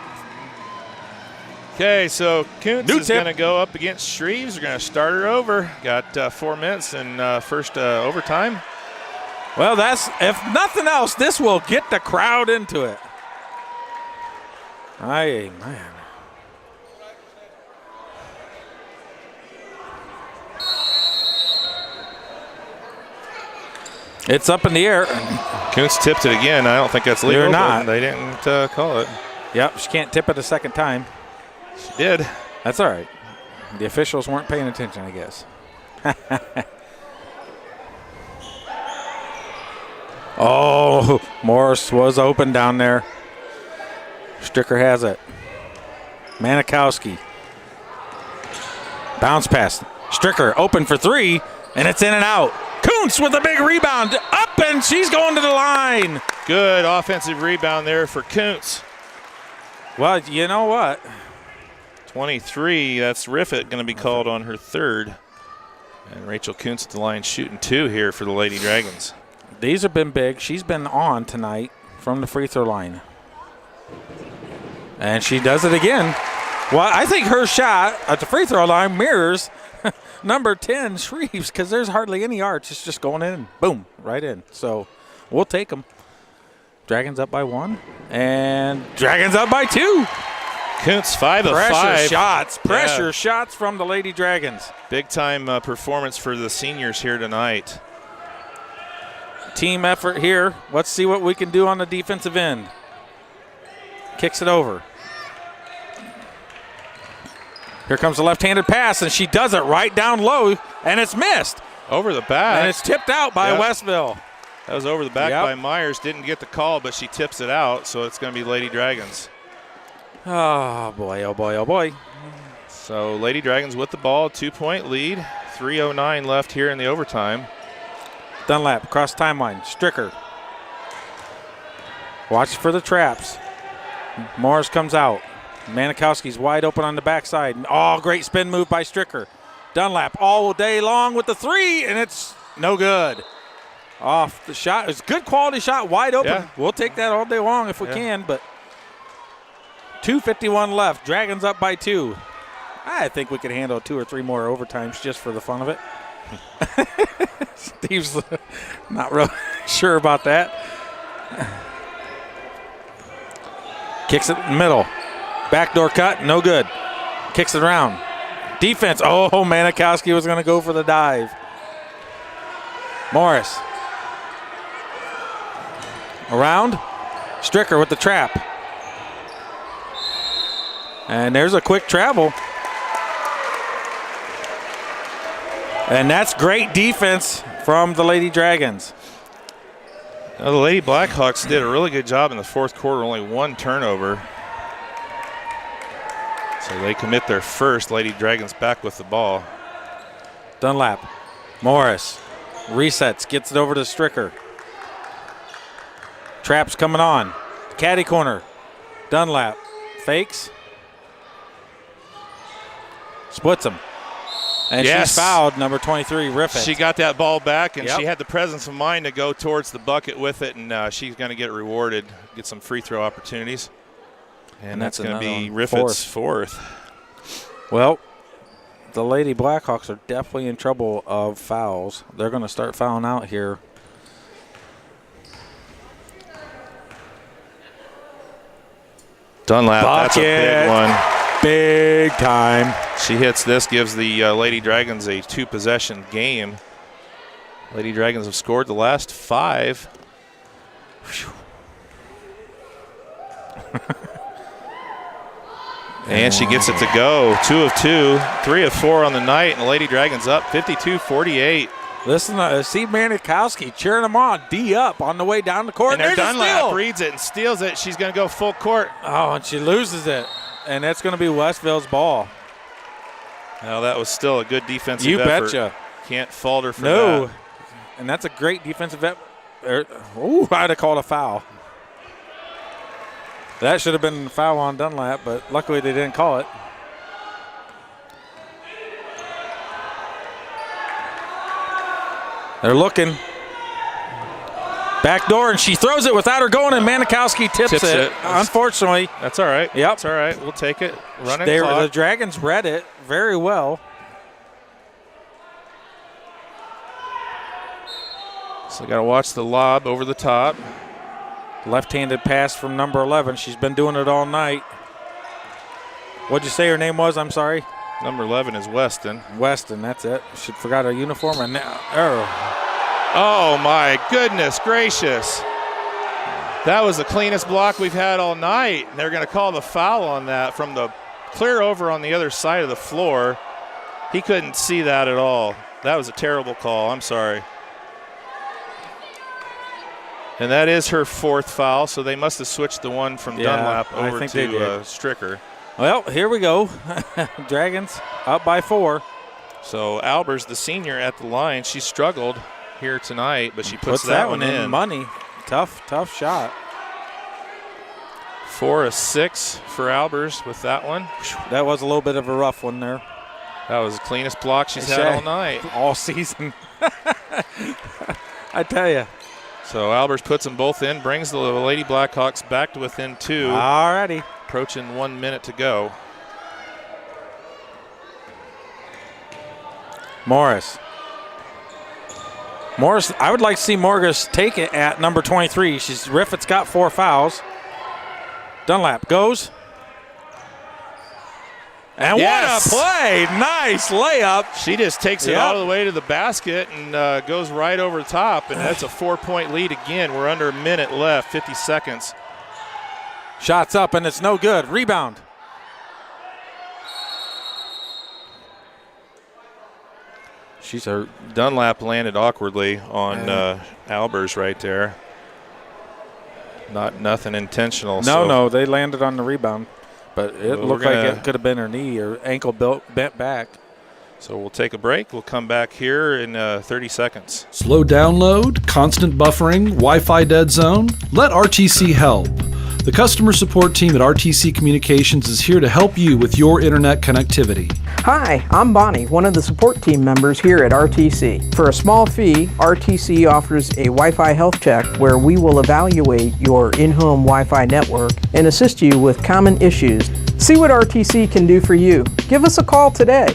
Okay, so Kuntz is going to go up against Shreves. We're going to start her over. Got 4 minutes in first overtime. Well, if nothing else, this will get the crowd into it. Aye, man. It's up in the air. Kuntz tipped it again. I don't think that's legal. They're not. They didn't call it. Yep, she can't tip it a second time. She did. That's all right. The officials weren't paying attention, I guess. Oh, Morris was open down there. Stricker has it. Manikowski. Bounce pass. Stricker open for 3, and it's in and out. Kuntz with a big rebound. Up, and she's going to the line. Good offensive rebound there for Kuntz. Well, you know what? 23, that's Riffett going to be called on her 3rd. And Rachel Kuntz at the line shooting 2 here for the Lady Dragons. These have been big. She's been on tonight from the free throw line. And she does it again. Well, I think her shot at the free throw line mirrors number 10, Shreves, because there's hardly any arch. It's just going in. Boom, right in. So we'll take them. Dragons up by 1. And Dragons up by 2. Kuntz 5 of 5. Pressure shots from the Lady Dragons. Big time performance for the seniors here tonight. Team effort here. Let's see what we can do on the defensive end. Kicks it over. Here comes the left-handed pass, and she does it right down low, and it's missed. Over the back. And it's tipped out by Westville. That was over the back by Myers. Didn't get the call, but she tips it out, so it's going to be Lady Dragons. Oh, boy, oh, boy, oh, boy. So Lady Dragons with the ball, 2-point lead. 3:09 left here in the overtime. Dunlap across timeline. Stricker. Watch for the traps. Morris comes out. Manikowski's wide open on the backside. Oh, great spin move by Stricker. Dunlap all day long with the 3, and it's no good. Off the shot. It's a good quality shot, wide open. Yeah. We'll take that all day long if we can, but 2:51 left. Dragons up by 2. I think we could handle 2 or 3 more overtimes just for the fun of it. Steve's not real sure about that. Kicks it in the middle. Backdoor cut, no good. Kicks it around. Defense. Oh, Manikowski was going to go for the dive. Morris. Around. Stricker with the trap. And there's a quick travel. And that's great defense from the Lady Dragons. Now, the Lady Blackhawks did a really good job in the 4th quarter, only 1 turnover. So they commit their first. Lady Dragons back with the ball. Dunlap. Morris. Resets. Gets it over to Stricker. Traps coming on. Caddy corner. Dunlap. Fakes. Splits him. And she's fouled, number 23, Riffett. She got that ball back, and she had the presence of mind to go towards the bucket with it, and she's going to get rewarded, get some free throw opportunities. And that's going to be Riffett's 4th. Well, the Lady Blackhawks are definitely in trouble of fouls. They're going to start fouling out here. Dunlap, that's a big one. Big time. She hits this, gives the Lady Dragons a 2-possession game. Lady Dragons have scored the last 5. And she gets it to go. 2 of 2, 3 of 4 on the night, and the Lady Dragons up 52-48. Listen, see Manikowski cheering them on. D up on the way down the court. And there's Dunlap reads it and steals it. She's going to go full court. Oh, and she loses it. And that's going to be Westville's ball. Well, that was still a good defensive you effort. Betcha. Can't fault her for no. that. And that's a great defensive effort. Ooh, I'd have called a foul. That should have been a foul on Dunlap, but luckily they didn't call it. They're looking. Back door, and she throws it without her going, and Manikowski tips it. Unfortunately. That's all right. Yep. That's all right. We'll take it. Running the clock. Dragons read it very well. So got to watch the lob over the top. Left-handed pass from number 11. She's been doing it all night. What'd you say her name was? I'm sorry. Number 11 is Weston. Weston, that's it. She forgot her uniform. And now, oh, my goodness gracious. That was the cleanest block we've had all night. And they're going to call the foul on that from the clear over on the other side of the floor. He couldn't see that at all. That was a terrible call. I'm sorry. And that is her 4th foul, so they must have switched the one from Dunlap over to Stricker. Well, here we go. Dragons up by 4. So Albers, the senior at the line, she struggled here tonight, but she puts that one in. Money. Tough shot. 4 of 6 for Albers with that one. That was a little bit of a rough one there. That was the cleanest block she's had all night. All season. I tell you. So Albers puts them both in, brings the Lady Blackhawks back to within 2. All righty. Approaching 1 minute to go. Morris, I would like to see Morris take it at number 23. Riffitt's got 4 fouls. Dunlap goes. And yes. What a play. Nice layup. She just takes it all the way to the basket and goes right over the top, and that's a 4-point lead again. We're under a minute left, 50 seconds. Shots up, and it's no good. Rebound. She's hurt. Dunlap landed awkwardly on Albers right there. Nothing intentional. No, they landed on the rebound. But it looked like it could have been her knee or ankle bent back. So we'll take a break. We'll come back here in 30 seconds. Slow download, constant buffering, Wi-Fi dead zone? Let RTC help. The customer support team at RTC Communications is here to help you with your internet connectivity. Hi, I'm Bonnie, one of the support team members here at RTC. For a small fee, RTC offers a Wi-Fi health check where we will evaluate your in-home Wi-Fi network and assist you with common issues. See what RTC can do for you. Give us a call today.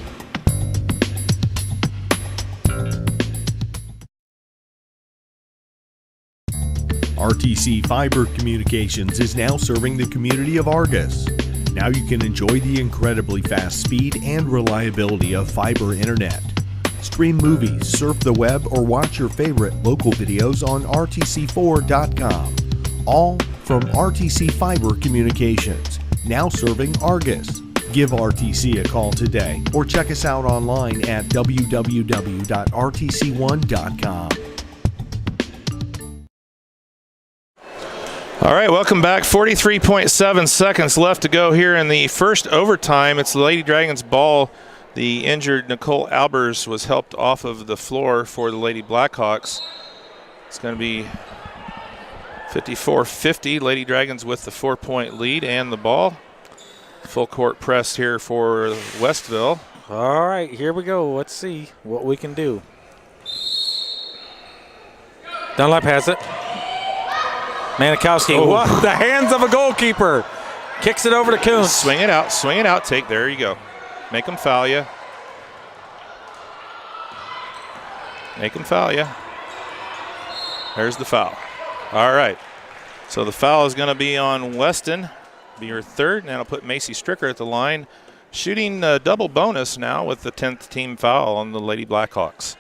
RTC Fiber Communications is now serving the community of Argos. Now you can enjoy the incredibly fast speed and reliability of fiber internet. Stream movies, surf the web, or watch your favorite local videos on rtc4.com. All from RTC Fiber Communications, now serving Argos. Give RTC a call today or check us out online at www.rtc1.com. All right, welcome back. 43.7 seconds left to go here in the first overtime. It's the Lady Dragons ball. The injured Nicole Albers was helped off of the floor for the Lady Blackhawks. It's going to be 54-50. Lady Dragons with the 4-point lead and the ball. Full court press here for Westville. All right, here we go. Let's see what we can do. Dunlap has it. Manikowski, what? The hands of a goalkeeper. Kicks it over to Kuntz. Swing it out, take, there you go. Make them foul you. Make him foul, yeah. There's the foul. All right. So the foul is going to be on Weston, be her third, and that'll put Macy Stricker at the line, shooting a double bonus now with the 10th team foul on the Lady Blackhawks.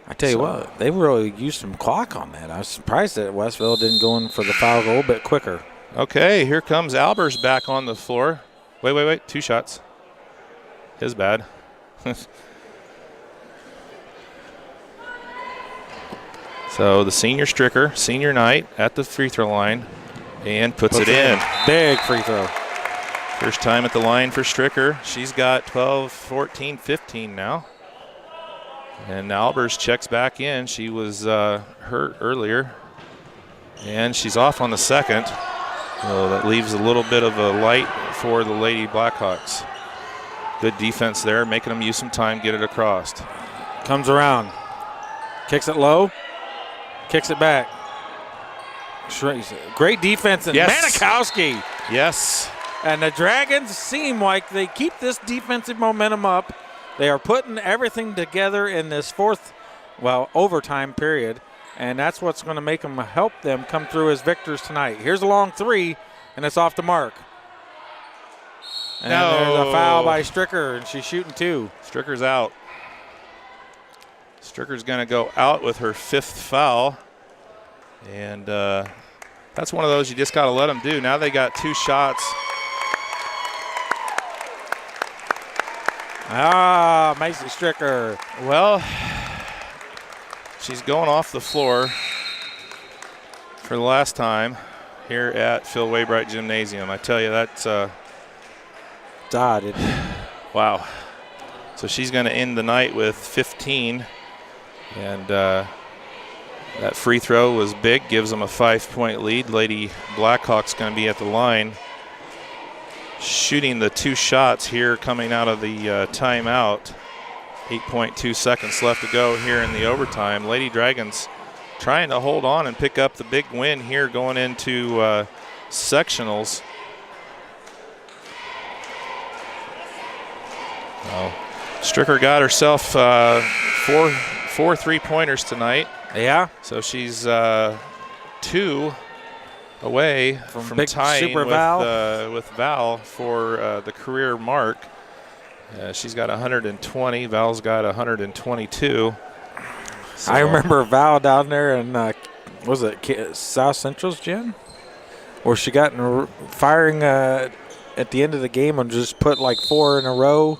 I tell you what, they really used some clock on that. I was surprised that Westville didn't go in for the foul a little bit quicker. Okay, here comes Albers back on the floor. Wait. 2 shots. His bad. So the senior Stricker, senior night at the free throw line, and puts it in. Big free throw. First time at the line for Stricker. She's got 12, 14, 15 now. And Albers checks back in. She was hurt earlier. And she's off on the second. So that leaves a little bit of a light for the Lady Blackhawks. Good defense there, making them use some time, get it across. Comes around. Kicks it low. Kicks it back. Great defense. And yes. Manikowski. Yes. And the Dragons seem like they keep this defensive momentum up. They are putting everything together in this overtime period. And that's what's going to make them help them come through as victors tonight. Here's a long three, and it's off the mark. And there's a foul by Stricker, and she's shooting 2. Stricker's out. Stricker's going to go out with her 5th foul. And that's one of those you just got to let them do. Now they got 2 shots. Macy Stricker. Well, she's going off the floor for the last time here at Phil Waybright Gymnasium. I tell you, that's dotted. Wow. So she's going to end the night with 15. And that free throw was big, gives them a 5-point lead. Lady Blackhawks going to be at the line, shooting the 2 shots here coming out of the timeout. 8.2 seconds left to go here in the overtime. Lady Dragons trying to hold on and pick up the big win here going into sectionals. Stricker got herself 4 3-pointers tonight. Yeah. So she's 2 away from big tying super with Val for the career mark. She's got 120. Val's got 122. So. I remember Val down there in, was it South Central's gym? Where she got firing at the end of the game and just put like 4 in a row.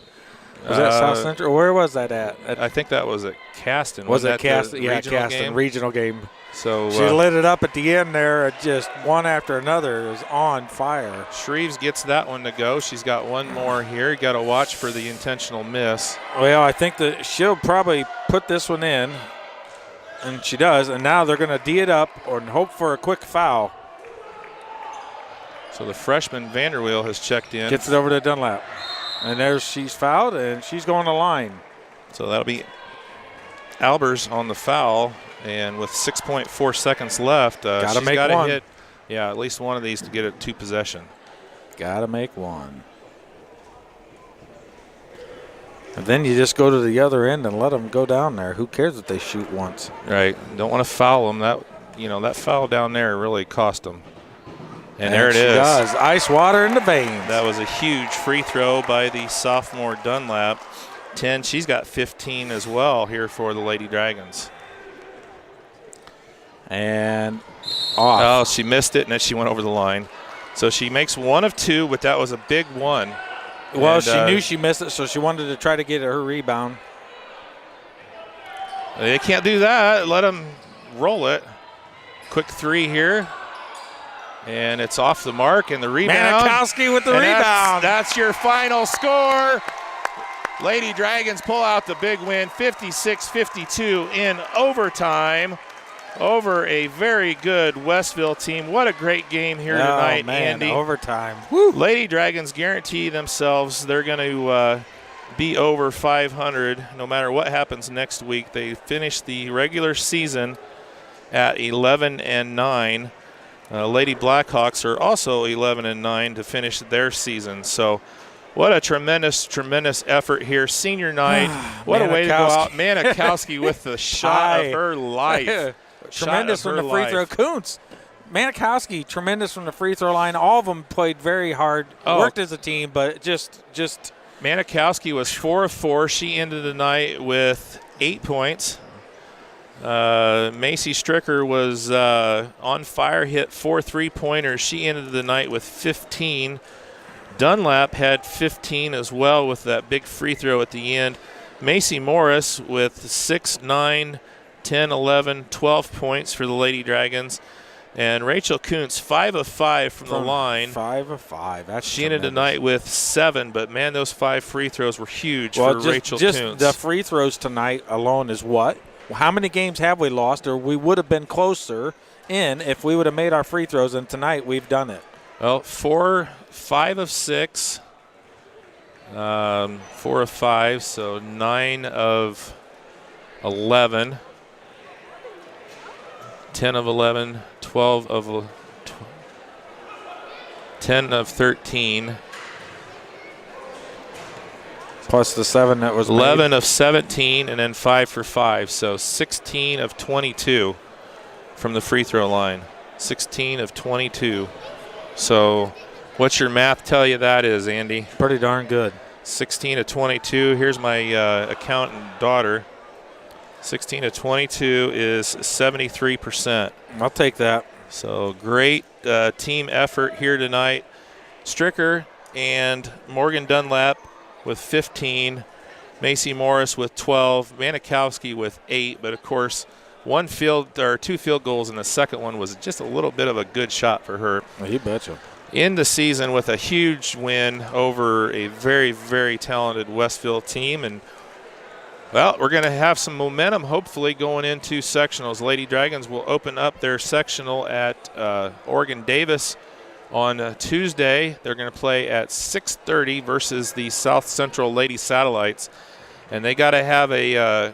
Was that South Central? Where was that at? I think that was at Caston. Was it Caston? Yeah, Caston regional game. So she lit it up at the end there, just one after another. It was on fire. Shreves gets that one to go. She's got one more here. You got to watch for the intentional miss. Well, I think that she'll probably put this one in, and she does. And now they're going to D it up and hope for a quick foul. So the freshman Vanderweel has checked in. Gets it over to Dunlap. And she's fouled, and she's going to line. So that'll be Albers on the foul, and with 6.4 seconds left, gotta make one. Hit, at least one of these to get it 2 possession. Got to make one. And then you just go to the other end and let them go down there. Who cares if they shoot once? Right. Don't want to foul them. That foul down there really cost them. And there it is. Does. Ice water in the veins. That was a huge free throw by the sophomore Dunlap. 10. She's got 15 as well here for the Lady Dragons. And off. Oh, she missed it, and then she went over the line. So she makes 1 of 2, but that was a big one. Well, and, she knew she missed it, so she wanted to try to get her rebound. They can't do that. Let them roll it. Quick 3 here. And it's off the mark, and the rebound. Manikowski with the rebound. That's your final score. Lady Dragons pull out the big win, 56-52 in overtime over a very good Westville team. What a great game here tonight, Andy. Overtime. Woo. Lady Dragons guarantee themselves they're going to be over 500 no matter what happens next week. They finish the regular season at 11-9. Lady Blackhawks are also 11-9 to finish their season. So What a tremendous, tremendous effort here. Senior night. What a way to go out. Manikowski with the shot of her life. Tremendous from the free throw. Kuntz. Manikowski, tremendous from the free throw line. All of them played very hard, worked as a team, but just. Manikowski was 4 of 4. She ended the night with 8 points. Macy Stricker was on fire, hit 4 3-pointers. She ended the night with 15. Dunlap had 15 as well with that big free throw at the end. Macy Morris with 6, 9, 10, 11, 12 points for the Lady Dragons. And Rachel Kuntz, 5 of 5 from the line. 5 of 5. She ended the night with 7, but, man, those 5 free throws were huge for Rachel Kuntz. Just the free throws tonight alone is what? How many games have we lost, or we would have been closer in if we would have made our free throws, and tonight we've done it. Well, 5 of 6, 4 of 5, so 9 of 11, 10 of 11, 12 of 10 of 13. Plus the 7 that was 11 made. of 17, and then 5 for 5, so 16 of 22 from the free throw line. 16 of 22. So what's your math tell you that is, Andy? Pretty darn good. 16 of 22. Here's my accountant daughter. 16 of 22 is 73%. I'll take that. So great team effort here tonight. Stricker and Morgan Dunlap with 15. Macy Morris with 12. Manikowski with 8. But, of course, 2 field goals, and the second one was just a little bit of a good shot for her. Well, you betcha. In the season with a huge win over a very, very talented Westville team. And, well, we're going to have some momentum, hopefully, going into sectionals. Lady Dragons will open up their sectional at Oregon Davis on Tuesday. They're going to play at 6:30 versus the South Central Lady Satellites. And they got to have a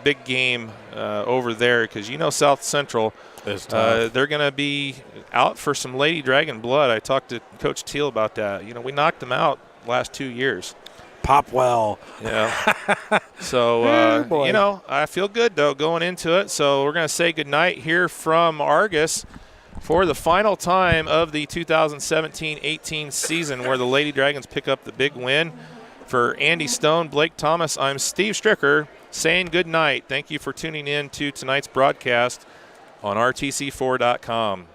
big game over there because, South Central, they're going to be out for some Lady Dragon blood. I talked to Coach Teal about that. We knocked them out last 2 years. Popwell. Yeah. So, I feel good, though, going into it. So we're going to say goodnight here from Argos for the final time of the 2017-18 season, where the Lady Dragons pick up the big win. For Andy Stone, Blake Thomas, I'm Steve Stricker saying good night. Thank you for tuning in to tonight's broadcast on RTC4.com.